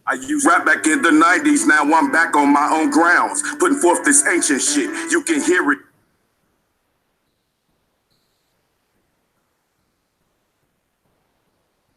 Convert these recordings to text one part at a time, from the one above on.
I used rap back in the 90s, now I'm back on my own grounds, putting forth this ancient shit. You can hear it.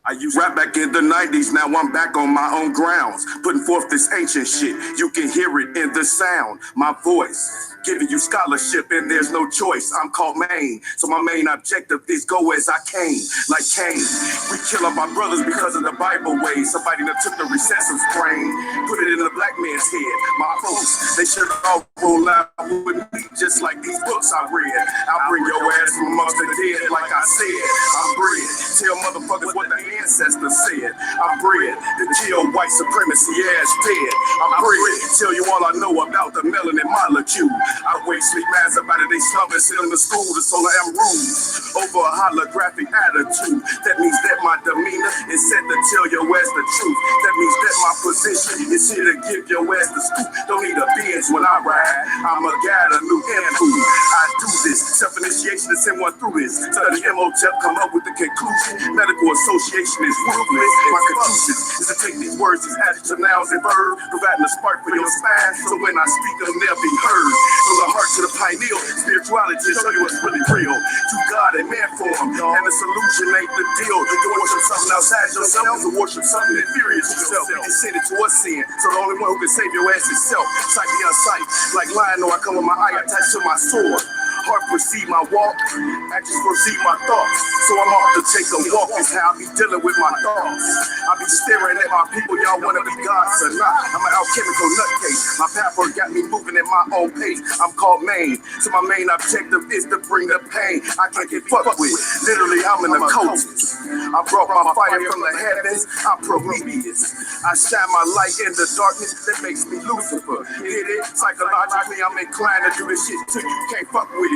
I used rap back in the 90s, now I'm back on my own grounds, putting forth this ancient shit. You can hear it in the sound, my voice, giving you scholarship and there's no choice. I'm called Maine, so my main objective is go as I came, like Cain. We kill up our brothers because of the Bible way. Somebody that took the recessive brain, put it in the black man's head. My folks, they should all roll out with me, just like these books I read. I'll bring your ass from amongst the dead, like I said. I'm bred. Tell motherfuckers what the ancestors said. I'm bred to kill white supremacy as dead. I'm bred to tell you all I know about the melanin molecule. I wake, sleep, mass about it, they slumber, sit in the school, the solar am rules over a holographic attitude. That means that my demeanor is set to tell your ass the truth. That means that my position is here to give your ass the scoop. Don't need a Benz when I ride. I'm a guide, a new animal. I do this. Self-initiation to send one through this. So the MOTEP come up with the conclusion. Medical association is ruthless. My conclusion is to take these words as adjectives, nouns, and verbs, providing a spark for your spine. So when I speak, they'll be heard. From the heart to the pineal, spirituality to show you what's really real. To God and man form, and the solution ain't the deal. To worship something outside yourself, to worship something inferior to yourself. You descended to a sin, so the only one who can save your ass is self. Sight beyond sight, like lion, or I come with my eye attached to my sword. Heart perceive my walk, actions perceive my thoughts. So I'm off to take a walk, is how I be dealing with my thoughts. I be staring at my people, y'all wanna be gods or not. I'm an alchemical nutcase. My pathwork got me moving at my own pace. I'm called Maine, so my main objective is to bring the pain I can't get fucked with. Literally, I'm in the cultist. I brought my fire from the heavens, I'm Prometheus. I shine my light in the darkness that makes me Lucifer. Get it? Psychologically, I'm inclined to do this shit till you can't fuck with it.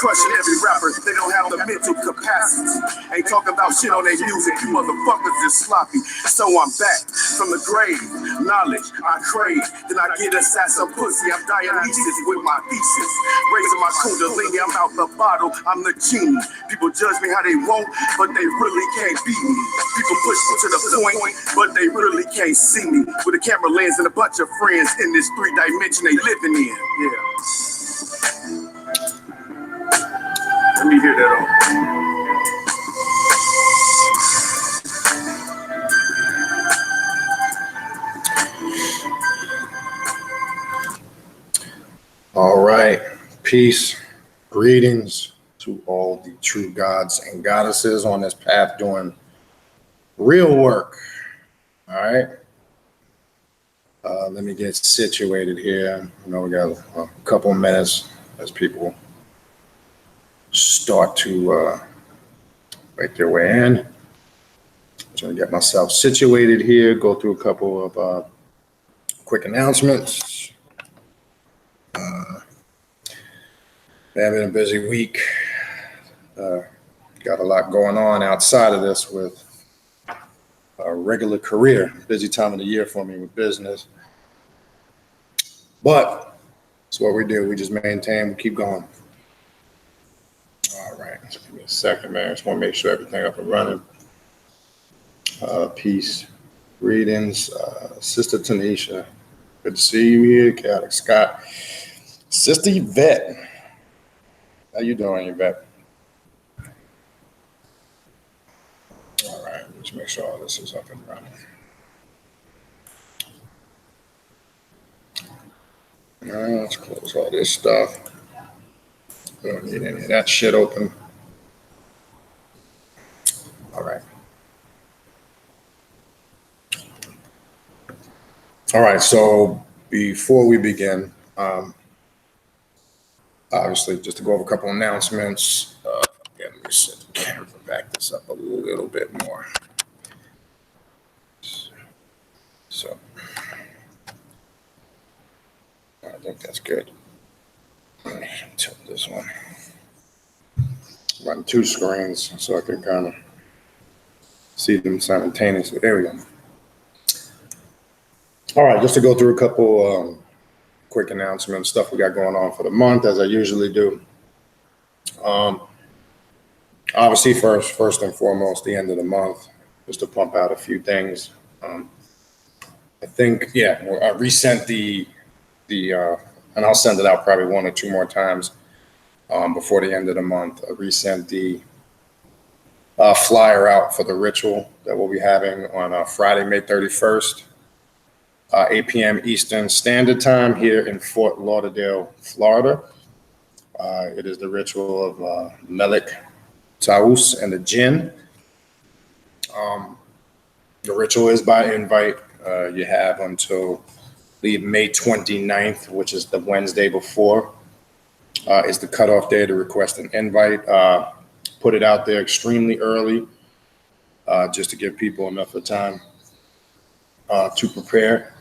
Crushing every rapper, they don't have the mental capacity. Ain't talking about shit on their music, you motherfuckers is sloppy. So I'm back from the grave, knowledge I crave. Then I get assassin pussy, I'm Dionysus with my thesis. Raising my kundalini, I'm out the bottle, I'm the genie. People judge me how they want, but they really can't beat me. People push me to the point, but they really can't see me. With a camera lens and a bunch of friends in this 3D they living in. Yeah. Let me hear that on. All right. Peace. Greetings to all the true gods and goddesses on this path doing real work. All right. Let me get situated here. I know we got a couple of minutes as people start to make their way in. I'm going to get myself situated here, go through a couple of quick announcements. Having a busy week. Got a lot going on outside of this with a regular career. Busy time of the year for me with business. But it's what we do. We just maintain, we keep going. All right, just give me a second, man. Just want to make sure everything up and running. Peace, greetings, Sister Tanisha. Good to see you here, Catholic Scott. Sister Yvette, how you doing, Yvette? All right, let's make sure all this is up and running. Let's close all this stuff. We don't need any of that shit open. All right. All right, so before we begin, obviously, just to go over a couple announcements. Let me set the camera, back this up a little bit more. So, I think that's good. Tilt this one. Run two screens so I can kind of see them simultaneously. There we go. All right, just to go through a couple quick announcements, stuff we got going on for the month, as I usually do. Obviously, first and foremost, the end of the month, just to pump out a few things. I think, yeah, I resent the and I'll send it out probably 1 or 2 more times before the end of the month. I resent the flyer out for the ritual that we'll be having on Friday, May 31st, 8 p.m. Eastern Standard Time here in Fort Lauderdale, Florida. It is the ritual of Melik Taus and the Jinn. The ritual is by invite. You have until May 29th, which is the Wednesday before, is the cutoff day to request an invite. Put it out there extremely early, just to give people enough of time to prepare,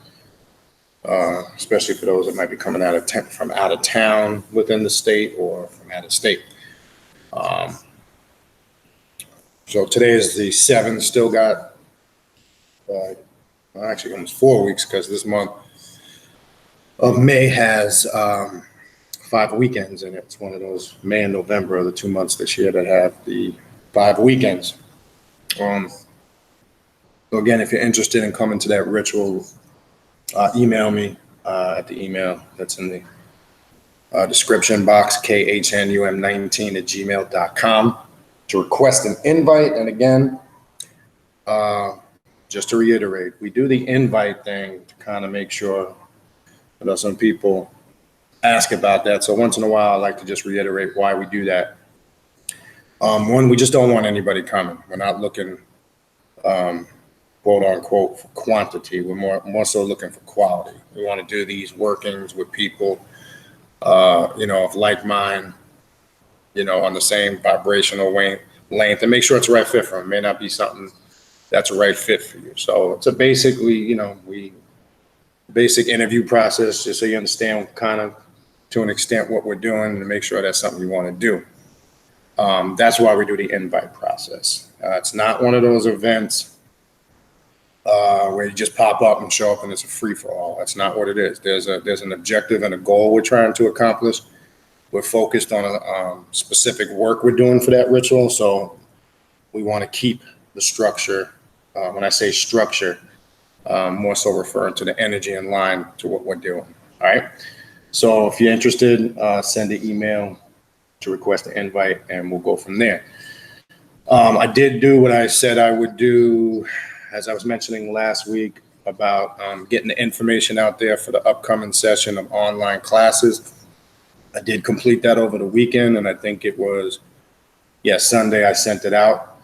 especially for those that might be coming from out of town within the state or from out of state. So today is the 7th, still got actually almost 4 weeks, because this month of May has 5 weekends in it. It's one of those, May and November are the 2 months this year that have the 5 weekends. So again, if you're interested in coming to that ritual, email me at the email that's in the description box, khnum19@gmail.com, to request an invite. And again, just to reiterate, we do the invite thing to kind of make sure that some people ask about that. So once in a while, I like to just reiterate why we do that. One, we just don't want anybody coming. We're not looking, quote unquote, for quantity. We're more so looking for quality. We want to do these workings with people, of like mind, on the same vibrational length, and make sure it's the right fit for them. It may not be something that's a right fit for you. So it's a basically, basic interview process, just so you understand kind of to an extent what we're doing, and to make sure that's something you want to do. That's why we do the invite process. It's not one of those events where you just pop up and show up and it's a free for all. That's not what it is. There's an objective and a goal we're trying to accomplish. We're focused on a specific work we're doing for that ritual. So we want to keep the structure. When I say structure, more so referring to the energy in line to what we're doing. All right. So if you're interested, send an email to request an invite, and we'll go from there. I did do what I said I would do, as I was mentioning last week, about getting the information out there for the upcoming session of online classes. I did complete that over the weekend, and I think it was, Sunday I sent it out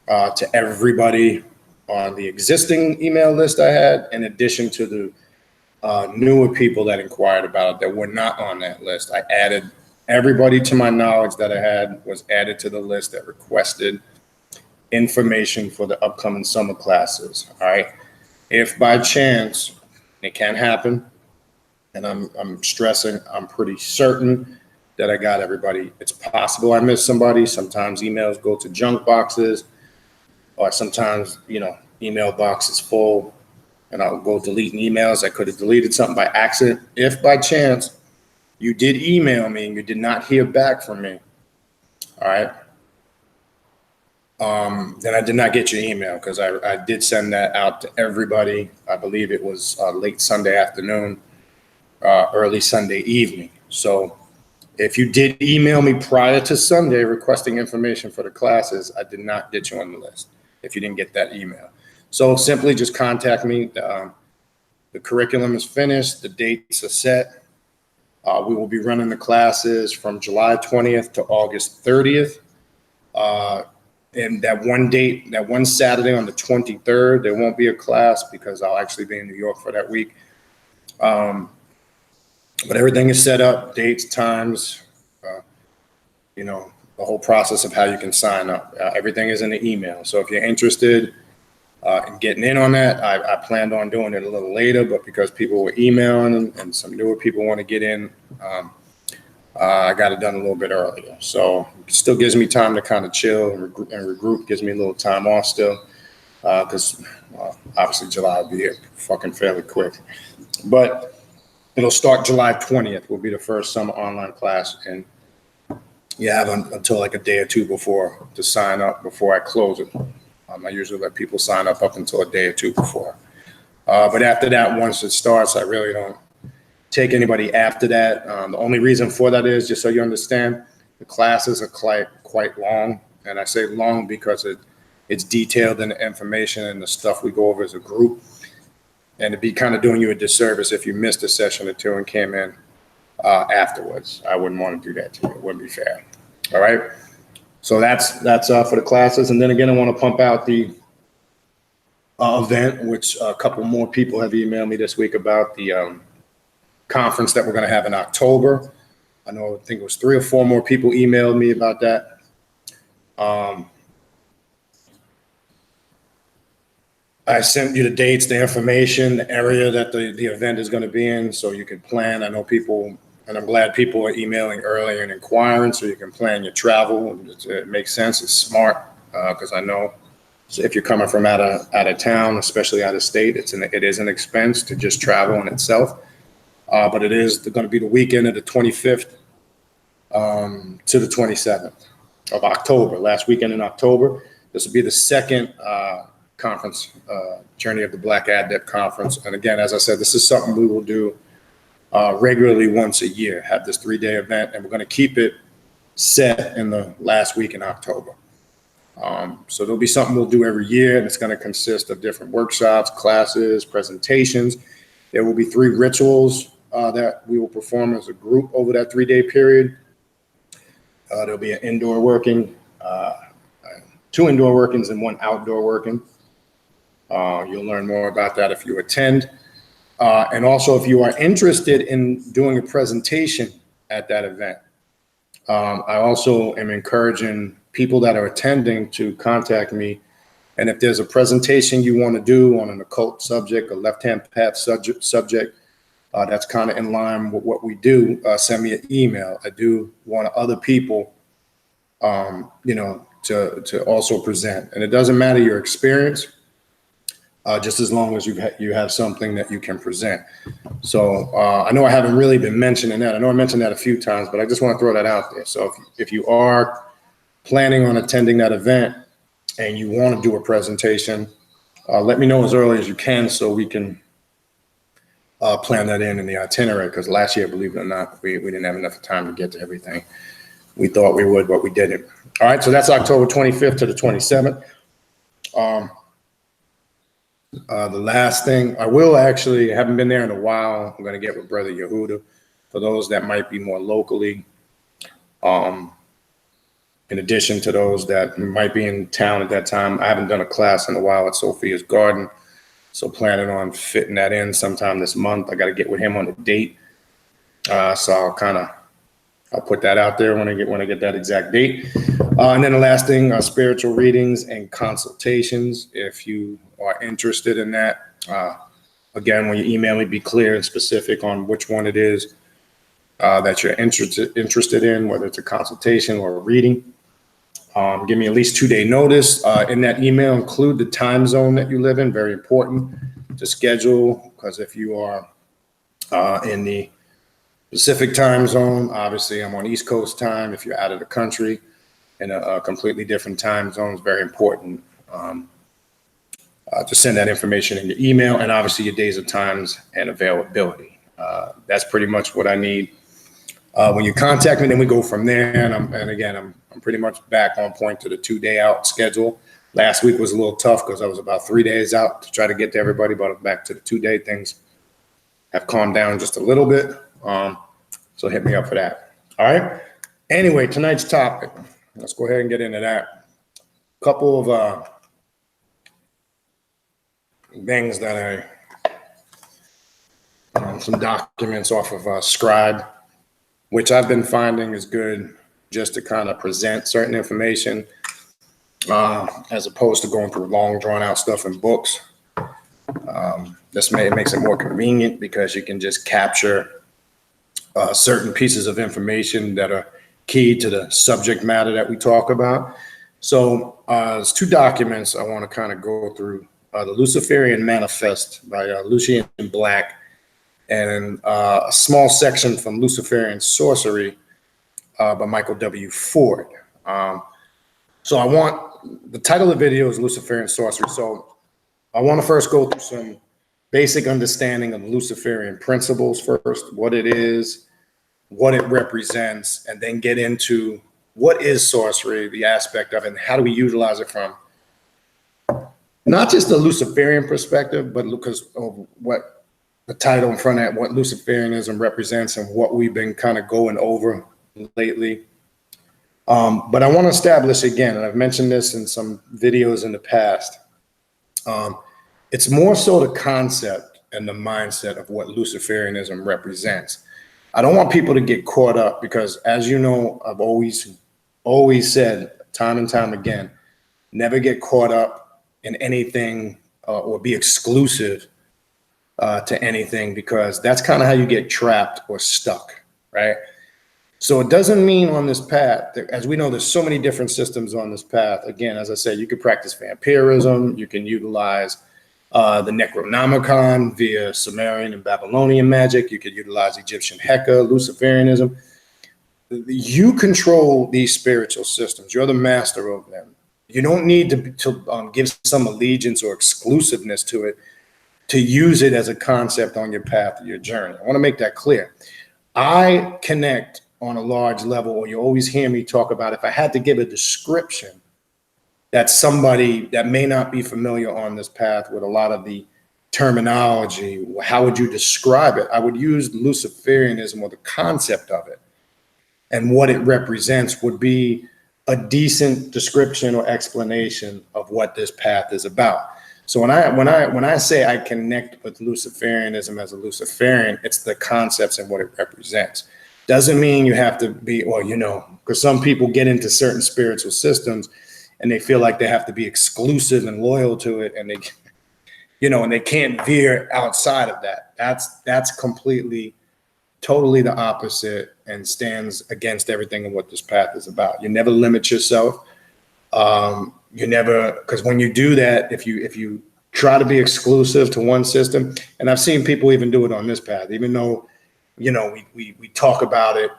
to everybody on the existing email list I had, in addition to the newer people that inquired about it that were not on that list. I added everybody to my knowledge that I had was added to the list that requested information for the upcoming summer classes. All right. If by chance, it can happen, and I'm stressing, I'm pretty certain that I got everybody. It's possible I missed somebody. Sometimes emails go to junk boxes, or sometimes, email box is full and I'll go deleting emails. I could have deleted something by accident. If by chance you did email me and you did not hear back from me, all right, then I did not get your email, because I did send that out to everybody. I believe it was late Sunday afternoon, early Sunday evening. So if you did email me prior to Sunday requesting information for the classes, I did not get you on the list if you didn't get that email. So simply just contact me. The curriculum is finished. The dates are set. We will be running the classes from July 20th to August 30th. And that one Saturday on the 23rd, there won't be a class because I'll actually be in New York for that week. But everything is set up, dates, times, the whole process of how you can sign up. Everything is in the email. So if you're interested in getting in on that, I planned on doing it a little later, but because people were emailing and some newer people want to get in, I got it done a little bit earlier. So it still gives me time to kind of chill and regroup, gives me a little time off still, because obviously July will be here fucking fairly quick. But it'll start July 20th will be the first summer online class, and you have until like a day or two before to sign up before I close it. I usually let people sign up until a day or two before. But after that, once it starts, I really don't take anybody after that. The only reason for that is, just so you understand, the classes are quite long. And I say long because it's detailed in the information and the stuff we go over as a group. And it'd be kind of doing you a disservice if you missed a session or two and came in afterwards. I wouldn't want to do that to you. It wouldn't be fair. All right. So that's for the classes. And then again, I want to pump out the event, which a couple more people have emailed me this week about the conference that we're going to have in October. I think it was 3 or 4 more people emailed me about that. I sent you the dates, the information, the area that the event is going to be in, so you can plan. I know people, and I'm glad people are emailing early and inquiring, so you can plan your travel. It makes sense. It's smart, because I know if you're coming from out of town, especially out of state, it is an expense to just travel in itself. But it is going to be the weekend of the 25th to the 27th of October, last weekend in October. This will be the second conference, Journey of the Black Adept Conference. And again, as I said, this is something we will do regularly once a year, have this 3-day event, and we're going to keep it set in the last week in October. So there'll be something we'll do every year, and it's going to consist of different workshops, classes, presentations. There will be 3 rituals that we will perform as a group over that 3-day period. There'll be an indoor working, 2 indoor workings and 1 outdoor working. You'll learn more about that if you attend. And also, if you are interested in doing a presentation at that event, I also am encouraging people that are attending to contact me. And if there's a presentation you want to do on an occult subject, a left-hand path subject, that's kind of in line with what we do, send me an email. I do want other people, to also present. And it doesn't matter your experience, just as long as you have something that you can present. So I know I haven't really been mentioning that. I know I mentioned that a few times, but I just want to throw that out there. So if you are planning on attending that event and you want to do a presentation, let me know as early as you can so we can plan that in the itinerary, because last year, believe it or not, we didn't have enough time to get to everything we thought we would, but we didn't. All right, so that's October 25th to the 27th. The last thing, I haven't been there in a while. I'm going to get with Brother Yehuda for those that might be more locally. In addition to those that might be in town at that time, I haven't done a class in a while at Sophia's Garden. So planning on fitting that in sometime this month. I got to get with him on a date. So I'll put that out there when I get that exact date. And then the last thing, spiritual readings and consultations. If you are interested in that, again, when you email me, be clear and specific on which one it is that you're interested in, whether it's a consultation or a reading. Give me at least 2-day notice. In that email, include the time zone that you live in. Very important to schedule, because if you are in the Pacific time zone, obviously I'm on East Coast time. If you're out of the country in a completely different time zone, it's very important to send that information in your email, and obviously your days of times and availability. That's pretty much what I need. When you contact me, then we go from there. And again, I'm pretty much back on point to the 2-day out schedule. Last week was a little tough because I was about 3 days out to try to get to everybody, but I'm back to the 2-day. Things have calmed down just a little bit. So hit me up for that. All right. Anyway, tonight's topic, let's go ahead and get into that. A couple of things that some documents off of Scribe, which I've been finding is good just to kind of present certain information as opposed to going through long drawn out stuff in books. It makes it more convenient because you can just capture certain pieces of information that are key to the subject matter that we talk about. So there's 2 documents I want to kind of go through. The Luciferian Manifest by Lucien Black, and a small section from Luciferian Sorcery by Michael W. Ford. So the title of the video is Luciferian Sorcery. So I want to first go through some basic understanding of Luciferian principles first, what it is, what it represents, and then get into what is sorcery, the aspect of it, and how do we utilize it from not just the Luciferian perspective, but because of what the title in front of it, what Luciferianism represents and what we've been kind of going over lately. But I want to establish again, and I've mentioned this in some videos in the past, it's more so the concept and the mindset of what Luciferianism represents. I don't want people to get caught up because, as you know, I've always said time and time again, never get caught up in anything or be exclusive to anything, because that's kind of how you get trapped or stuck, right? So it doesn't mean on this path, as we know, there's so many different systems on this path. Again, as I said, you could practice vampirism, you can utilize the Necronomicon via Sumerian and Babylonian magic, you could utilize Egyptian Heka, Luciferianism. You control these spiritual systems. You're the master of them. You don't need to give some allegiance or exclusiveness to it to use it as a concept on your path of your journey. I want to make that clear. I connect on a large level, or you always hear me talk about, if I had to give a description that somebody that may not be familiar on this path with a lot of the terminology, how would you describe it? I would use Luciferianism, or the concept of it and what it represents would be a decent description or explanation of what this path is about. So when I say I connect with Luciferianism as a Luciferian, it's the concepts and what it represents. Doesn't mean you have to be, well, you know, because some people get into certain spiritual systems and they feel like they have to be exclusive and loyal to it, and they, you know, and they can't veer outside of that. That's completely, totally the opposite and stands against everything of what this path is about. You never limit yourself. You never, because when you do that, if you try to be exclusive to one system, and I've seen people even do it on this path, even though, you know, we talk about it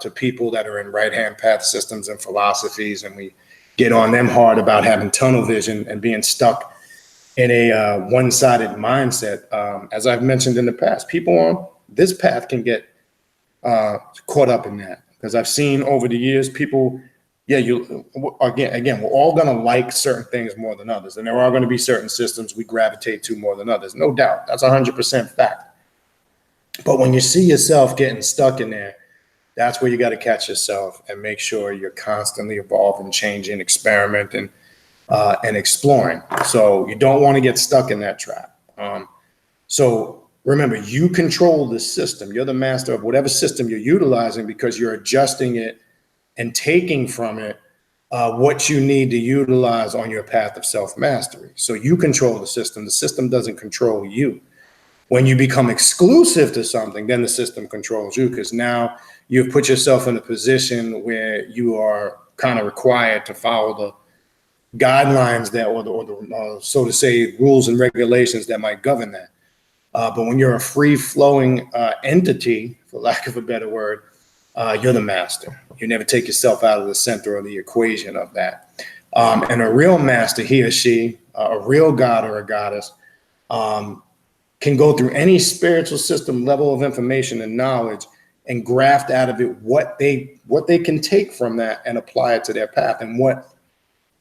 to people that are in right-hand path systems and philosophies, and we get on them hard about having tunnel vision and being stuck in a one-sided mindset. As I've mentioned in the past, people on this path can get caught up in that, because I've seen over the years people, yeah, again, we're all going to like certain things more than others, and there are going to be certain systems we gravitate to more than others, no doubt. That's 100% fact. But when you see yourself getting stuck in there, that's where you got to catch yourself and make sure you're constantly evolving, changing, experimenting, and exploring. So you don't want to get stuck in that trap. So remember, you control the system. You're the master of whatever system you're utilizing, because you're adjusting it and taking from it what you need to utilize on your path of self-mastery. So you control the system. The system doesn't control you. When you become exclusive to something, then the system controls you, because now you've put yourself in a position where you are kind of required to follow the guidelines that, or the so to say, rules and regulations that might govern that. But when you're a free-flowing entity, for lack of a better word, you're the master. You never take yourself out of the center of the equation of that. And a real master, he or she, a real god or a goddess, can go through any spiritual system level of information and knowledge and graft out of it what they can take from that and apply it to their path. And what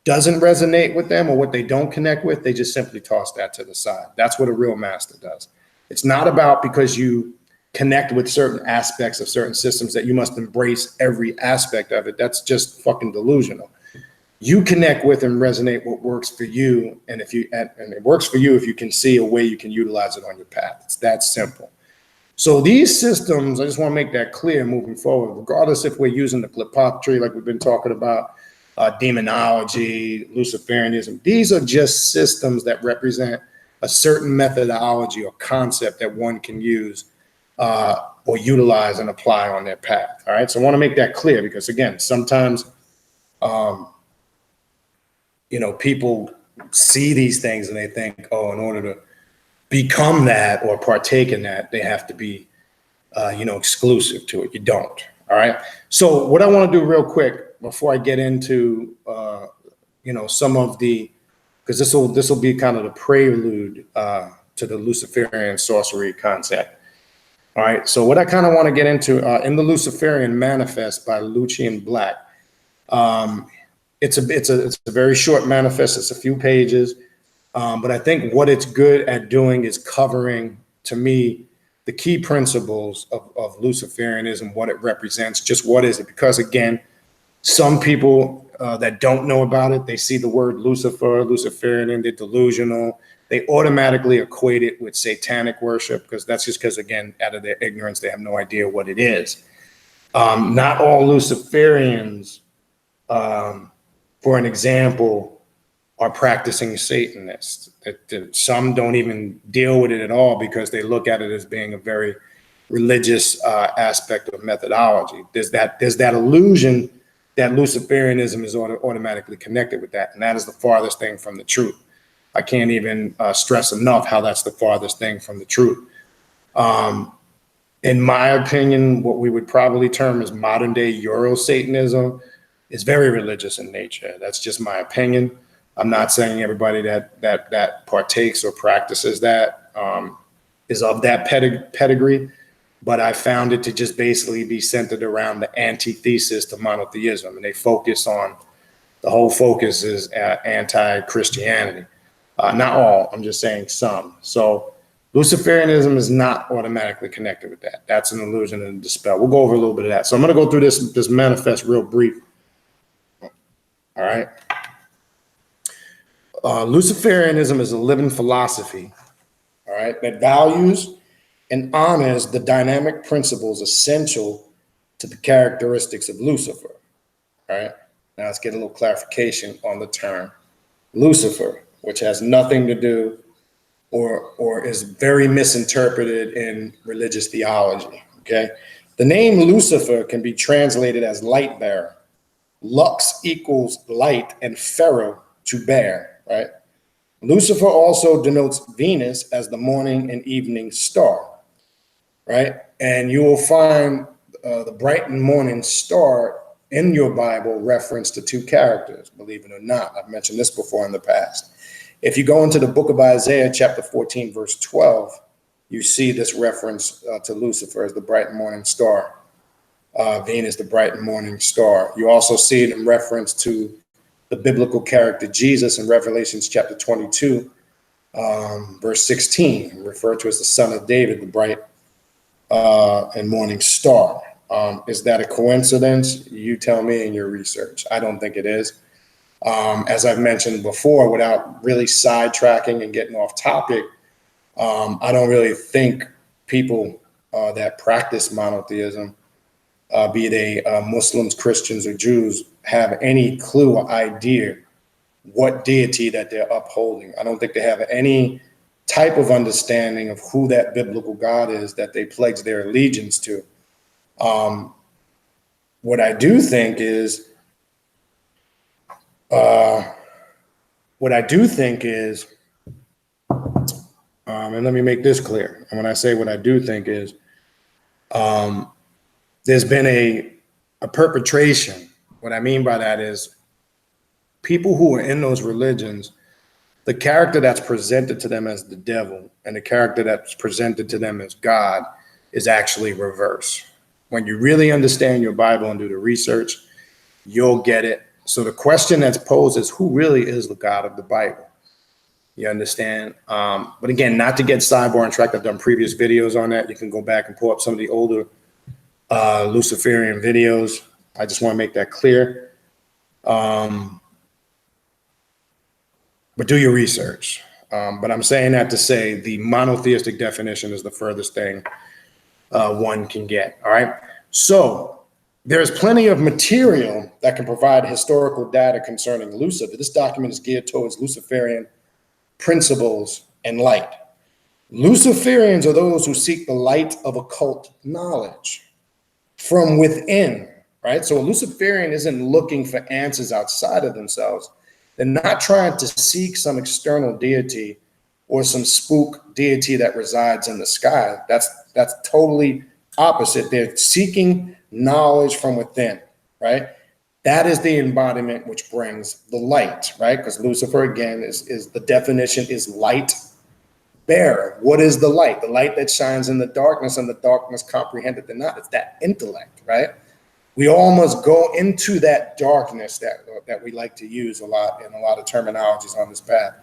doesn't resonate with them or what they don't connect with, they just simply toss that to the side. That's what a real master does. It's not about because you connect with certain aspects of certain systems that you must embrace every aspect of it. That's just fucking delusional. You connect with and resonate what works for you, and it works for you if you can see a way you can utilize it on your path. It's that simple. So these systems, I just want to make that clear moving forward, regardless if we're using the Kleptopatry like we've been talking about, demonology, Luciferianism, these are just systems that represent a certain methodology or concept that one can use or utilize and apply on their path. All right, so I want to make that clear, because again, sometimes you know, people see these things and they think, oh, in order to become that or partake in that, they have to be, you know, exclusive to it. You don't. All right. So what I want to do real quick before I get into, you know, some of the, because this will be kind of the prelude to the Luciferian sorcery concept. All right, so what I kind of want to get into in the Luciferian Manifest by Lucian Black, it's a very short manifest. It's a few pages, but I think what it's good at doing is covering, to me, the key principles of Luciferianism, what it represents, just what is it? Because again, some people that don't know about it, they see the word Lucifer, Luciferian, and they're delusional. They automatically equate it with satanic worship, because that's just because, again, out of their ignorance, they have no idea what it is. Not all Luciferians, for an example, are practicing Satanists. Some don't even deal with it at all because they look at it as being a very religious aspect of methodology. There's that illusion that Luciferianism is automatically connected with that, and that is the farthest thing from the truth. I can't even stress enough how that's the farthest thing from the truth. In my opinion, what we would probably term as modern day Euro-Satanism is very religious in nature. That's just my opinion. I'm not saying everybody that partakes or practices that is of that pedigree, but I found it to just basically be centered around the antithesis to monotheism, and they focus on, the whole focus is anti-Christianity. Not all, I'm just saying some. So Luciferianism is not automatically connected with that. That's an illusion and a dispel. We'll go over a little bit of that. So I'm going to go through this manifest real brief. All right. Luciferianism is a living philosophy, all right, that values and honors the dynamic principles essential to the characteristics of Lucifer. All right. Now let's get a little clarification on the term Lucifer, which has nothing to do or is very misinterpreted in religious theology. Okay. The name Lucifer can be translated as light bearer. Lux equals light and pharaoh to bear, right? Lucifer also denotes Venus as the morning and evening star, right? And you will find the bright and morning star in your Bible reference to two characters, believe it or not. I've mentioned this before in the past. If you go into the book of Isaiah, chapter 14, verse 12, you see this reference to Lucifer as the bright and morning star. Venus, the bright and morning star. You also see it in reference to the biblical character Jesus in Revelations chapter 22, verse 16, referred to as the son of David, the bright and morning star. Is that a coincidence? You tell me in your research. I don't think it is. As I've mentioned before, without really sidetracking and getting off topic, I don't really think people that practice monotheism, be they Muslims, Christians, or Jews, have any clue or idea what deity that they're upholding. I don't think they have any type of understanding of who that biblical God is that they pledge their allegiance to. What I do think is, and let me make this clear. And when I say what I do think is, there's been a perpetration. What I mean by that is people who are in those religions, the character that's presented to them as the devil and the character that's presented to them as God is actually reverse. When you really understand your Bible and do the research, you'll get it. So the question that's posed is, who really is the God of the Bible? You understand? But again, not to get sidebar tracked. I've done previous videos on that. You can go back and pull up some of the older Luciferian videos. I just want to make that clear. But do your research. But I'm saying that to say the monotheistic definition is the furthest thing one can get. All right. So there's plenty of material that can provide historical data concerning Lucifer. This document is geared towards Luciferian principles and light. Luciferians are those who seek the light of occult knowledge from within, right? So a Luciferian isn't looking for answers outside of themselves. They're not trying to seek some external deity or some spook deity that resides in the sky. That's totally opposite. They're seeking knowledge from within, right? That is the embodiment which brings the light, right? Because Lucifer, again, is the definition is light, bearer. What is the light? The light that shines in the darkness, and the darkness comprehended it not. It's that intellect, right? We all must go into that darkness that we like to use a lot in a lot of terminologies on this path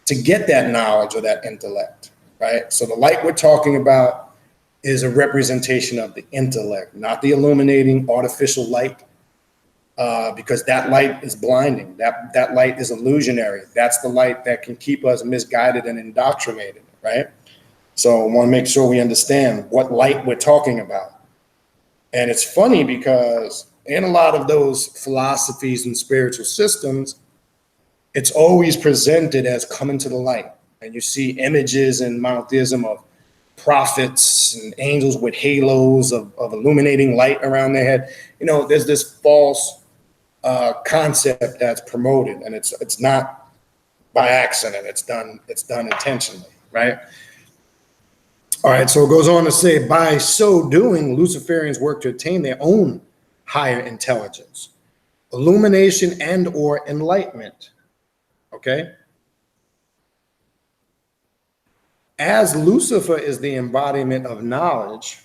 to get that knowledge or that intellect, right? So the light we're talking about is a representation of the intellect, not the illuminating artificial light, because that light is blinding. That light is illusionary. That's the light that can keep us misguided and indoctrinated, right? So I want to make sure we understand what light we're talking about. And it's funny because in a lot of those philosophies and spiritual systems, it's always presented as coming to the light. And you see images in monotheism of prophets and angels with halos of illuminating light around their head. You know, there's this false concept that's promoted, and it's not by accident. It's done intentionally, right? All right, so it goes on to say, by so doing, Luciferians work to attain their own higher intelligence, illumination and or enlightenment, okay? As Lucifer is the embodiment of knowledge,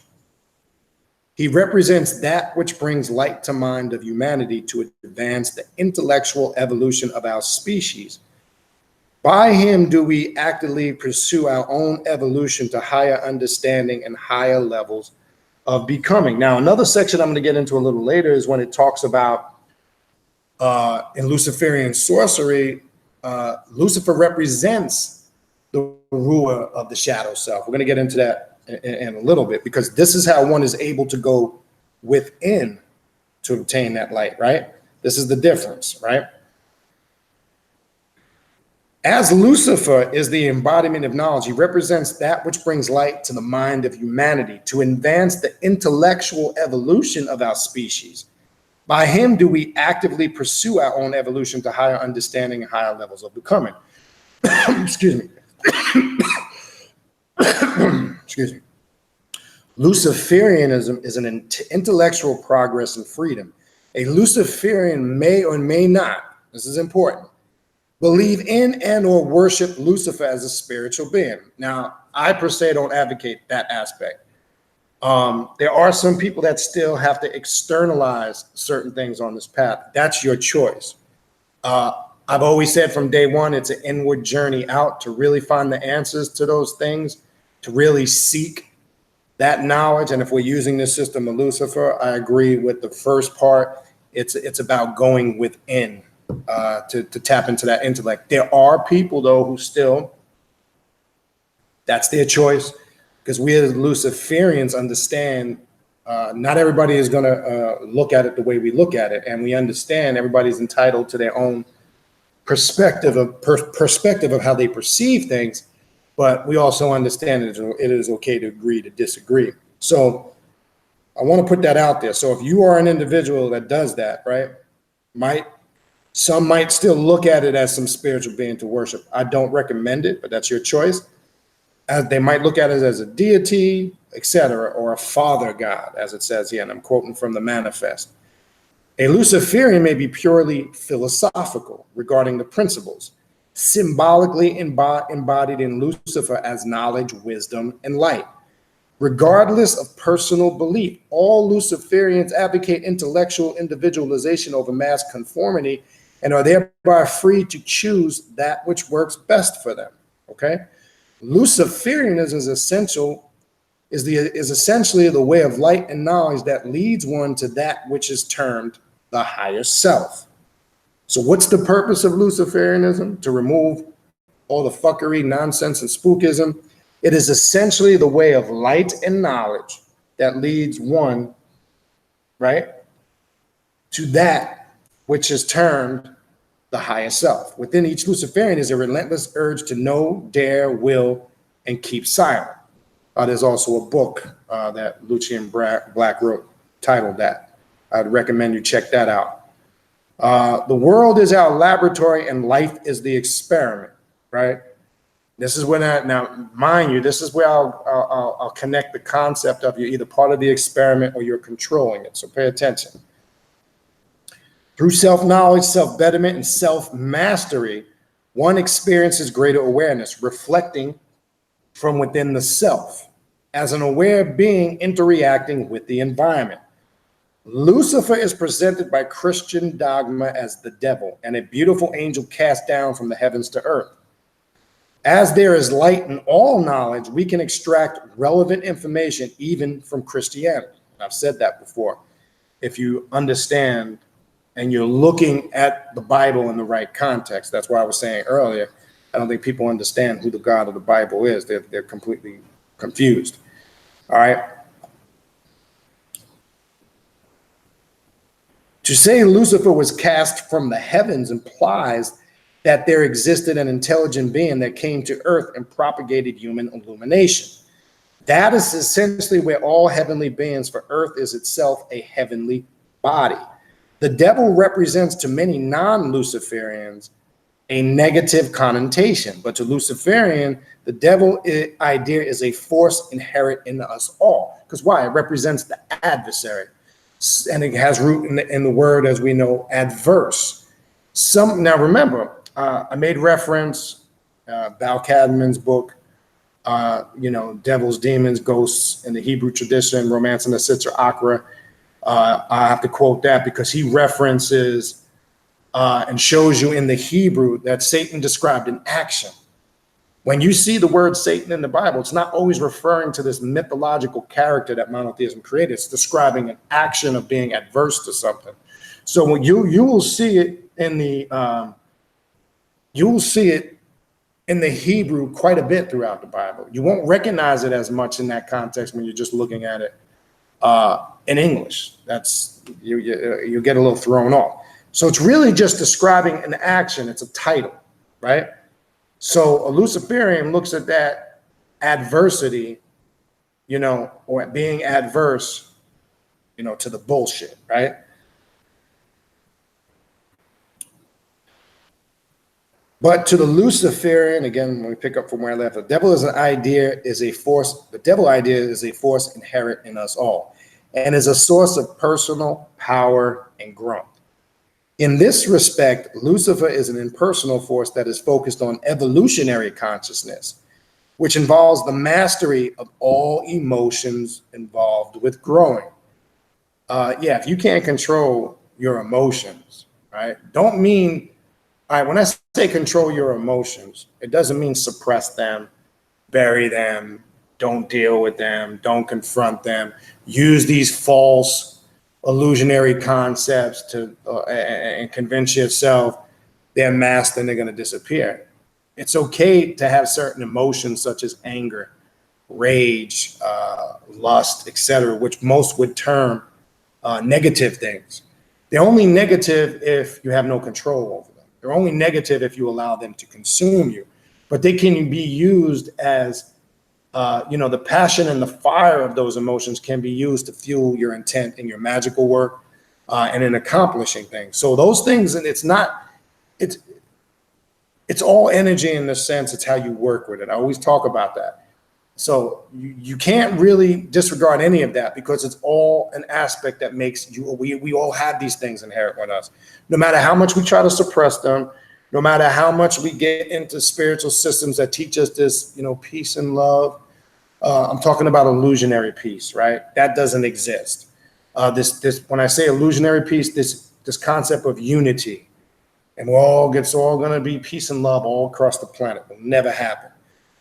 he represents that which brings light to mind of humanity to advance the intellectual evolution of our species. By him do we actively pursue our own evolution to higher understanding and higher levels of becoming. Now, another section I'm going to get into a little later is when it talks about in Luciferian sorcery, Lucifer represents the ruler of the shadow self. We're going to get into that in a little bit, because this is how one is able to go within to obtain that light, right? This is the difference, right? As Lucifer is the embodiment of knowledge, he represents that which brings light to the mind of humanity to advance the intellectual evolution of our species. By him do we actively pursue our own evolution to higher understanding and higher levels of becoming. Excuse me. Excuse me. Luciferianism is an intellectual progress and freedom. A Luciferian may or may not, this is important, believe in and or worship Lucifer as a spiritual being. Now, I per se don't advocate that aspect. There are some people that still have to externalize certain things on this path. That's your choice. I've always said from day one, it's an inward journey out to really find the answers to those things, to really seek that knowledge. And if we're using this system of Lucifer, I agree with the first part. It's about going within to tap into that intellect. There are people, though, who still, that's their choice, because we as Luciferians understand not everybody is going to look at it the way we look at it. And we understand everybody's entitled to their own perspective of how they perceive things. But we also understand it is okay to agree to disagree. So I want to put that out there. So if you are an individual that does that, right, some might still look at it as some spiritual being to worship. I don't recommend it, but that's your choice. As they might look at it as a deity, etc., or a father god, as it says here, and I'm quoting from the manifest. A Luciferian may be purely philosophical regarding the principles, symbolically embodied in Lucifer as knowledge, wisdom, and light. Regardless of personal belief, all Luciferians advocate intellectual individualization over mass conformity and are thereby free to choose that which works best for them. Okay? Luciferianism is essentially the way of light and knowledge that leads one to that which is termed the higher self. So what's the purpose of Luciferianism? To remove all the fuckery, nonsense, and spookism. It is essentially the way of light and knowledge that leads one, right, to that which is termed the higher self. Within each Luciferian is a relentless urge to know, dare, will, and keep silent. There's also a book that Lucian Black wrote titled that. I'd recommend you check that out. The world is our laboratory and life is the experiment, right? This is when now, mind you, this is where I'll connect the concept of you're either part of the experiment or you're controlling it. So pay attention. Through self-knowledge, self-betterment, and self-mastery, one experiences greater awareness, reflecting from within the self, as an aware being interacting with the environment. Lucifer is presented by Christian dogma as the devil and a beautiful angel cast down from the heavens to earth. As there is light in all knowledge, we can extract relevant information even from Christianity. I've said that before. If you understand and you're looking at the Bible in the right context, that's why I was saying earlier, I don't think people understand who the God of the Bible is. They're completely confused. All right. To say Lucifer was cast from the heavens implies that there existed an intelligent being that came to earth and propagated human illumination. That is essentially where all heavenly beings, for earth is itself a heavenly body. The devil represents to many non-Luciferians a negative connotation, but to Luciferian, the devil idea is a force inherent in us all. Because why? It represents the adversary. And it has root in the word, as we know, adverse. Now remember, I made reference, Bal Cadman's book, Devils, Demons, Ghosts in the Hebrew tradition, Romance and the Sitzer Akra. I have to quote that because he references and shows you in the Hebrew that Satan described in action. When you see the word Satan in the Bible, it's not always referring to this mythological character that monotheism created. It's describing an action of being adverse to something. So when you will see it in the Hebrew quite a bit throughout the Bible. You won't recognize it as much in that context when you're just looking at it in English. That's you get a little thrown off. So it's really just describing an action. It's a title, right? So a Luciferian looks at that adversity, or being adverse, to the bullshit, right? But to the Luciferian, again, when we pick up from where I left, the devil idea is a force inherent in us all and is a source of personal power and growth. In this respect, Lucifer is an impersonal force that is focused on evolutionary consciousness, which involves the mastery of all emotions involved with growing. If you can't control your emotions, right? All right, when I say control your emotions, it doesn't mean suppress them, bury them, don't deal with them, don't confront them, use these false illusionary concepts to and convince yourself they're masked and they're going to disappear. It's okay to have certain emotions such as anger, rage, lust, etc., which most would term negative things. They're only negative if you have no control over them. They're only negative if you allow them to consume you. But they can be used as the passion and the fire of those emotions can be used to fuel your intent in your magical work and in accomplishing things. So those things, and it's all energy in the sense, it's how you work with it. I always talk about that. So you can't really disregard any of that because it's all an aspect that makes you, we all have these things inherent with us. No matter how much we try to suppress them, no matter how much we get into spiritual systems that teach us this, peace and love. I'm talking about illusionary peace, right? That doesn't exist. When I say illusionary peace, this concept of unity, and it's all going to be peace and love all across the planet will never happen.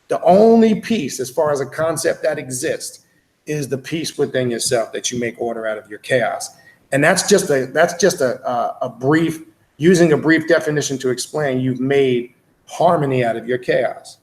The only peace, as far as a concept that exists, is the peace within yourself that you make order out of your chaos, and that's just a brief. Using a brief definition to explain, you've made harmony out of your chaos.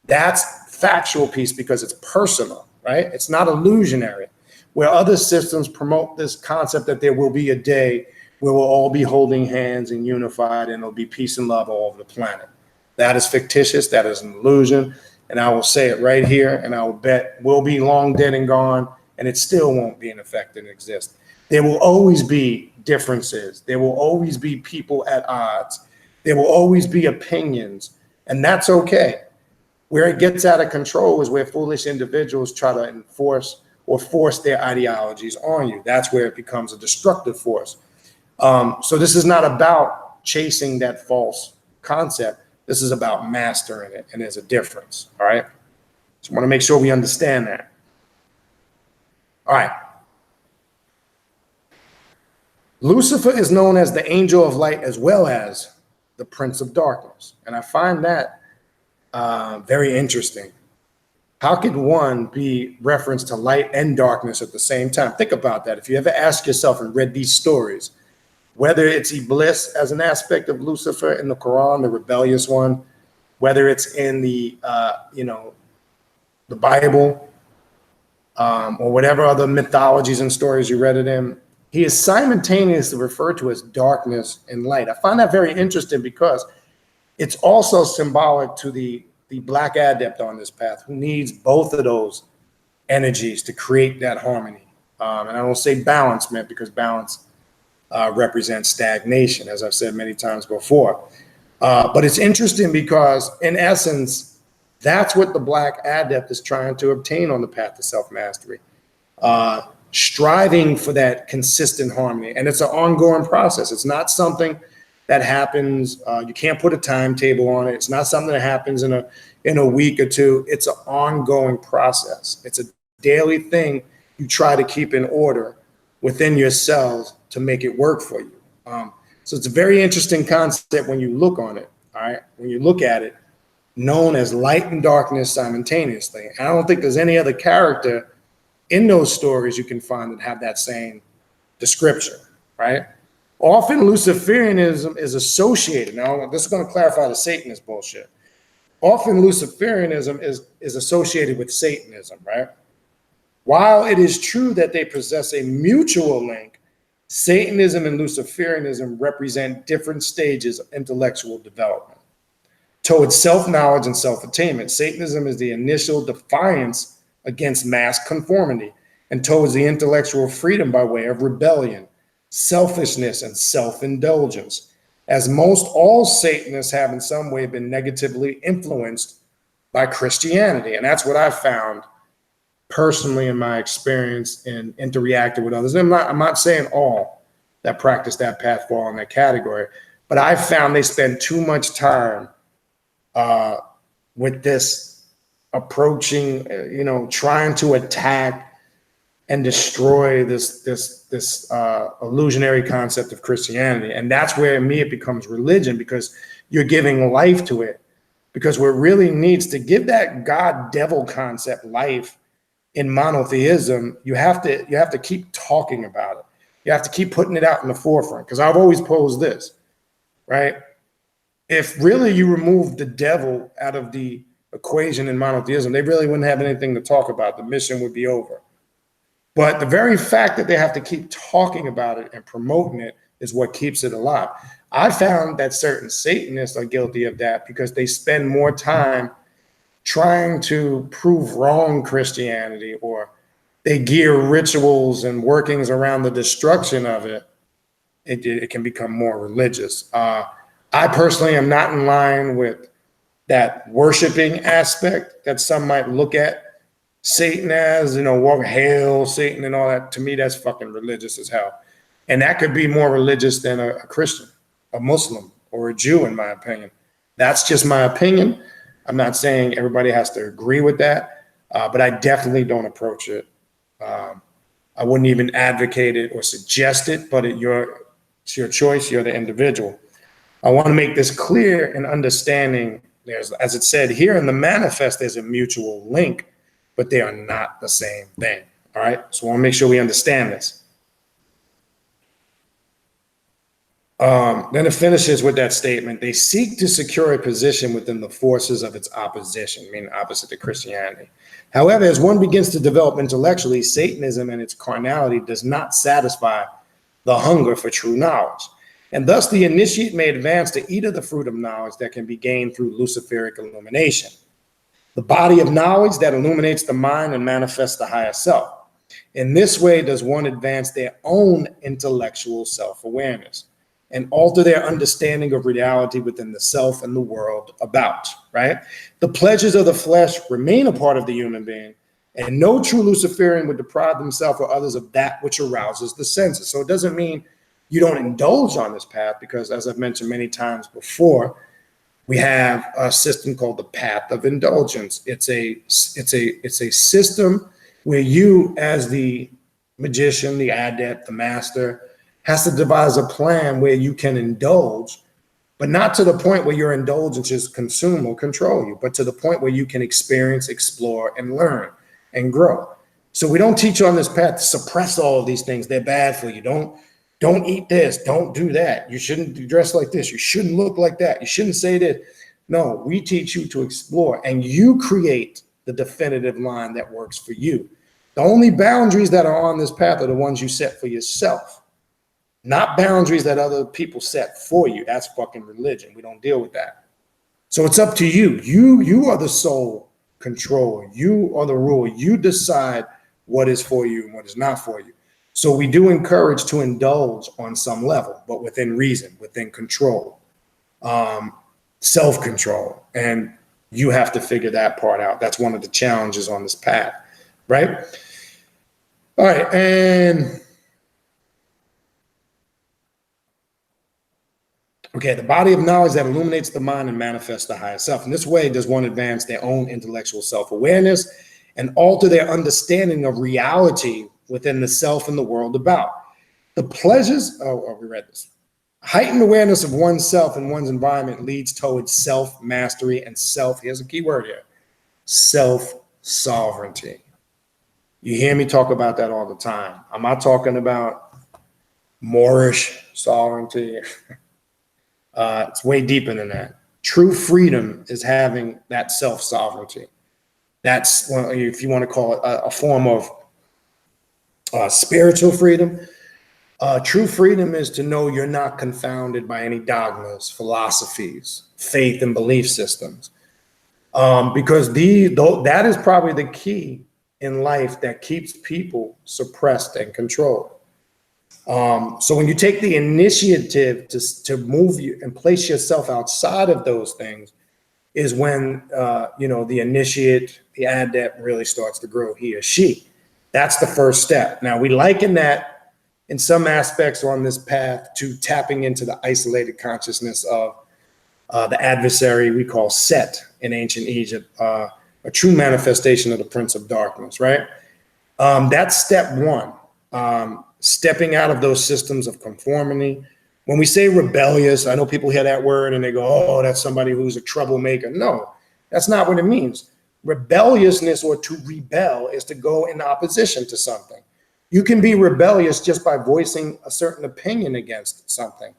That's factual peace because it's personal, right? It's not illusionary. Where other systems promote this concept that there will be a day where we'll all be holding hands and unified and it'll be peace and love all over the planet. That is fictitious. That is an illusion. And I will say it right here, and I will bet we'll be long dead and gone, and it still won't be in effect and exist. There will always be differences. There will always be people at odds. There will always be opinions, and that's okay. Where it gets out of control is where foolish individuals try to enforce or force their ideologies on you. That's where it becomes a destructive force. So this is not about chasing that false concept. This is about mastering it, and there's a difference, all right? So I want to make sure we understand that. All right. Lucifer is known as the angel of light as well as the prince of darkness. And I find that very interesting. How could one be referenced to light and darkness at the same time? Think about that. If you ever ask yourself and read these stories, whether it's Iblis as an aspect of Lucifer in the Quran, the rebellious one, whether it's in the Bible, or whatever other mythologies and stories you read it in, he is simultaneously referred to as darkness and light. I find that very interesting because it's also symbolic to the black adept on this path who needs both of those energies to create that harmony. And I don't say balancement because balance represents stagnation, as I've said many times before. But it's interesting because, in essence, that's what the black adept is trying to obtain on the path to self-mastery, striving for that consistent harmony. And it's an ongoing process. It's not something that happens, you can't put a timetable on it. It's not something that happens in a week or two. It's an ongoing process. It's a daily thing you try to keep in order within yourselves to make it work for you. So it's a very interesting concept when you look on it, all right? When you look at it, known as light and darkness simultaneously. And I don't think there's any other character in those stories you can find that have that same description, right? Often Luciferianism is associated. Now, this is going to clarify the Satanist bullshit. Often Luciferianism is associated with Satanism, right? While it is true that they possess a mutual link, Satanism and Luciferianism represent different stages of intellectual development towards self-knowledge and self-attainment. Satanism is the initial defiance against mass conformity and towards the intellectual freedom by way of rebellion, selfishness, and self-indulgence, as most all Satanists have in some way been negatively influenced by Christianity. And that's what I've found personally in my experience in interacting with others. I'm not saying all that practice that path fall in that category, but I've found they spend too much time with this approaching, trying to attack and destroy this illusionary concept of Christianity. And that's where, in me, it becomes religion, because you're giving life to it. Because what really needs to give that God-devil concept life in monotheism, you have to keep talking about it. You have to keep putting it out in the forefront. Because I've always posed this, right? If really you remove the devil out of the equation in monotheism, they really wouldn't have anything to talk about. The mission would be over. But the very fact that they have to keep talking about it and promoting it is what keeps it alive. I found that certain Satanists are guilty of that because they spend more time trying to prove wrong Christianity, or they gear rituals and workings around the destruction of it. It can become more religious. I personally am not in line with that worshiping aspect that some might look at Satan as, walk, hail Satan and all that. To me, that's fucking religious as hell. And that could be more religious than a Christian, a Muslim, or a Jew, in my opinion. That's just my opinion. I'm not saying everybody has to agree with that, but I definitely don't approach it. I wouldn't even advocate it or suggest it, but it's your choice. You're the individual. I want to make this clear in understanding there's, as it said here in the manifest, there's a mutual link, but they are not the same thing. All right. So I want to make sure we understand this. Then it finishes with that statement. They seek to secure a position within the forces of its opposition, meaning opposite to Christianity. However, as one begins to develop intellectually, Satanism and its carnality does not satisfy the hunger for true knowledge. And thus the initiate may advance to eat of the fruit of knowledge that can be gained through Luciferic illumination, the body of knowledge that illuminates the mind and manifests the higher self. In this way does one advance their own intellectual self-awareness and alter their understanding of reality within the self and the world about, right? The pleasures of the flesh remain a part of the human being, and no true Luciferian would deprive himself or others of that which arouses the senses. So it doesn't mean you don't indulge on this path, because as I've mentioned many times before, We have a system called the path of indulgence. It's a system where you, as the magician, the adept, the master, has to devise a plan where you can indulge, but not to the point where your indulgences consume or control you, but to the point where you can experience, explore, and learn and grow. So we don't teach you on this path to suppress all of these things. They're bad for you. Don't eat this. Don't do that. You shouldn't dress like this. You shouldn't look like that. You shouldn't say this. No, we teach you to explore, and you create the definitive line that works for you. The only boundaries that are on this path are the ones you set for yourself, not boundaries that other people set for you. That's fucking religion. We don't deal with that. So it's up to you. You are the sole controller. You are the ruler. You decide what is for you and what is not for you. So we do encourage to indulge on some level, but within reason, within control, self-control. And you have to figure that part out. That's one of the challenges on this path, right? All right, and okay, the body of knowledge that illuminates the mind and manifests the higher self. In this way, does one advance their own intellectual self-awareness and alter their understanding of reality within the self and the world about. The pleasures, we read this. Heightened awareness of oneself and one's environment leads towards self-mastery and here's a key word here, self-sovereignty. You hear me talk about that all the time. I'm not talking about Moorish sovereignty. It's way deeper than that. True freedom is having that self-sovereignty. That's, if you want to call it a form of spiritual freedom. True freedom is to know you're not confounded by any dogmas, philosophies, faith, and belief systems. Because that is probably the key in life that keeps people suppressed and controlled. So when you take the initiative to move you and place yourself outside of those things is when, the initiate, the adept really starts to grow, he or she. That's the first step. Now, we liken that in some aspects on this path to tapping into the isolated consciousness of the adversary we call Set in ancient Egypt, a true manifestation of the Prince of Darkness, right? That's step one, stepping out of those systems of conformity. When we say rebellious, I know people hear that word and they go, oh, that's somebody who's a troublemaker. No, that's not what it means. Rebelliousness, or to rebel, is to go in opposition to something. You can be rebellious just by voicing a certain opinion against something.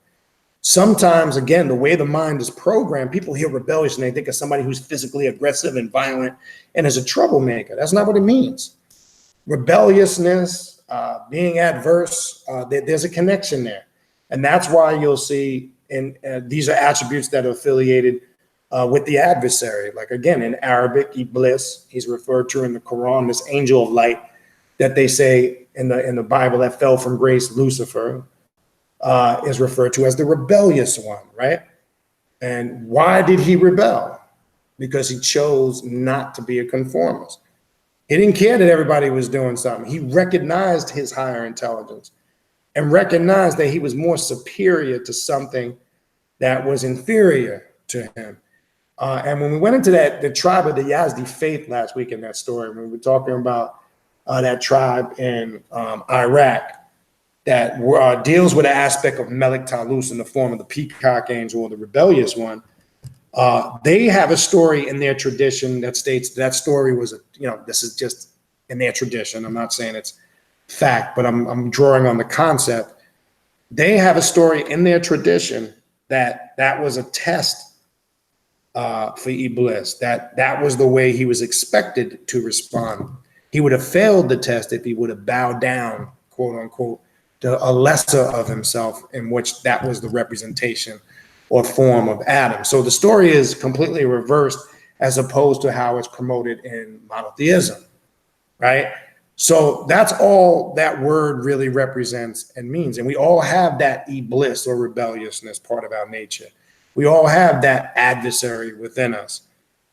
Sometimes, again, the way the mind is programmed, people hear rebellious and they think of somebody who's physically aggressive and violent and is a troublemaker. That's not what it means. Rebelliousness, being adverse, there's a connection there. And that's why you'll see, these are attributes that are affiliated with the adversary. Like, again, in Arabic, Iblis, he's referred to in the Quran, this angel of light that they say in the Bible that fell from grace, Lucifer, is referred to as the rebellious one, right? And why did he rebel? Because he chose not to be a conformist. He didn't care that everybody was doing something. He recognized his higher intelligence and recognized that he was more superior to something that was inferior to him. And when we went into the tribe of the Yazdi faith last week in that story, when we were talking about that tribe in Iraq that deals with the aspect of Melik Talus in the form of the peacock angel or the rebellious one, they have a story in their tradition that states that story was, this is just in their tradition. I'm not saying it's fact, but I'm drawing on the concept. They have a story in their tradition that was a test for Iblis, that was the way he was expected to respond. He would have failed the test if he would have bowed down, quote unquote, to a lesser of himself, in which that was the representation or form of Adam. So the story is completely reversed as opposed to how it's promoted in monotheism, right? So that's all that word really represents and means. And we all have that Iblis or rebelliousness part of our nature. We all have that adversary within us,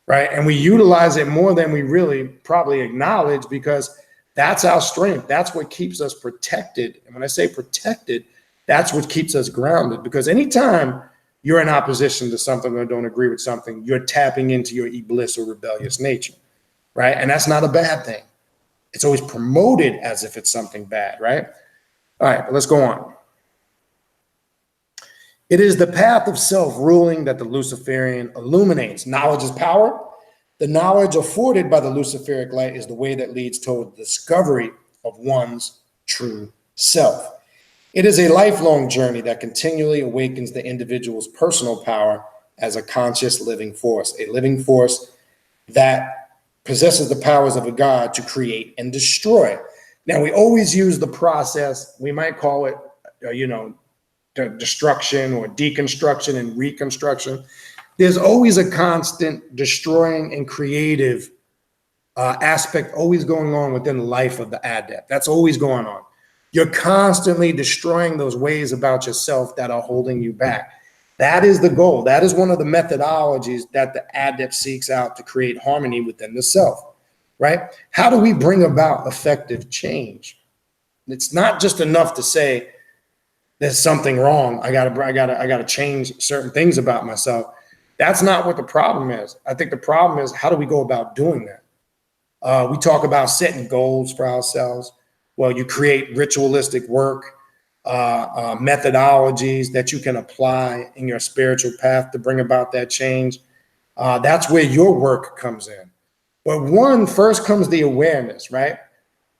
right? And we utilize it more than we really probably acknowledge, because that's our strength. That's what keeps us protected. And when I say protected, that's what keeps us grounded. Because anytime you're in opposition to something or don't agree with something, you're tapping into your iblis or rebellious nature, right? And that's not a bad thing. It's always promoted as if it's something bad, right? All right, but let's go on. It is the path of self-ruling that the Luciferian illuminates. Knowledge is power. The knowledge afforded by the Luciferic light is the way that leads toward the discovery of one's true self. It is a lifelong journey that continually awakens the individual's personal power as a conscious living force that possesses the powers of a god to create and destroy. Now, we always use the process, we might call it, destruction or deconstruction and reconstruction. There's always a constant destroying and creative aspect always going on within the life of the adept. That's always going on. You're constantly destroying those ways about yourself that are holding you back. That is the goal. That is one of the methodologies that the adept seeks out to create harmony within the self, right? How do we bring about effective change? It's not just enough to say there's something wrong. I gotta change certain things about myself. That's not what the problem is. I think the problem is, how do we go about doing that? We talk about setting goals for ourselves. Well, you create ritualistic work, methodologies that you can apply in your spiritual path to bring about that change. That's where your work comes in. But first comes the awareness, right?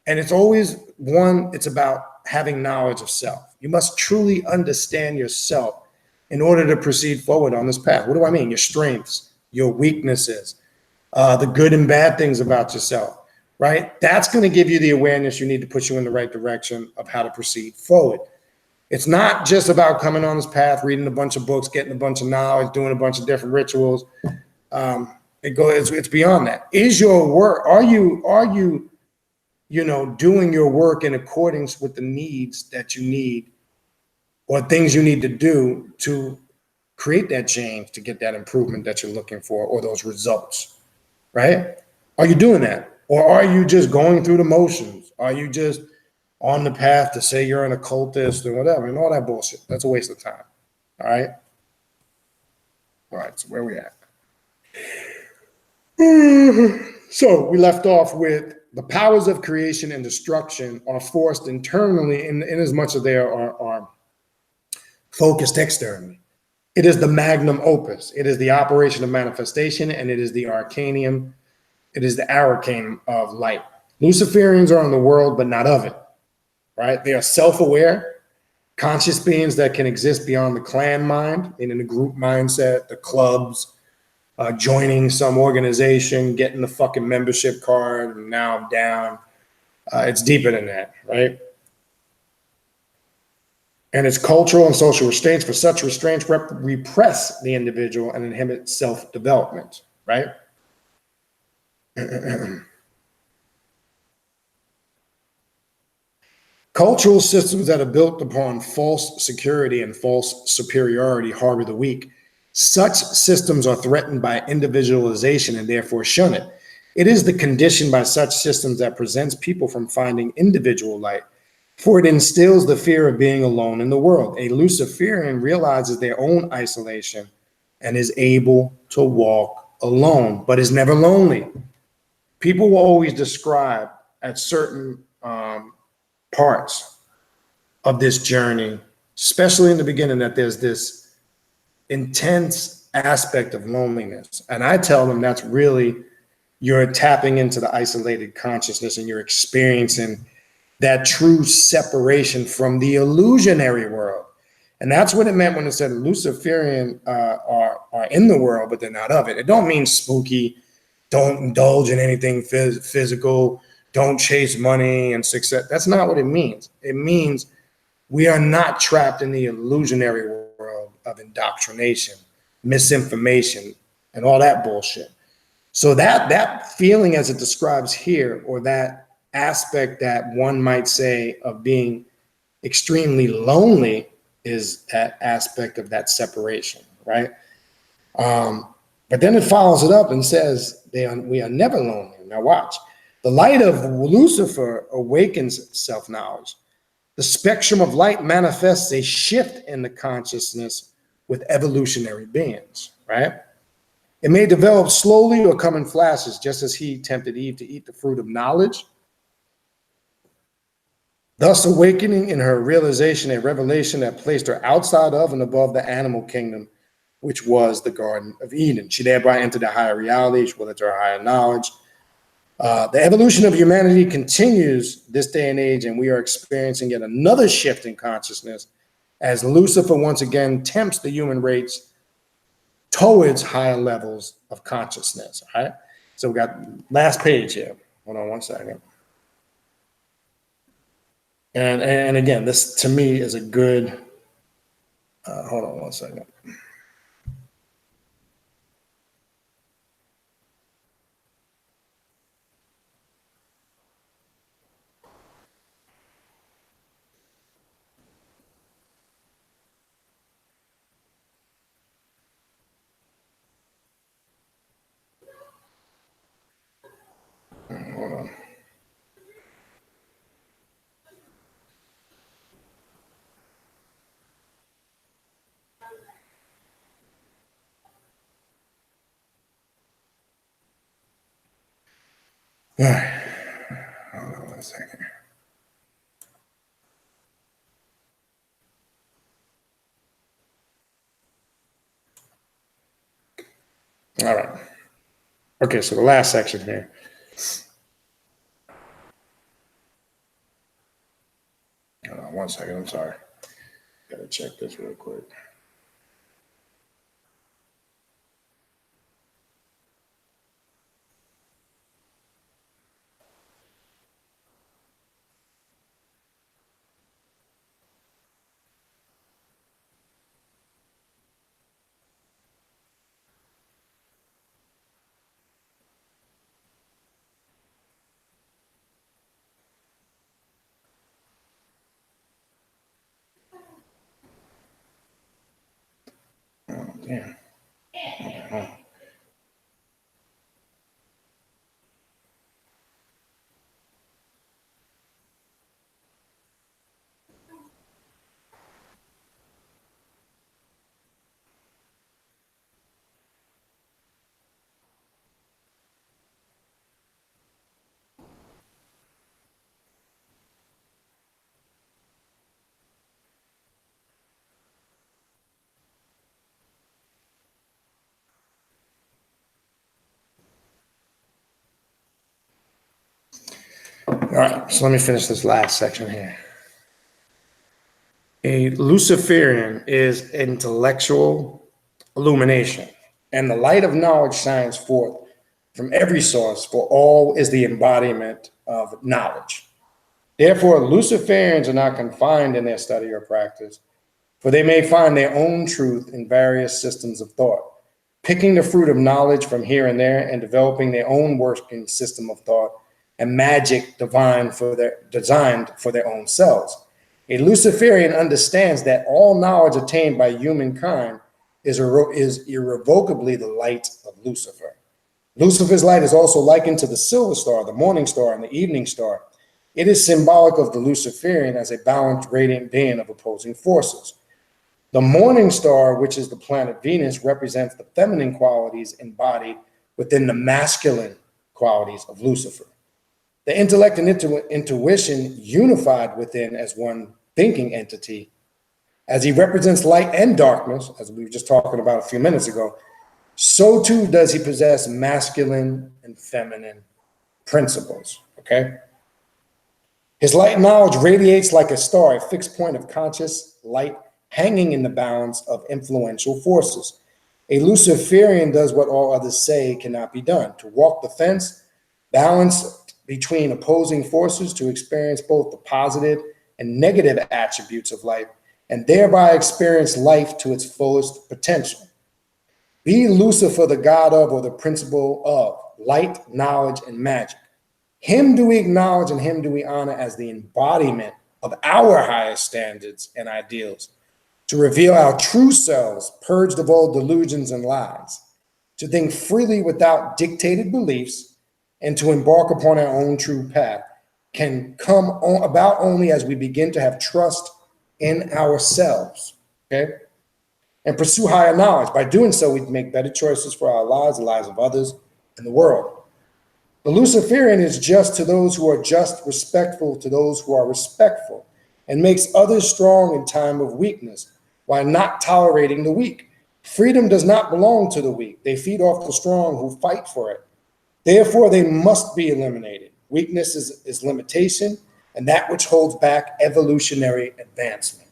And it's always it's about having knowledge of self. You must truly understand yourself in order to proceed forward on this path. What do I mean? Your strengths, your weaknesses, the good and bad things about yourself, right? That's going to give you the awareness you need to put you in the right direction of how to proceed forward. It's not just about coming on this path, reading a bunch of books, getting a bunch of knowledge, doing a bunch of different rituals. It's beyond that. Is your work, are you doing your work in accordance with the needs that you need or things you need to do to create that change, to get that improvement that you're looking for or those results, right? Are you doing that? Or are you just going through the motions? Are you just on the path to say you're an occultist or whatever and all that bullshit? That's a waste of time, all right? All right, so where we at? So we left off with the powers of creation and destruction are forced internally in as much as they are focused externally. It is the magnum opus. It is the operation of manifestation, and it is the arcanium. It is the arcane of light. Luciferians are in the world, but not of it, right? They are self-aware, conscious beings that can exist beyond the clan mind, in the group mindset, the clubs, joining some organization, getting the fucking membership card, and now I'm down. It's deeper than that, right? And it's cultural and social restraints. For such restraints repress the individual and inhibit self-development, right? Cultural systems that are built upon false security and false superiority harbor the weak. Such systems are threatened by individualization and therefore shun it. It is the condition by such systems that prevents people from finding individual light, for it instills the fear of being alone in the world. A Luciferian realizes their own isolation and is able to walk alone, but is never lonely. People will always describe at certain parts of this journey, especially in the beginning, that there's this intense aspect of loneliness. And I tell them that's really, you're tapping into the isolated consciousness and you're experiencing that true separation from the illusionary world. And that's what it meant when it said Luciferian are in the world, but they're not of it. It don't mean spooky, don't indulge in anything physical, don't chase money and success. That's not what it means. It means we are not trapped in the illusionary world of indoctrination, misinformation, and all that bullshit. So that feeling as it describes here, or that aspect that one might say of being extremely lonely, is that aspect of that separation, right? But then it follows it up and says we are never lonely. Now watch. The light of Lucifer awakens self-knowledge. The spectrum of light manifests a shift in the consciousness with evolutionary beings, right? It may develop slowly or come in flashes, just as he tempted Eve to eat the fruit of knowledge, thus awakening in her realization a revelation that placed her outside of and above the animal kingdom, which was the Garden of Eden. She thereby entered a higher reality, she will enter a higher knowledge. The evolution of humanity continues this day and age, and we are experiencing yet another shift in consciousness as Lucifer once again tempts the human race towards higher levels of consciousness. All right. So we got last page here. Hold on one second. And again, this to me is a good. Hold on one second. Hold on. All right. Hold on one second. All right. Okay, so the last section here. Hold on one second. I'm sorry. Gotta check this real quick. Oh, damn. Okay. All right, so let me finish this last section here. A Luciferian is intellectual illumination, and the light of knowledge shines forth from every source, for all is the embodiment of knowledge. Therefore, Luciferians are not confined in their study or practice, for they may find their own truth in various systems of thought, picking the fruit of knowledge from here and there and developing their own working system of thought and magic designed for their own selves. A Luciferian understands that all knowledge attained by humankind is irrevocably the light of Lucifer. Lucifer's light is also likened to the silver star, the morning star, and the evening star. It is symbolic of the Luciferian as a balanced, radiant being of opposing forces. The morning star, which is the planet Venus, represents the feminine qualities embodied within the masculine qualities of Lucifer. The intellect and intuition unified within as one thinking entity, as he represents light and darkness, as we were just talking about a few minutes ago, so too does he possess masculine and feminine principles, okay? His light knowledge radiates like a star, a fixed point of conscious light hanging in the balance of influential forces. A Luciferian does what all others say cannot be done, to walk the fence, balance between opposing forces, to experience both the positive and negative attributes of life, and thereby experience life to its fullest potential. Be Lucifer the god of, or the principle of, light, knowledge, and magic. Him do we acknowledge and him do we honor as the embodiment of our highest standards and ideals, to reveal our true selves, purged of all delusions and lies, to think freely without dictated beliefs, and to embark upon our own true path can come about only as we begin to have trust in ourselves, okay? and pursue higher knowledge. By doing so, we make better choices for our lives, the lives of others, and the world. The Luciferian is just to those who are just, respectful to those who are respectful, and makes others strong in time of weakness, while not tolerating the weak. Freedom does not belong to the weak. They feed off the strong who fight for it. Therefore, they must be eliminated. Weakness is limitation, and that which holds back evolutionary advancement.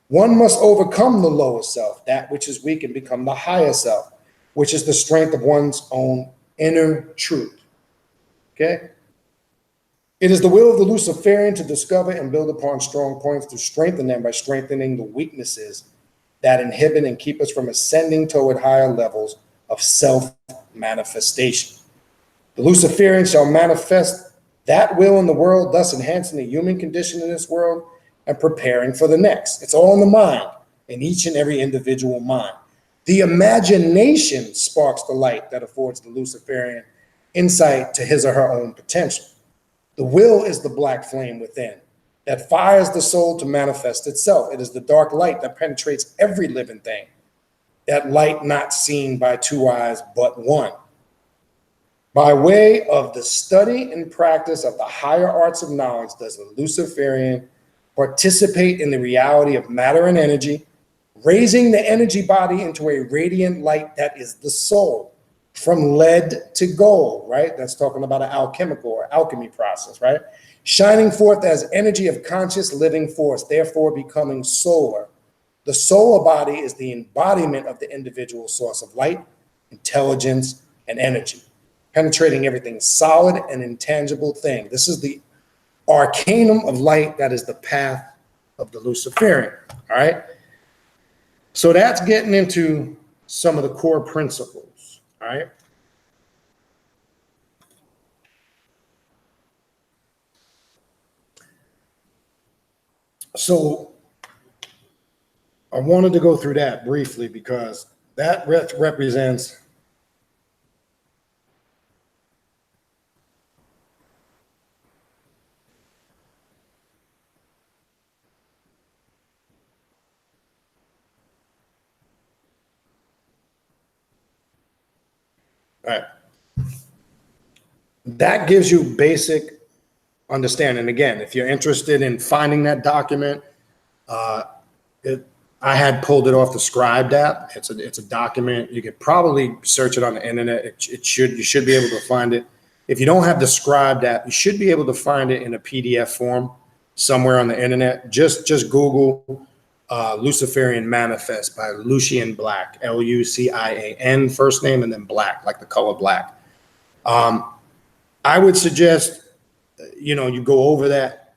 One must overcome the lower self, that which is weak, and become the higher self, which is the strength of one's own inner truth. Okay? It is the will of the Luciferian to discover and build upon strong points, to strengthen them by strengthening the weaknesses that inhibit and keep us from ascending toward higher levels of self-manifestation. The Luciferian shall manifest that will in the world, thus enhancing the human condition in this world and preparing for the next. It's all in the mind, in each and every individual mind. The imagination sparks the light that affords the Luciferian insight to his or her own potential. The will is the black flame within that fires the soul to manifest itself. It is the dark light that penetrates every living thing, that light not seen by two eyes but one. By way of the study and practice of the higher arts of knowledge, does the Luciferian participate in the reality of matter and energy, raising the energy body into a radiant light that is the soul, from lead to gold, right? That's talking about an alchemical or alchemy process, right? Shining forth as energy of conscious living force, therefore becoming solar. The solar body is the embodiment of the individual source of light, intelligence, and energy, penetrating everything solid and intangible thing. This is the arcanum of light that is the path of the Luciferian, all right? So that's getting into some of the core principles, all right? So I wanted to go through that briefly because that represents all right. That gives you basic understanding. Again, if you're interested in finding that document, I had pulled it off the Scribed app. It's a document. You could probably search it on the internet. You should be able to find it. If you don't have the Scribed app, you should be able to find it in a PDF form somewhere on the internet. Just Google Luciferian Manifest by Lucian Black, Lucian, first name, and then Black, like the color black. I would suggest, you go over that.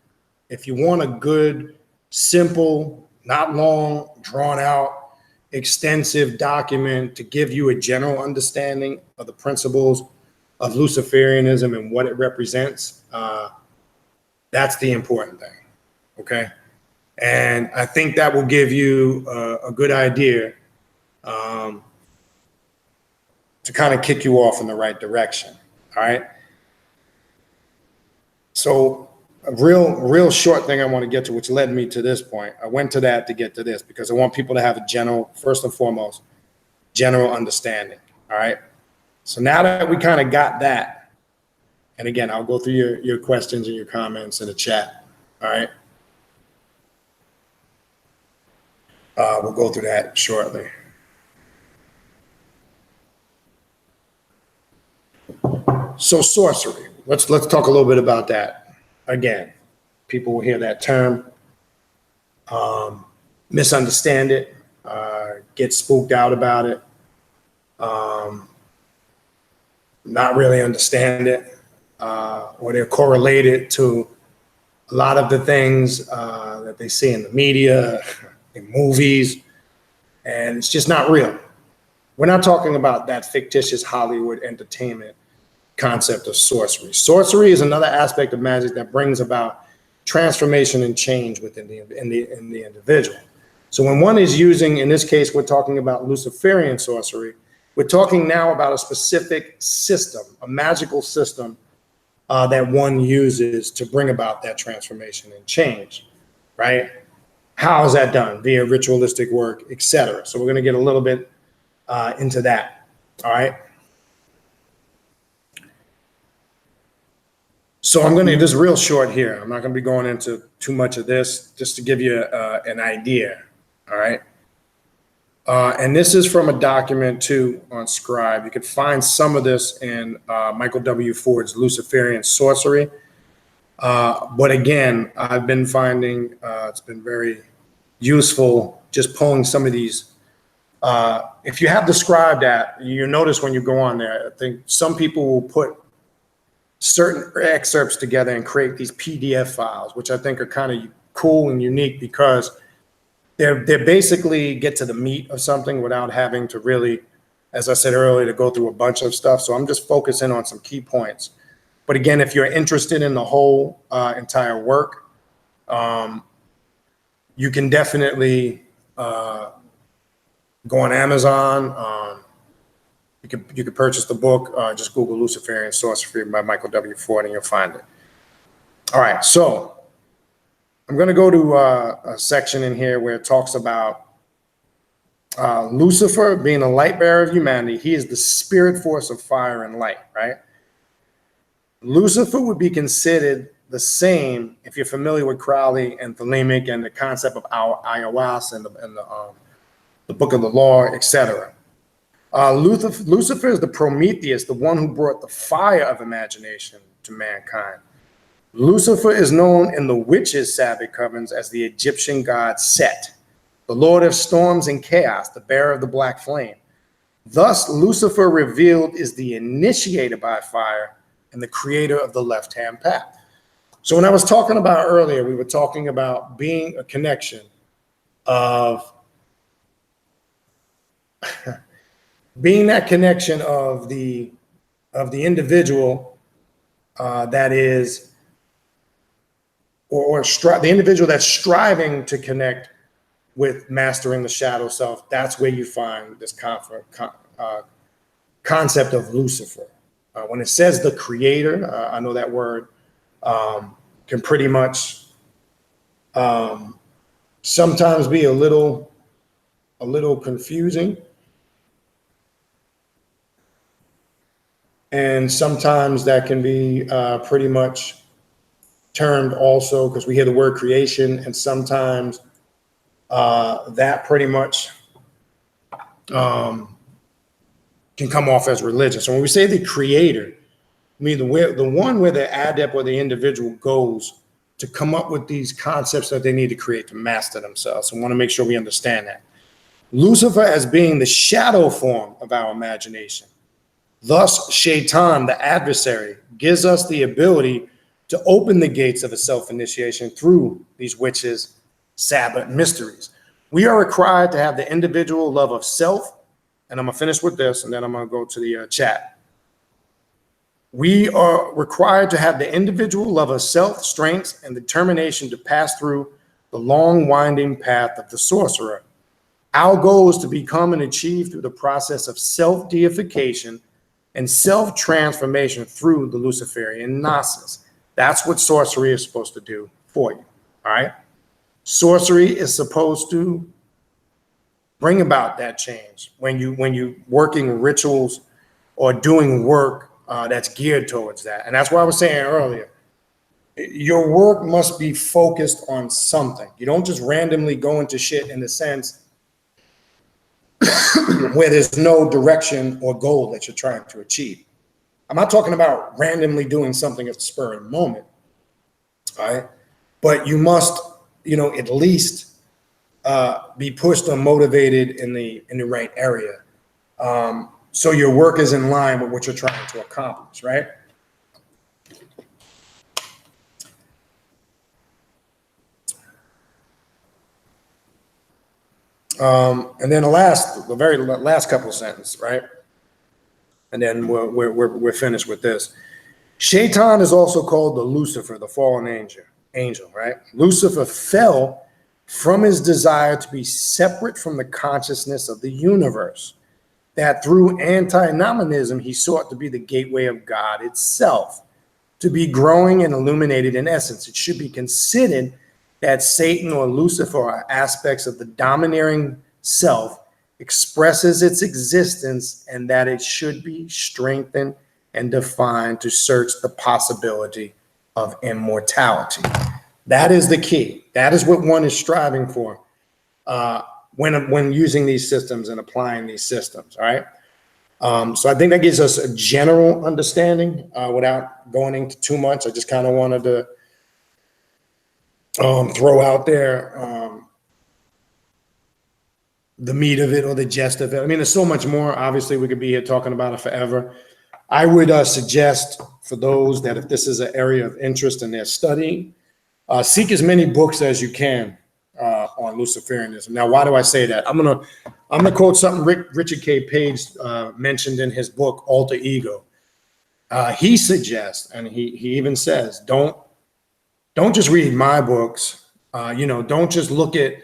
If you want a good, simple, not long, drawn out, extensive document to give you a general understanding of the principles of Luciferianism and what it represents, that's the important thing, okay? And I think that will give you a good idea to kind of kick you off in the right direction, all right? So a real short thing I want to get to, which led me to this point. I went to that to get to this because I want people to have a general, first and foremost, general understanding, all right? So now that we kind of got that, and again, I'll go through your questions and your comments in the chat, all right? We'll go through that shortly. So sorcery, let's talk a little bit about that. Again, people will hear that term, misunderstand it, get spooked out about it, not really understand it, or they're correlated to a lot of the things that they see in the media, in movies, and it's just not real. We're not talking about that fictitious Hollywood entertainment concept of sorcery. Sorcery is another aspect of magic that brings about transformation and change within the individual. So when one is using, in this case, we're talking about Luciferian sorcery, we're talking now about a specific system, a magical system that one uses to bring about that transformation and change, right? How is that done? Via ritualistic work, etc. So we're going to get a little bit into that. All right. So I'm going to, this is real short here. I'm not going to be going into too much of this, just to give you an idea. All right. And this is from a document too on Scribe. You could find some of this in Michael W. Ford's Luciferian Sorcery. But again, I've been finding it's been very useful just pulling some of these. If you have the Scribe app, you notice when you go on there, I think some people will put certain excerpts together and create these PDF files, which I think are kind of cool and unique because they basically get to the meat of something without having to really, as I said earlier, to go through a bunch of stuff. So I'm just focusing on some key points. But again, if you're interested in the whole entire work, you can definitely go on Amazon. You could purchase the book. Just Google Luciferian Sorcery by Michael W. Ford and you'll find it. All right, so I'm going to go to a section in here where it talks about Lucifer being a light bearer of humanity. He is the spirit force of fire and light, right? Lucifer would be considered the same if you're familiar with Crowley and Thelemic and the concept of ayahuasca and the Book of the Law, etc. Lucifer is the Prometheus, the one who brought the fire of imagination to mankind. Lucifer is known in the witches' Sabbath covens as the Egyptian god Set, the lord of storms and chaos, the bearer of the black flame. Thus, Lucifer revealed is the initiator by fire and the creator of the left-hand path. So when I was talking about earlier, we were talking about being a connection of being that connection of the individual that is, the individual that's striving to connect with mastering the shadow self. That's where you find this concept of Lucifer. When it says the creator, I know that word can pretty much sometimes be a little confusing. And sometimes that can be pretty much termed also, because we hear the word creation, and sometimes that pretty much can come off as religious. So when we say the creator, I mean the one where the adept or the individual goes to come up with these concepts that they need to create to master themselves. So I want to make sure we understand that. Lucifer as being the shadow form of our imagination. Thus, Shaitan, the adversary, gives us the ability to open the gates of a self-initiation through these witches' Sabbath mysteries. We are required to have the individual love of self, and I'm going to finish with this, and then I'm going to go to the chat. We are required to have the individual love of self, strength, and determination to pass through the long, winding path of the sorcerer. Our goal is to become and achieve through the process of self-deification and self-transformation through the Luciferian Gnosis. That's what sorcery is supposed to do for you, all right? Sorcery is supposed to bring about that change when you working rituals or doing work that's geared towards that. And that's what I was saying earlier. Your work must be focused on something. You don't just randomly go into shit in the sense where there's no direction or goal that you're trying to achieve. I'm not talking about randomly doing something at the spur of the moment, all right? But you must, at least be pushed or motivated in the right area, so your work is in line with what you're trying to accomplish, right? And then the very last couple of sentences, right? And then we're finished with this. Shaitan is also called the Lucifer, the fallen angel, right? Lucifer fell from his desire to be separate from the consciousness of the universe, that through antinomianism, he sought to be the gateway of God itself, to be growing and illuminated in essence. It should be considered that Satan or Lucifer are aspects of the domineering self, expresses its existence, and that it should be strengthened and defined to search the possibility of immortality. That is the key. That is what one is striving for when using these systems and applying these systems, all right? So I think that gives us a general understanding without going into too much. I just kind of wanted to throw out there the meat of it or the gist of it. I mean, there's so much more. Obviously, we could be here talking about it forever. I would suggest for those that if this is an area of interest in their studying, seek as many books as you can on Luciferianism. Now, why do I say that? I'm gonna quote something Richard K. Page mentioned in his book Alter Ego. He suggests, and he even says, don't just read my books. Don't just look at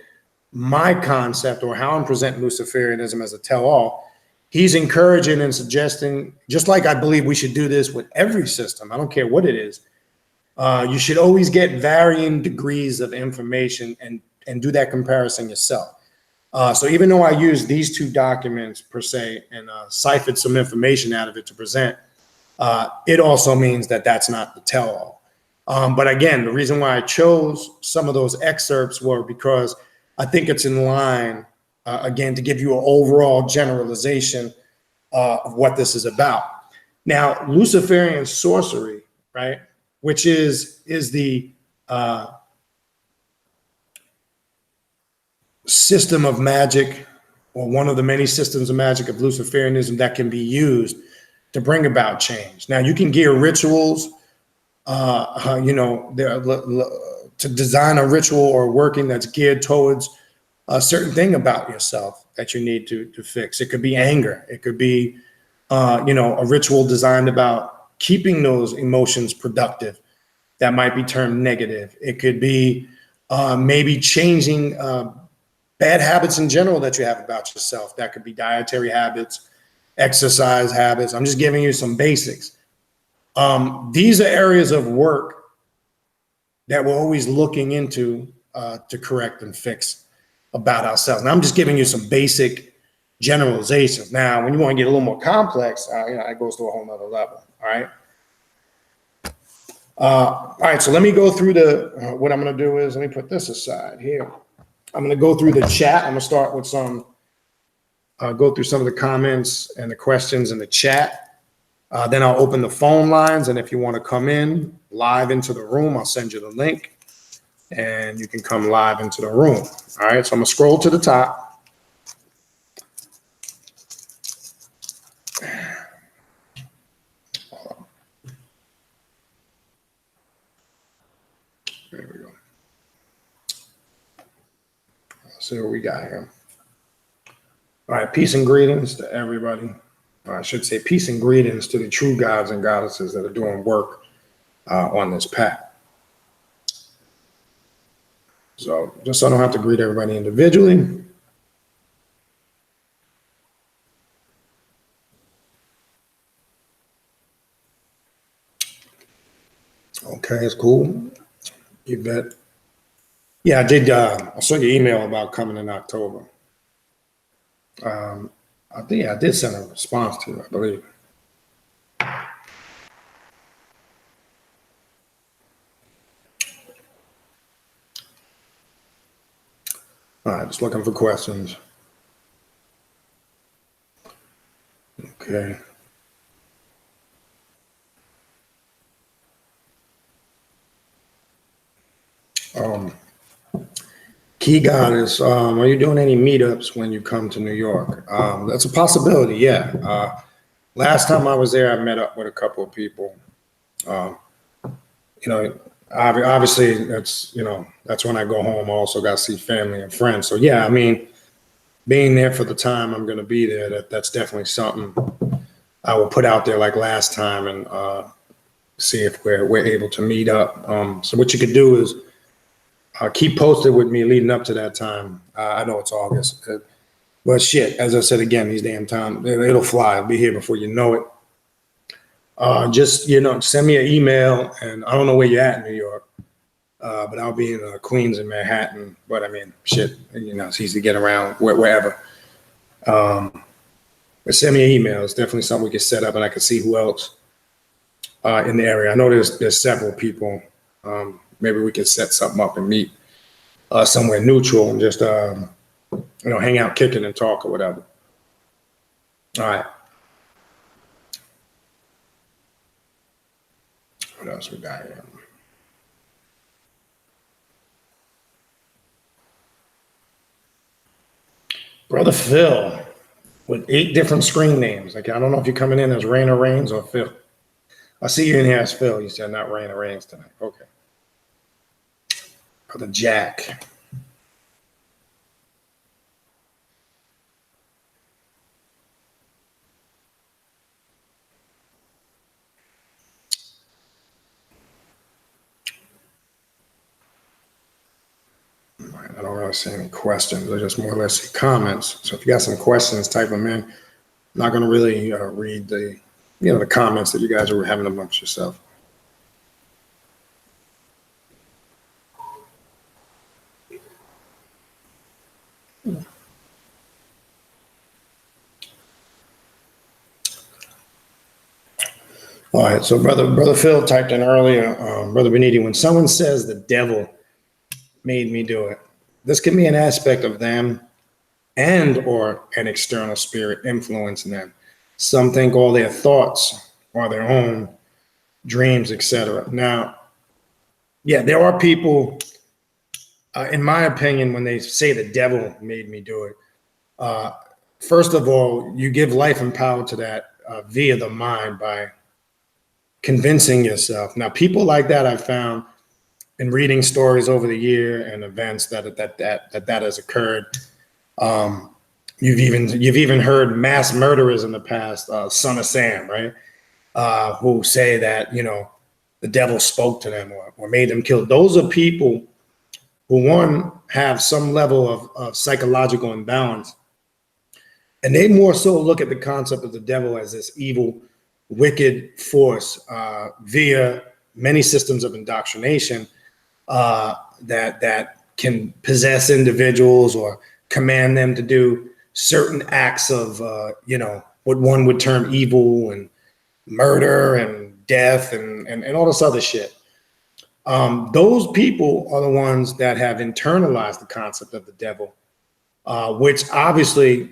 my concept or how I'm presenting Luciferianism as a tell-all. He's encouraging and suggesting, just like I believe we should do this with every system, I don't care what it is, you should always get varying degrees of information and do that comparison yourself. So even though I use these two documents per se and ciphered some information out of it to present, it also means that that's not the tell-all. But again, the reason why I chose some of those excerpts were because I think it's in line, again, to give you an overall generalization of what this is about. Now, Luciferian sorcery, right, which is the system of magic, or one of the many systems of magic of Luciferianism that can be used to bring about change. Now, you can gear rituals, to design a ritual or working that's geared towards a certain thing about yourself that you need to fix. It could be anger. It could be, a ritual designed about keeping those emotions productive that might be termed negative. It could be maybe changing bad habits in general that you have about yourself. That could be dietary habits, exercise habits. I'm just giving you some basics. These are areas of work that we're always looking into to correct and fix about ourselves. And I'm just giving you some basic generalizations. Now, when you want to get a little more complex, it goes to a whole nother level. All right. All right. So let me go through what I'm going to do is let me put this aside here. I'm going to go through the chat. I'm going to start with go through some of the comments and the questions in the chat. Then I'll open the phone lines. And if you want to come in live into the room, I'll send you the link and you can come live into the room. All right. So I'm going to scroll to the top. There we go. Let's see what we got here. All right. Peace and greetings to everybody. I should say peace and greetings to the true gods and goddesses that are doing work on this path. So just so I don't have to greet everybody individually. Okay, it's cool. You bet. Yeah, I did. I saw your email about coming in October. I think I did send a response to it, I believe. All right, just looking for questions. Okay. Key Goddess, are you doing any meetups when you come to New York? That's a possibility, yeah. Last time I was there, I met up with a couple of people. Obviously that's when I go home. I also got to see family and friends. So yeah, I mean, being there for the time I'm going to be there, that's definitely something I will put out there like last time and see if we're able to meet up. So what you could do is keep posted with me leading up to that time. I know it's August, but shit, as I said again, these damn time, it'll fly. It'll be here before you know it. Just, send me an email, and I don't know where you're at in New York. but I'll be in Queens and Manhattan. But I mean, shit, you know, it's easy to get around wherever. But send me an email. It's definitely something we can set up, and I can see who else in the area. I know there's several people. Maybe we could set something up and meet somewhere neutral and just you know, hang out, kick it, and talk or whatever. All right. What else we got here? Brother Phil with 8 different screen names. Like, I don't know if you're coming in as Rain or Reigns or Phil. I see you in here as Phil. You said not Rain or Reigns tonight. Okay. Brother Jack. I don't really see any questions. I just more or less see comments. So if you got some questions, type them in. I'm not going to really read the, you know, the comments that you guys are having amongst yourself. All right. So brother Phil typed in earlier, Brother Beniti, when someone says the devil made me do it, this can be an aspect of them and or an external spirit influencing them. Some think all their thoughts are their own dreams, etc. Now, yeah, there are people, in my opinion, when they say the devil made me do it, first of all, you give life and power to that via the mind by convincing yourself. Now, people like that I've found in reading stories over the year and events that has occurred. You've even heard mass murderers in the past, Son of Sam, right? Who say that, you know, the devil spoke to them or made them kill. Those are people who, one, have some level of psychological imbalance. And they more so look at the concept of the devil as this evil, wicked force via many systems of indoctrination that can possess individuals or command them to do certain acts of, you know, what one would term evil and murder and death and all this other shit. Those people are the ones that have internalized the concept of the devil, which obviously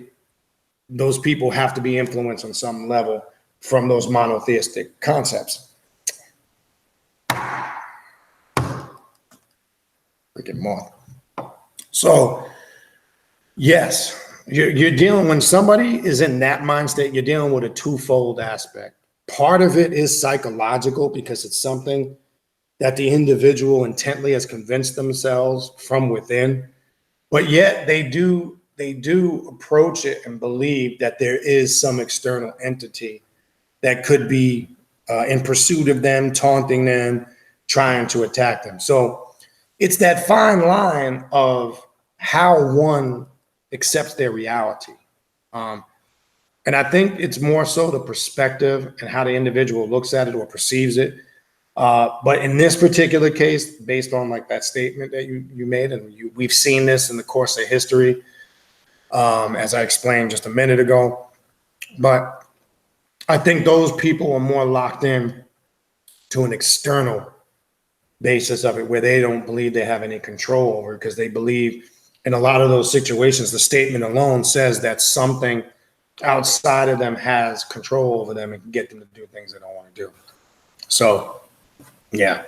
those people have to be influenced on some level from those monotheistic concepts. Freaking moth. So, yes, you're dealing, when somebody is in that mind state, you're dealing with a twofold aspect. Part of it is psychological because it's something that the individual intently has convinced themselves from within, but yet they do approach it and believe that there is some external entity that could be in pursuit of them, taunting them, trying to attack them. So it's that fine line of how one accepts their reality. And I think it's more so the perspective and how the individual looks at it or perceives it. But in this particular case, based on like that statement that you made, and we've seen this in the course of history, as I explained just a minute ago. But I think those people are more locked in to an external basis of it, where they don't believe they have any control over it, because they believe in a lot of those situations, the statement alone says that something outside of them has control over them and can get them to do things they don't want to do. So, yeah.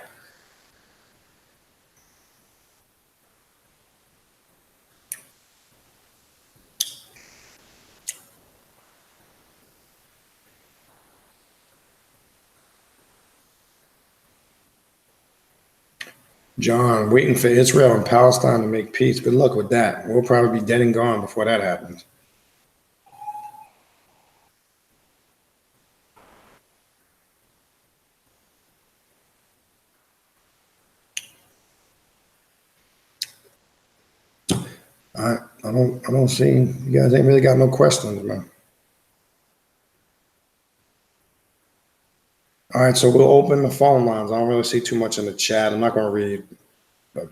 John, waiting for Israel and Palestine to make peace. Good luck with that. We'll probably be dead and gone before that happens. I don't see, you guys ain't really got no questions, man. All right, so we'll open the phone lines. I don't really see too much in the chat. I'm not going to read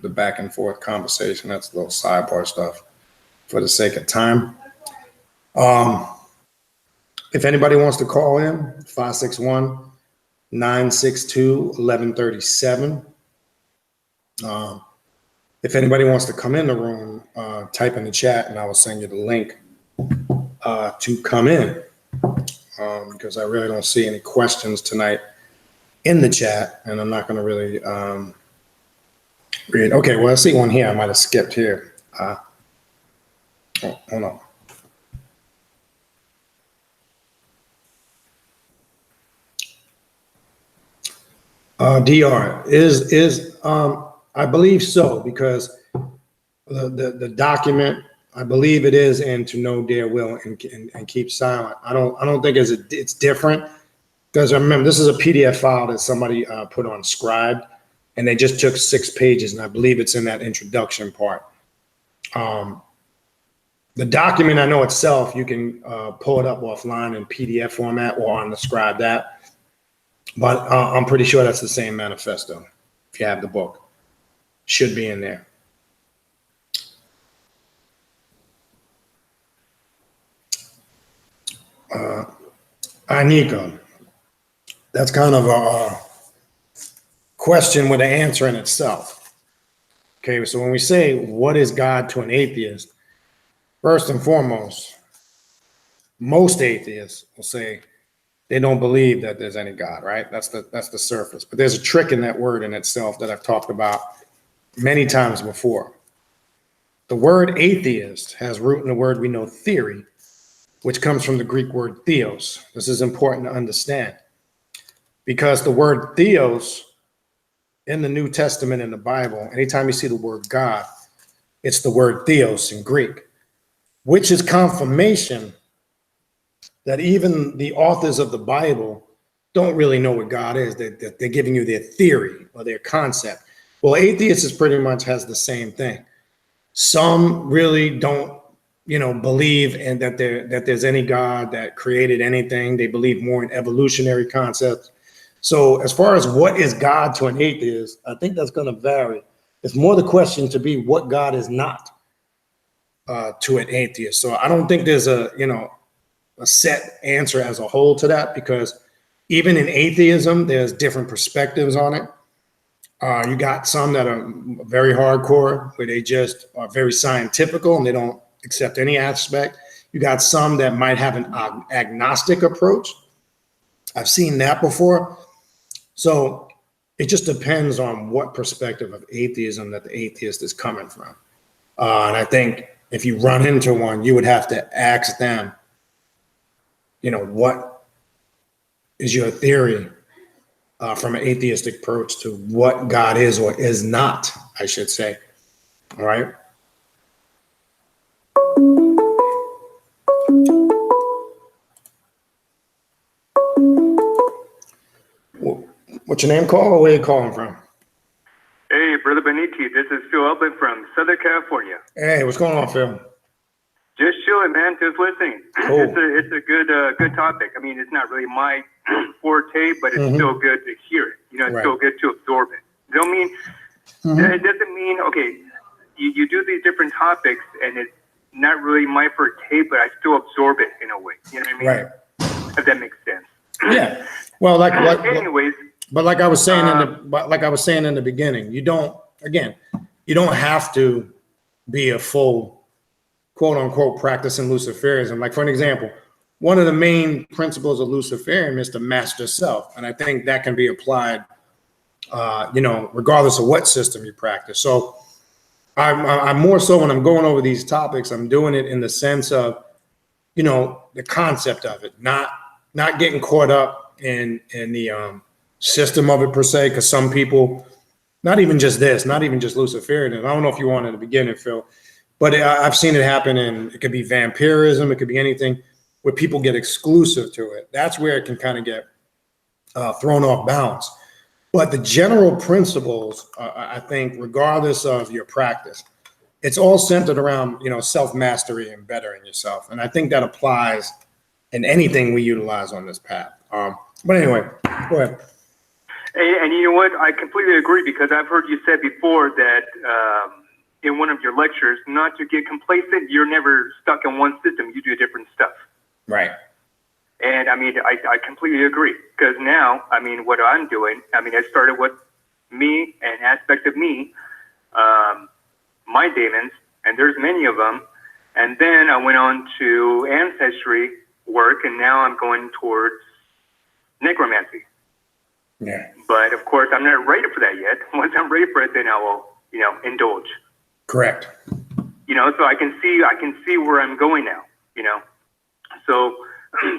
the back and forth conversation. That's a little sidebar stuff for the sake of time. If anybody wants to call in, 561-962-1137. If anybody wants to come in the room, type in the chat and I will send you the link to come in, because I really don't see any questions tonight in the chat, and I'm not going to really read. Okay, well, I see one here. I might have skipped here. Hold on. DR is I believe so, because the document, I believe it is, and to know their will and keep silent. I don't think it's different, because I remember this is a PDF file that somebody put on Scribed, and they just took 6 pages, and I believe it's in that introduction part. The document, I know itself, you can pull it up offline in PDF format or on the Scribed app, but I'm pretty sure that's the same manifesto. If you have the book, should be in there. Anika, that's kind of a question with an answer in itself. Okay, so when we say what is God to an atheist, first and foremost, most atheists will say they don't believe that there's any God, right? That's the surface. But there's a trick in that word in itself that I've talked about many times before. The word atheist has root in the word we know theory, which comes from the Greek word theos. This is important to understand, because the word theos in the New Testament in the Bible, anytime you see the word God, it's the word theos in Greek, which is confirmation that even the authors of the Bible don't really know what God is. They're giving you their theory or their concept. Well, atheists pretty much has the same thing. Some really don't, believe in that there's any God that created anything. They believe more in evolutionary concepts. So as far as what is God to an atheist, I think that's going to vary. It's more the question to be what God is not to an atheist. So I don't think there's a set answer as a whole to that, because even in atheism, there's different perspectives on it. You got some that are very hardcore, where they just are very scientifical and they don't accept any aspect. You got some that might have an agnostic approach. I've seen that before. So it just depends on what perspective of atheism that the atheist is coming from. And I think if you run into one, you would have to ask them, what is your theory from an atheistic approach to what God is or is not, I should say. All right. What's your name, Call? Where are you calling from? Hey, Brother Beniti, this is Phil Elbin from Southern California. Hey, what's going on, Phil? Just chilling, man. Just listening. Cool. It's a good topic. I mean, it's not really my forte, but it's still good to hear it. It's Right. still good to absorb it. It doesn't mean, okay, you do these different topics and it's not really my forte, but I still absorb it in a way. You know what I mean? Right. If that makes sense. Yeah. Well, anyways. But like I was saying in the beginning, you don't have to be a full quote unquote practicing Luciferianism. Like, for an example, one of the main principles of Luciferianism is to master self. And I think that can be applied, regardless of what system you practice. So I'm more so, when I'm going over these topics, I'm doing it in the sense of, the concept of it, not getting caught up in the system of it per se, because some people, not even just Luciferianism. I don't know if you wanted to begin it, Phil, but I've seen it happen, and it could be vampirism, it could be anything where people get exclusive to it. That's where it can kind of get thrown off balance. But the general principles, I think, regardless of your practice, it's all centered around, self-mastery and bettering yourself. And I think that applies in anything we utilize on this path. But anyway, go ahead. And you know what? I completely agree, because I've heard you say before that in one of your lectures, not to get complacent, you're never stuck in one system. You do different stuff. Right. And I mean, I completely agree, because now, I mean, what I'm doing, I mean, I started with me, an aspect of me, my demons, and there's many of them. And then I went on to ancestry work, and now I'm going towards necromancy. Yeah. But of course, I'm not ready for that yet. Once I'm ready for it, then I will, indulge. Correct. So I can see where I'm going now. So,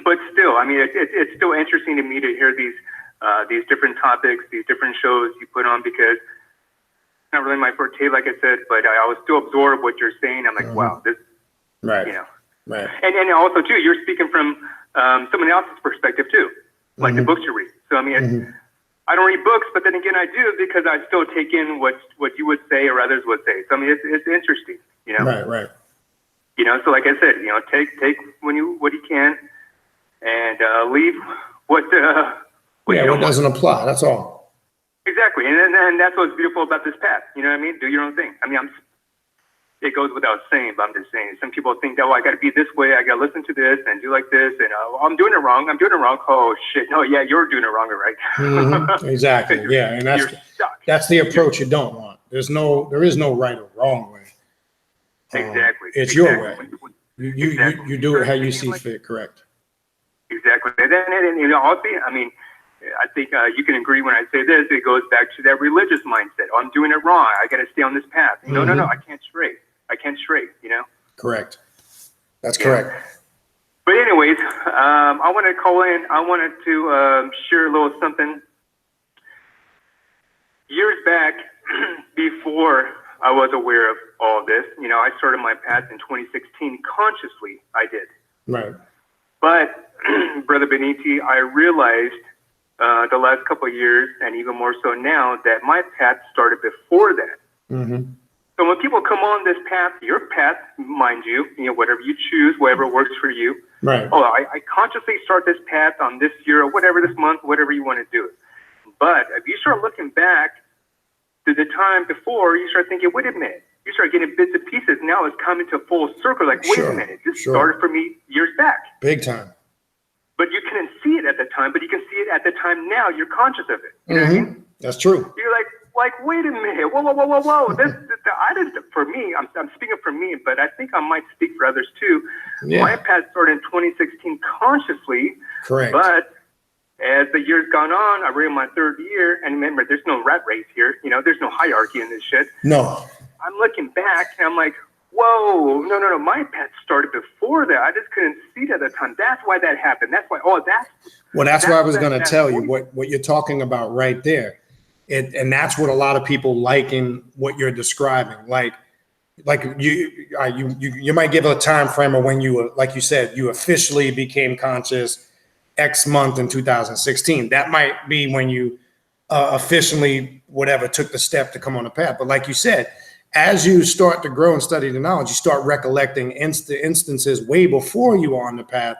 but still, I mean, it's still interesting to me to hear these different topics, these different shows you put on, because it's not really my forte, like I said, but I always still absorb what you're saying. I'm like, wow, this, Right. Right. And also too, you're speaking from someone else's perspective too, like the books you read. So I mean, I don't read books, but then again, I do, because I still take in what you would say or others would say. So I mean, it's interesting, Right. So like I said, take what you can, and leave what What doesn't apply. That's all. Exactly, and that's what's beautiful about this path. You know what I mean? Do your own thing. I mean, it goes without saying, but I'm just saying. Some people think that, I got to be this way. I got to listen to this and do like this, and I'm doing it wrong. Oh shit! No, yeah, you're doing it wrong, right? Exactly. Yeah, and that's the approach you don't want. There is no right or wrong way. Exactly. It's your way. You do it how you see fit. Correct. Exactly. And then also, I mean, I think you can agree when I say this. It goes back to that religious mindset. I'm doing it wrong. I got to stay on this path. No, I can't stray. Correct. That's correct. But anyways, I want to call in. I wanted to share a little something. Years back, before I was aware of all this, I started my path in 2016 consciously. I did. Right. But Brother Beniti, I realized the last couple of years, and even more so now, that my path started before that. So when people come on this path, your path, mind you, whatever you choose, whatever works for you. Right. I consciously start this path on this year or whatever, this month, whatever you want to do. But if you start looking back to the time before, you start thinking, wait a minute. You start getting bits and pieces. Now it's coming to full circle. Like, wait a minute. This started for me years back. Big time. But you couldn't see it at the time, but you can see it at the time now. You're conscious of it. You know what I mean? That's true. You're like, wait a minute. Whoa. This I didn't, for me, I'm speaking for me, but I think I might speak for others too. Yeah. My path started in 2016 consciously. Correct. But as the years gone on, I read my third year, and remember, there's no rat race here. There's no hierarchy in this shit. No. I'm looking back, and I'm like, whoa, no. My path started before that. I just couldn't see it at the time. That's why that happened. That's why. That's what I was going to tell you. What you're talking about right there, and that's what a lot of people liken what you're describing. Like you might give a time frame of when you, like you said, you officially became conscious X month in 2016. That might be when you officially took the step to come on the path. But like you said, as you start to grow and study the knowledge, you start recollecting instances way before you were on the path,